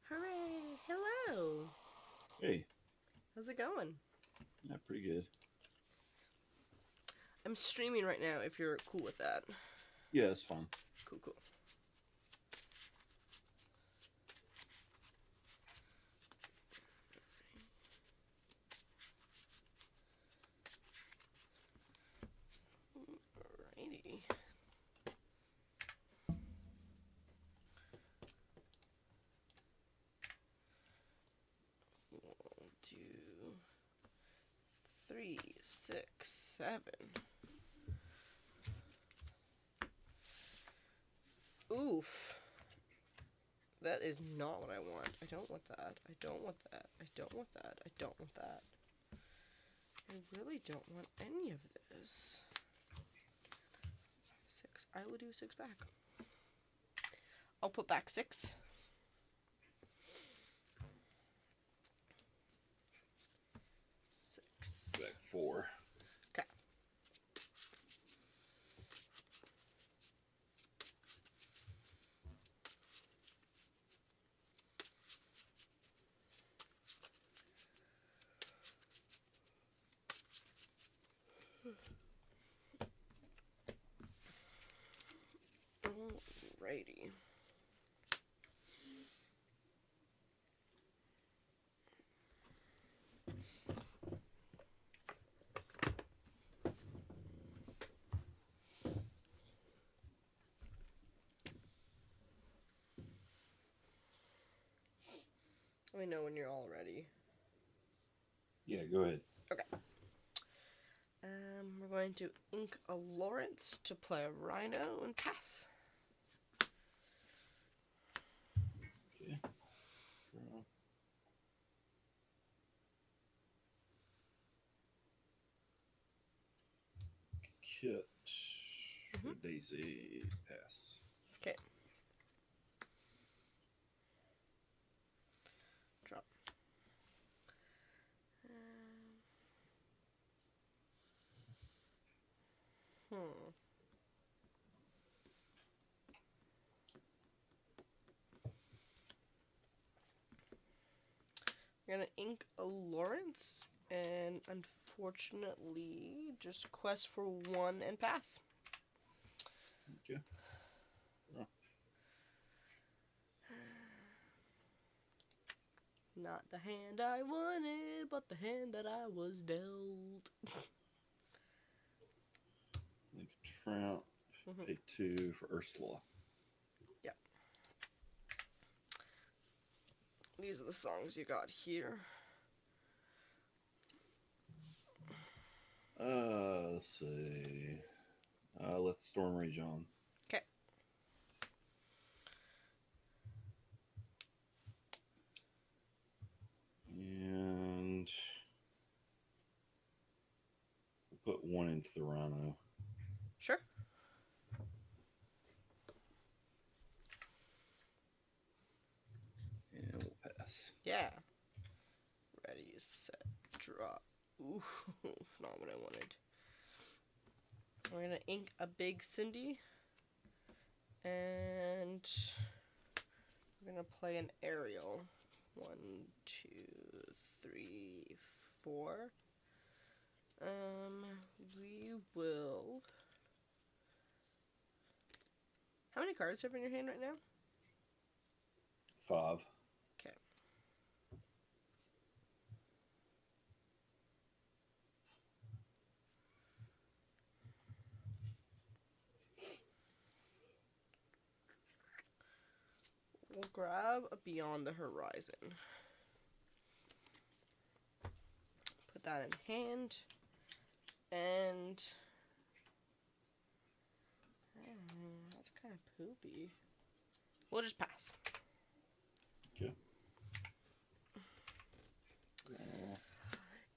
Hooray! Hello! Hey, How's it going? yeah, pretty good. I'm streaming right now if you're cool with that. Yeah, it's fun. Cool, cool. Alrighty. One, 2, 3, 6, 7. Oof. That is not what I want. I don't want that. I don't want that. I don't want that. I don't want that. I really don't want any of this. 6. I will do 6 back. I'll put back 6. 6. Back 4. Okay. Alrighty. Let me know when you're all ready. Yeah, go ahead. Okay. We're going to ink a Lawrence to play a Rhino and pass. Okay. Draw. Kit. Daisy. Pass. Okay. Drop. We're gonna ink a Lawrence and unfortunately just quest for 1 and pass. Okay. Draw. Not the hand I wanted, but the hand that I was dealt. Make a Tramp. Pay 2 for Ursula. Yep. These are the songs you got here. Let's see. Let the Storm Rage on. Okay. And we'll put 1 into the Rhino. Sure. And we'll pass. Yeah. Ready, set, draw. Ooh, not what I wanted. We're gonna ink a big Cindy. And we're gonna play an aerial. 1, 2, 3, 4. We will cards you have in your hand right now? 5. Okay. We'll grab a Beyond the Horizon. Put that in hand. And... that's kind of poopy. We'll just pass. Okay.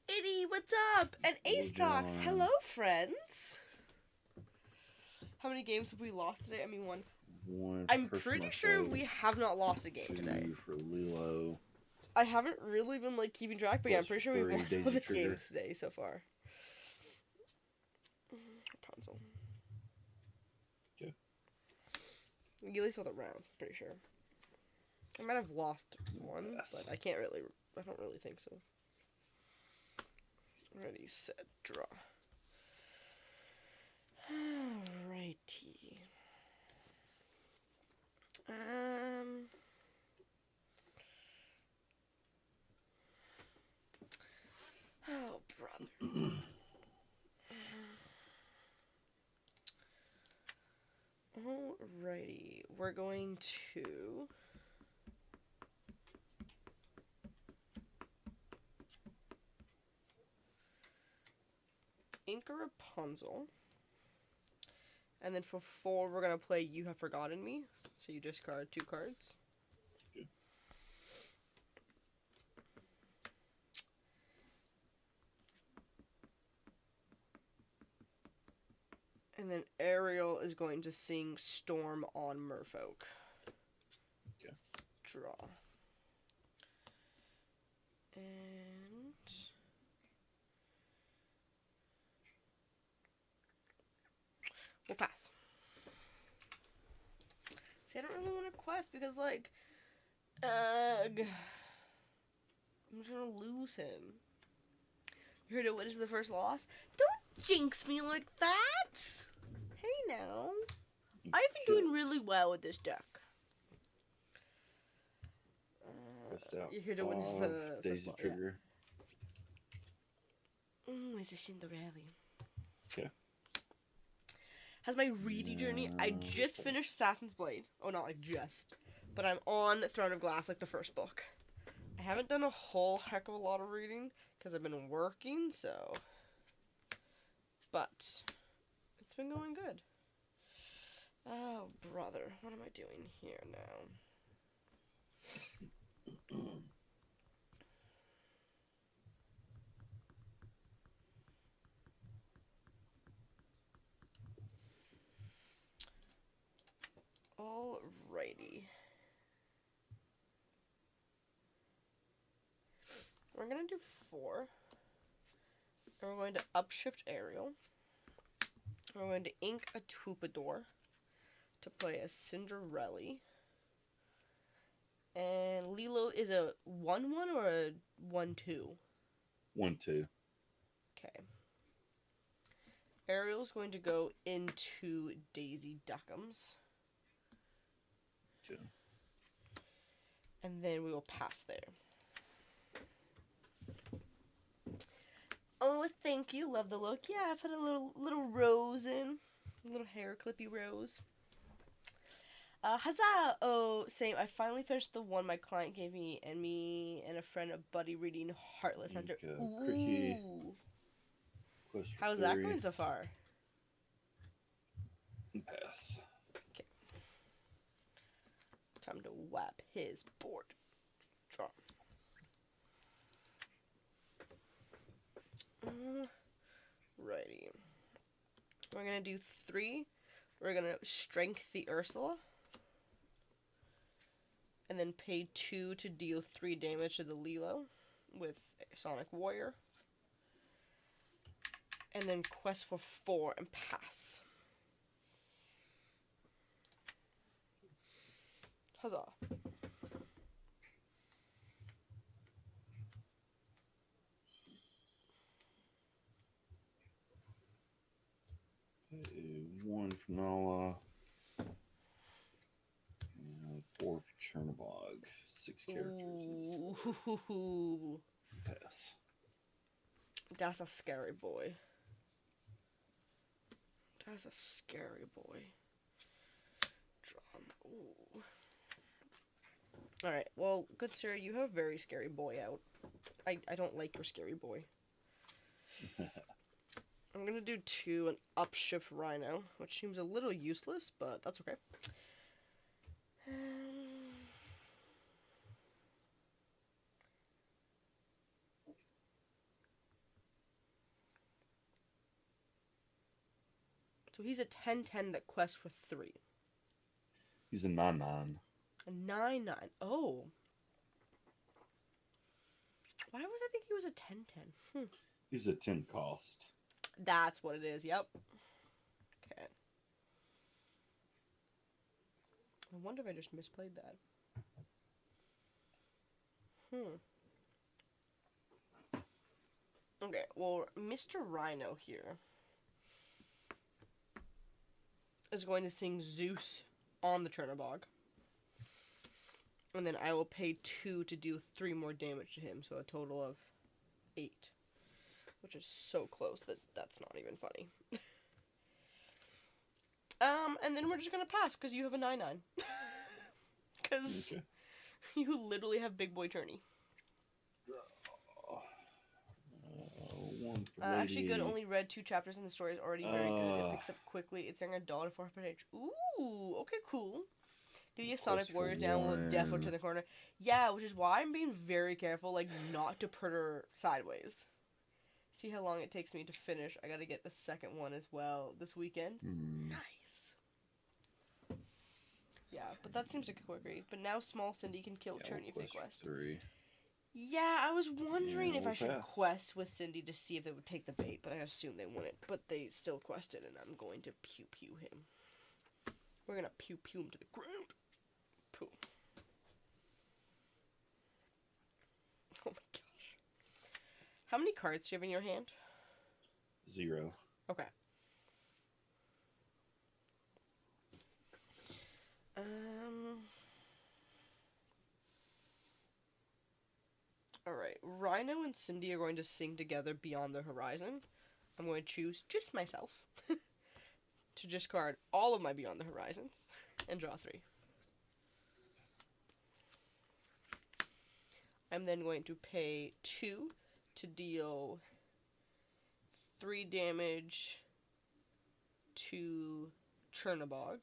Itty, what's up? And Ace Hello, Talks. John. Hello, friends. How many games have we lost today? I mean, one. 1 I'm for pretty sure myself, we have not lost a game 2 today. for Lilo. I haven't really been like keeping track, but yeah, I'm Plus pretty sure we've 3 won Daisy all the Trigger. games today so far. Rapunzel. Okay. We at least saw the rounds, I'm pretty sure. I might have lost one, Yes. but I don't really think so. Ready, set, draw. Alrighty. Oh, brother. Alrighty. We're going to... ink a Rapunzel. And then for 4, we're going to play You Have Forgotten Me. So you discard 2 cards. Good. And then Ariel is going to sing Storm on Merfolk. Okay. Draw. And... we'll pass. See, I don't really want to quest because, like, I'm just gonna lose him. You heard it witness the first loss? Don't jinx me like that! Hey now. I've been doing really well with this deck. Pressed out You heard it witness 5 the first Daisy ball, yeah. Trigger. It's a Cinderella. Okay. Has my reading journey. I just finished Assassin's Blade. Oh, not like just. But I'm on Throne of Glass, like the first book. I haven't done a whole heck of a lot of reading because I've been working, so. But it's been going good. Oh, brother. What am I doing here now? Alrighty. We're gonna do 4. And we're going to upshift Ariel. We're going to ink a Troubadour to play a Cinderella. And Lilo is a 1-1 or a 1-2? 1-2. Okay. Ariel's going to go into Daisy Duckums. Okay. And then we will pass there. Oh, thank you. Love the look. Yeah, I put a little rose in. A little hair clippy rose. Huzzah! Oh, same. I finally finished the one my client gave me and a friend, a buddy, reading Heartless Hunter. Okay, Cricky. Ooh. Quest for How's that 3. going so far? Pass. Time to whap his board. Draw. Righty. We're gonna do 3. We're gonna strength the Ursula. And then pay 2 to deal 3 damage to the Lilo with Sonic Warrior. And then quest for 4 and pass. Huzzah. Okay, 1 for Nala. Chernobog. 6 characters. In this order. Ooh, Pass. that's a scary boy. That's a scary boy. Drum. Ooh. Alright, well, good sir, you have very scary boy out. I don't like your scary boy. I'm gonna do 2 an upshift rhino, which seems a little useless, but that's okay. So he's a 10-10 that quests for 3. He's a 9/9. A 9-9. Oh. Why was I think he was a 10-10? He's a 10 cost. That's what it is, yep. Okay. I wonder if I just misplayed that. Okay, well, Mr. Rhino here is going to sing Zeus on the Chernobog. And then I will pay 2 to do 3 more damage to him, so a total of 8. Which is so close that that's not even funny. And then we're just gonna pass, because you have a 9-9. Because Okay. you literally have Big Boy Journey. One for Actually good, lady. only read 2 chapters and the story is already very good. It picks up quickly. It's saying $1 for per page. Ooh, okay, cool. Give you a Sonic Quest for Warrior down with Defo to one. the corner. Yeah, which is why I'm being very careful, like, not to put her sideways. See how long it takes me to finish. I gotta get the second one as well this weekend. Nice. Yeah, but that seems like a quick read. But now Small Cindy can kill Yeah, Churney if they quest for quest. 3. Yeah, I was wondering Yeah, if I we'll should pass. quest with Cindy to see if they would take the bait, but I assume they wouldn't. But they still quested, and I'm going to pew-pew him. We're gonna pew-pew him to the ground. Poo. Oh my gosh. How many cards do you have in your hand? 0. Okay. Alright, Rhino and Cindy are going to sing together Beyond the Horizon. I'm going to choose just myself to discard all of my Beyond the Horizons and draw 3. I'm then going to pay 2 to deal 3 damage to Chernobog.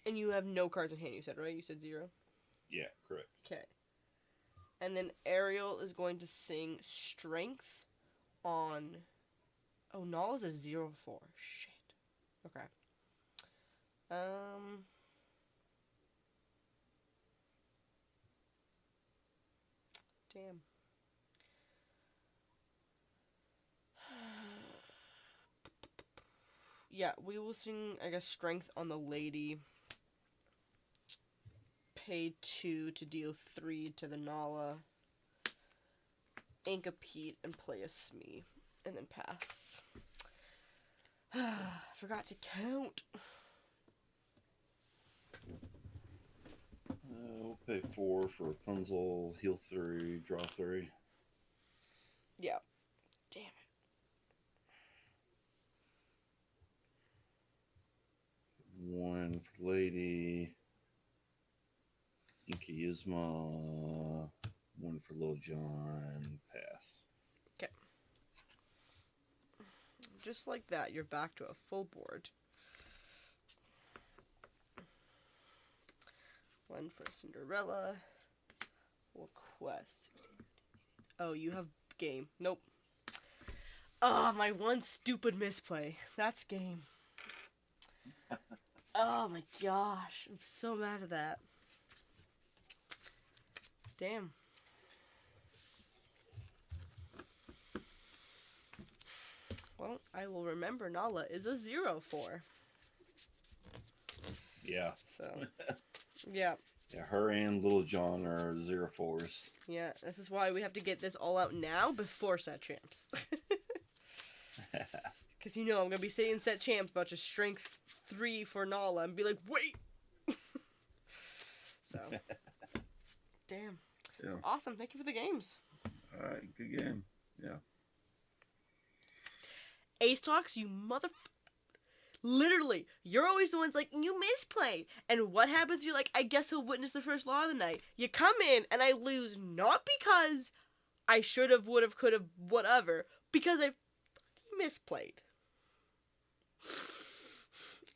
And you have no cards in hand, you said, right? You said 0? Yeah, correct. Okay. And then Ariel is going to sing Strength on... Oh, Nala's a 0-4. Shit. Okay. Damn. Yeah, we will sing, I guess, Strength on the lady. Pay 2 to deal 3 to the Nala. Ink a Pete and play a Smee. And then pass. Forgot to count. We'll pay 4 for Rapunzel, heal 3, draw 3. Yeah. Damn it. One for Lady. Inky Yzma. One for Lil Jon. Pass. Okay. Just like that, you're back to a full board. One for Cinderella. Or Quest. Oh, you have game. Nope. Oh, my one stupid misplay. That's game. Oh my gosh. I'm so mad at that. Damn. Well, I will remember Nala is a 0-4. Yeah. So, yeah. Yeah, her and Little John are 0-4s. Yeah, this is why we have to get this all out now before set champs. Because you know I'm going to be saying set champs about your strength 3 for Nala and be like, wait. So, damn. Yeah. Awesome. Thank you for the games. All right, good game. Yeah. Ace Talks, you literally, you're always the ones like, you misplayed. And what happens? You're like, I guess he'll witness the first law of the night. You come in and I lose, not because I should have, would have, could have, whatever, because I fucking misplayed.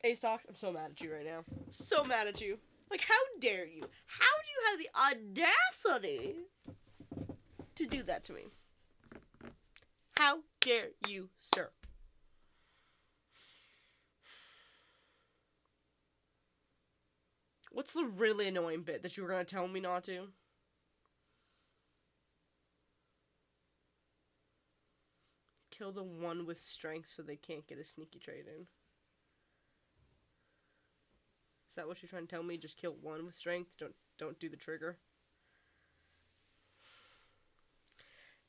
Ace Talks, I'm so mad at you right now. So mad at you. Like, how dare you? How do you have the audacity to do that to me? How dare you, sir? What's the really annoying bit that you were going to tell me not to? Kill the one with strength so they can't get a sneaky trade in. Is that what you're trying to tell me? Just kill one with strength? Don't do the trigger?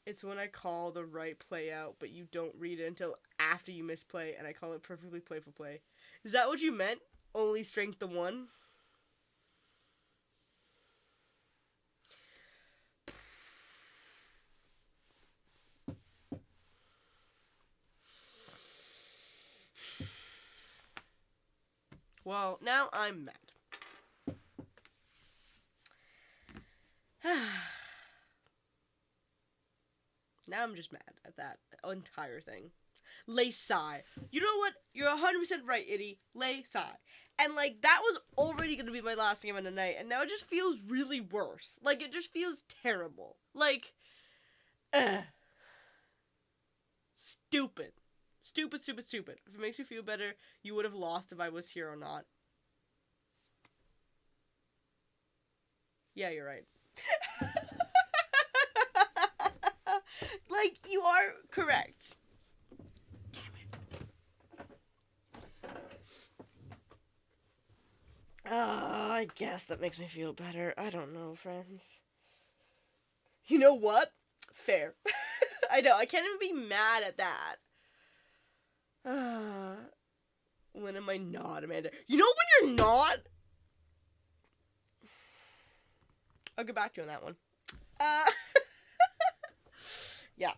It's when I call the right play out, but you don't read it until after you misplay, and I call it perfectly playful play. Is that what you meant? Only strength the one? Well, now I'm mad. Now I'm just mad at that entire thing. Lay sigh. You know what? You're 100% right, Itty. Lay sigh. And, like, that was already going to be my last game of the night, and now it just feels really worse. Like, it just feels terrible. Like, stupid. Stupid, stupid, stupid. If it makes you feel better, you would have lost if I was here or not. Yeah, you're right. Like, you are correct. Damn it. I guess that makes me feel better. I don't know, friends. You know what? Fair. I know, I can't even be mad at that. When am I not, Amanda? You know when you're not? I'll get back to you on that one. Yeah.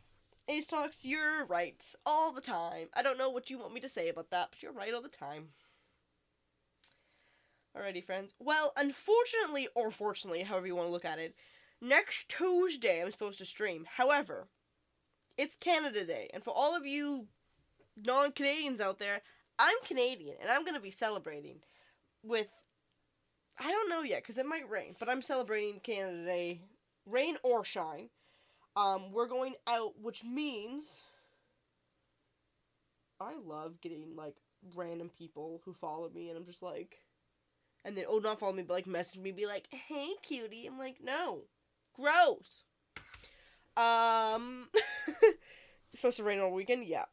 Ace Talks, you're right. All the time. I don't know what you want me to say about that, but you're right all the time. Alrighty, friends. Well, unfortunately, or fortunately, however you want to look at it, next Tuesday I'm supposed to stream. However, it's Canada Day, and for all of you non-Canadians out there, I'm Canadian, and I'm going to be celebrating with, I don't know yet, because it might rain, but I'm celebrating Canada Day, rain or shine. We're going out, which means I love getting, like, random people who follow me, and I'm just like, and then, not follow me, but, like, message me, be like, hey, cutie. I'm like, no. Gross. It's supposed to rain all weekend? Yeah.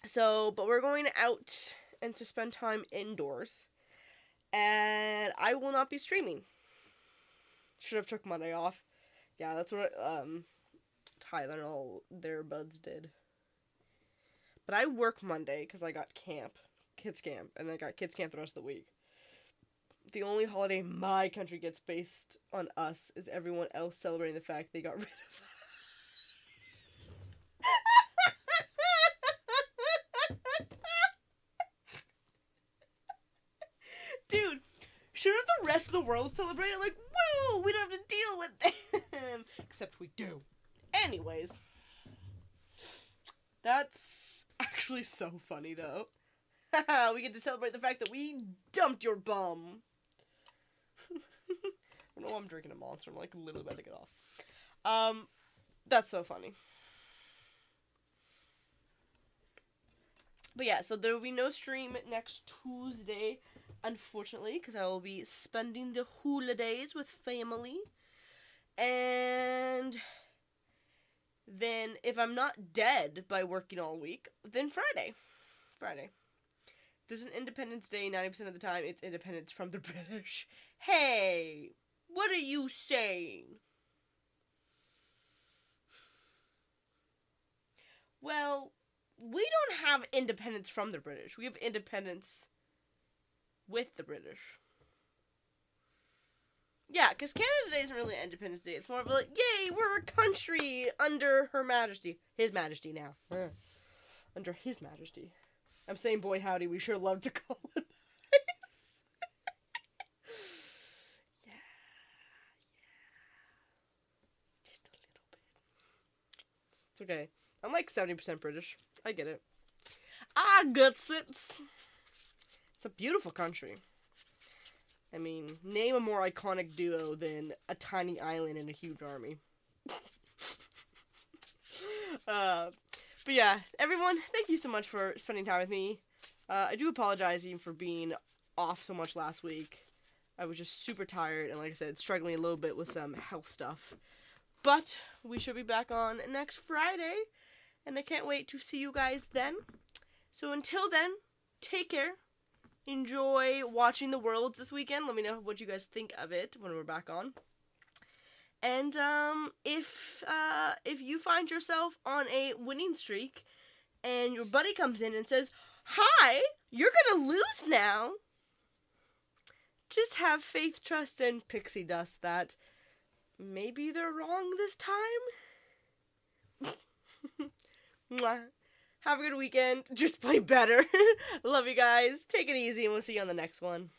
So, but we're going out and to spend time indoors. And I will not be streaming. Should have took Monday off. Yeah, that's what, Tyler and all their buds did. But I work Monday, because I got kids camp, and I got kids camp the rest of the week. The only holiday my country gets based on us is everyone else celebrating the fact they got rid of Dude, shouldn't the rest of the world celebrate it? Like, woo, we don't have to deal with them. Except we do. Anyways. That's actually so funny, though. Haha, we get to celebrate the fact that we dumped your bum. I know I'm drinking a Monster. I'm, like, literally about to get off. That's so funny. But yeah, so there will be no stream next Tuesday, unfortunately, because I will be spending the holidays with family. And then, if I'm not dead by working all week, then Friday. If there's an Independence Day, 90% of the time, it's independence from the British. Hey, what are you saying? Well, we don't have independence from the British. We have independence with the British. Yeah, because Canada Day isn't really Independence Day. It's more of like, yay, we're a country under Her Majesty. His Majesty now. Under His Majesty. I'm saying, boy howdy, we sure love to colonize. Yeah. Just a little bit. It's okay. I'm like 70% British. I get it. I gets it. It's a beautiful country. I mean, name a more iconic duo than a tiny island and a huge army. But yeah, everyone, thank you so much for spending time with me. I do apologize even for being off so much last week. I was just super tired and, like I said, struggling a little bit with some health stuff. But we should be back on next Friday, and I can't wait to see you guys then. So until then, take care. Enjoy watching the Worlds this weekend. Let me know what you guys think of it when we're back on. And if you find yourself on a winning streak and your buddy comes in and says, "Hi, you're gonna lose now," just have faith, trust, and pixie dust that maybe they're wrong this time. Mwah. Have a good weekend. Just play better. Love you guys. Take it easy, and we'll see you on the next one.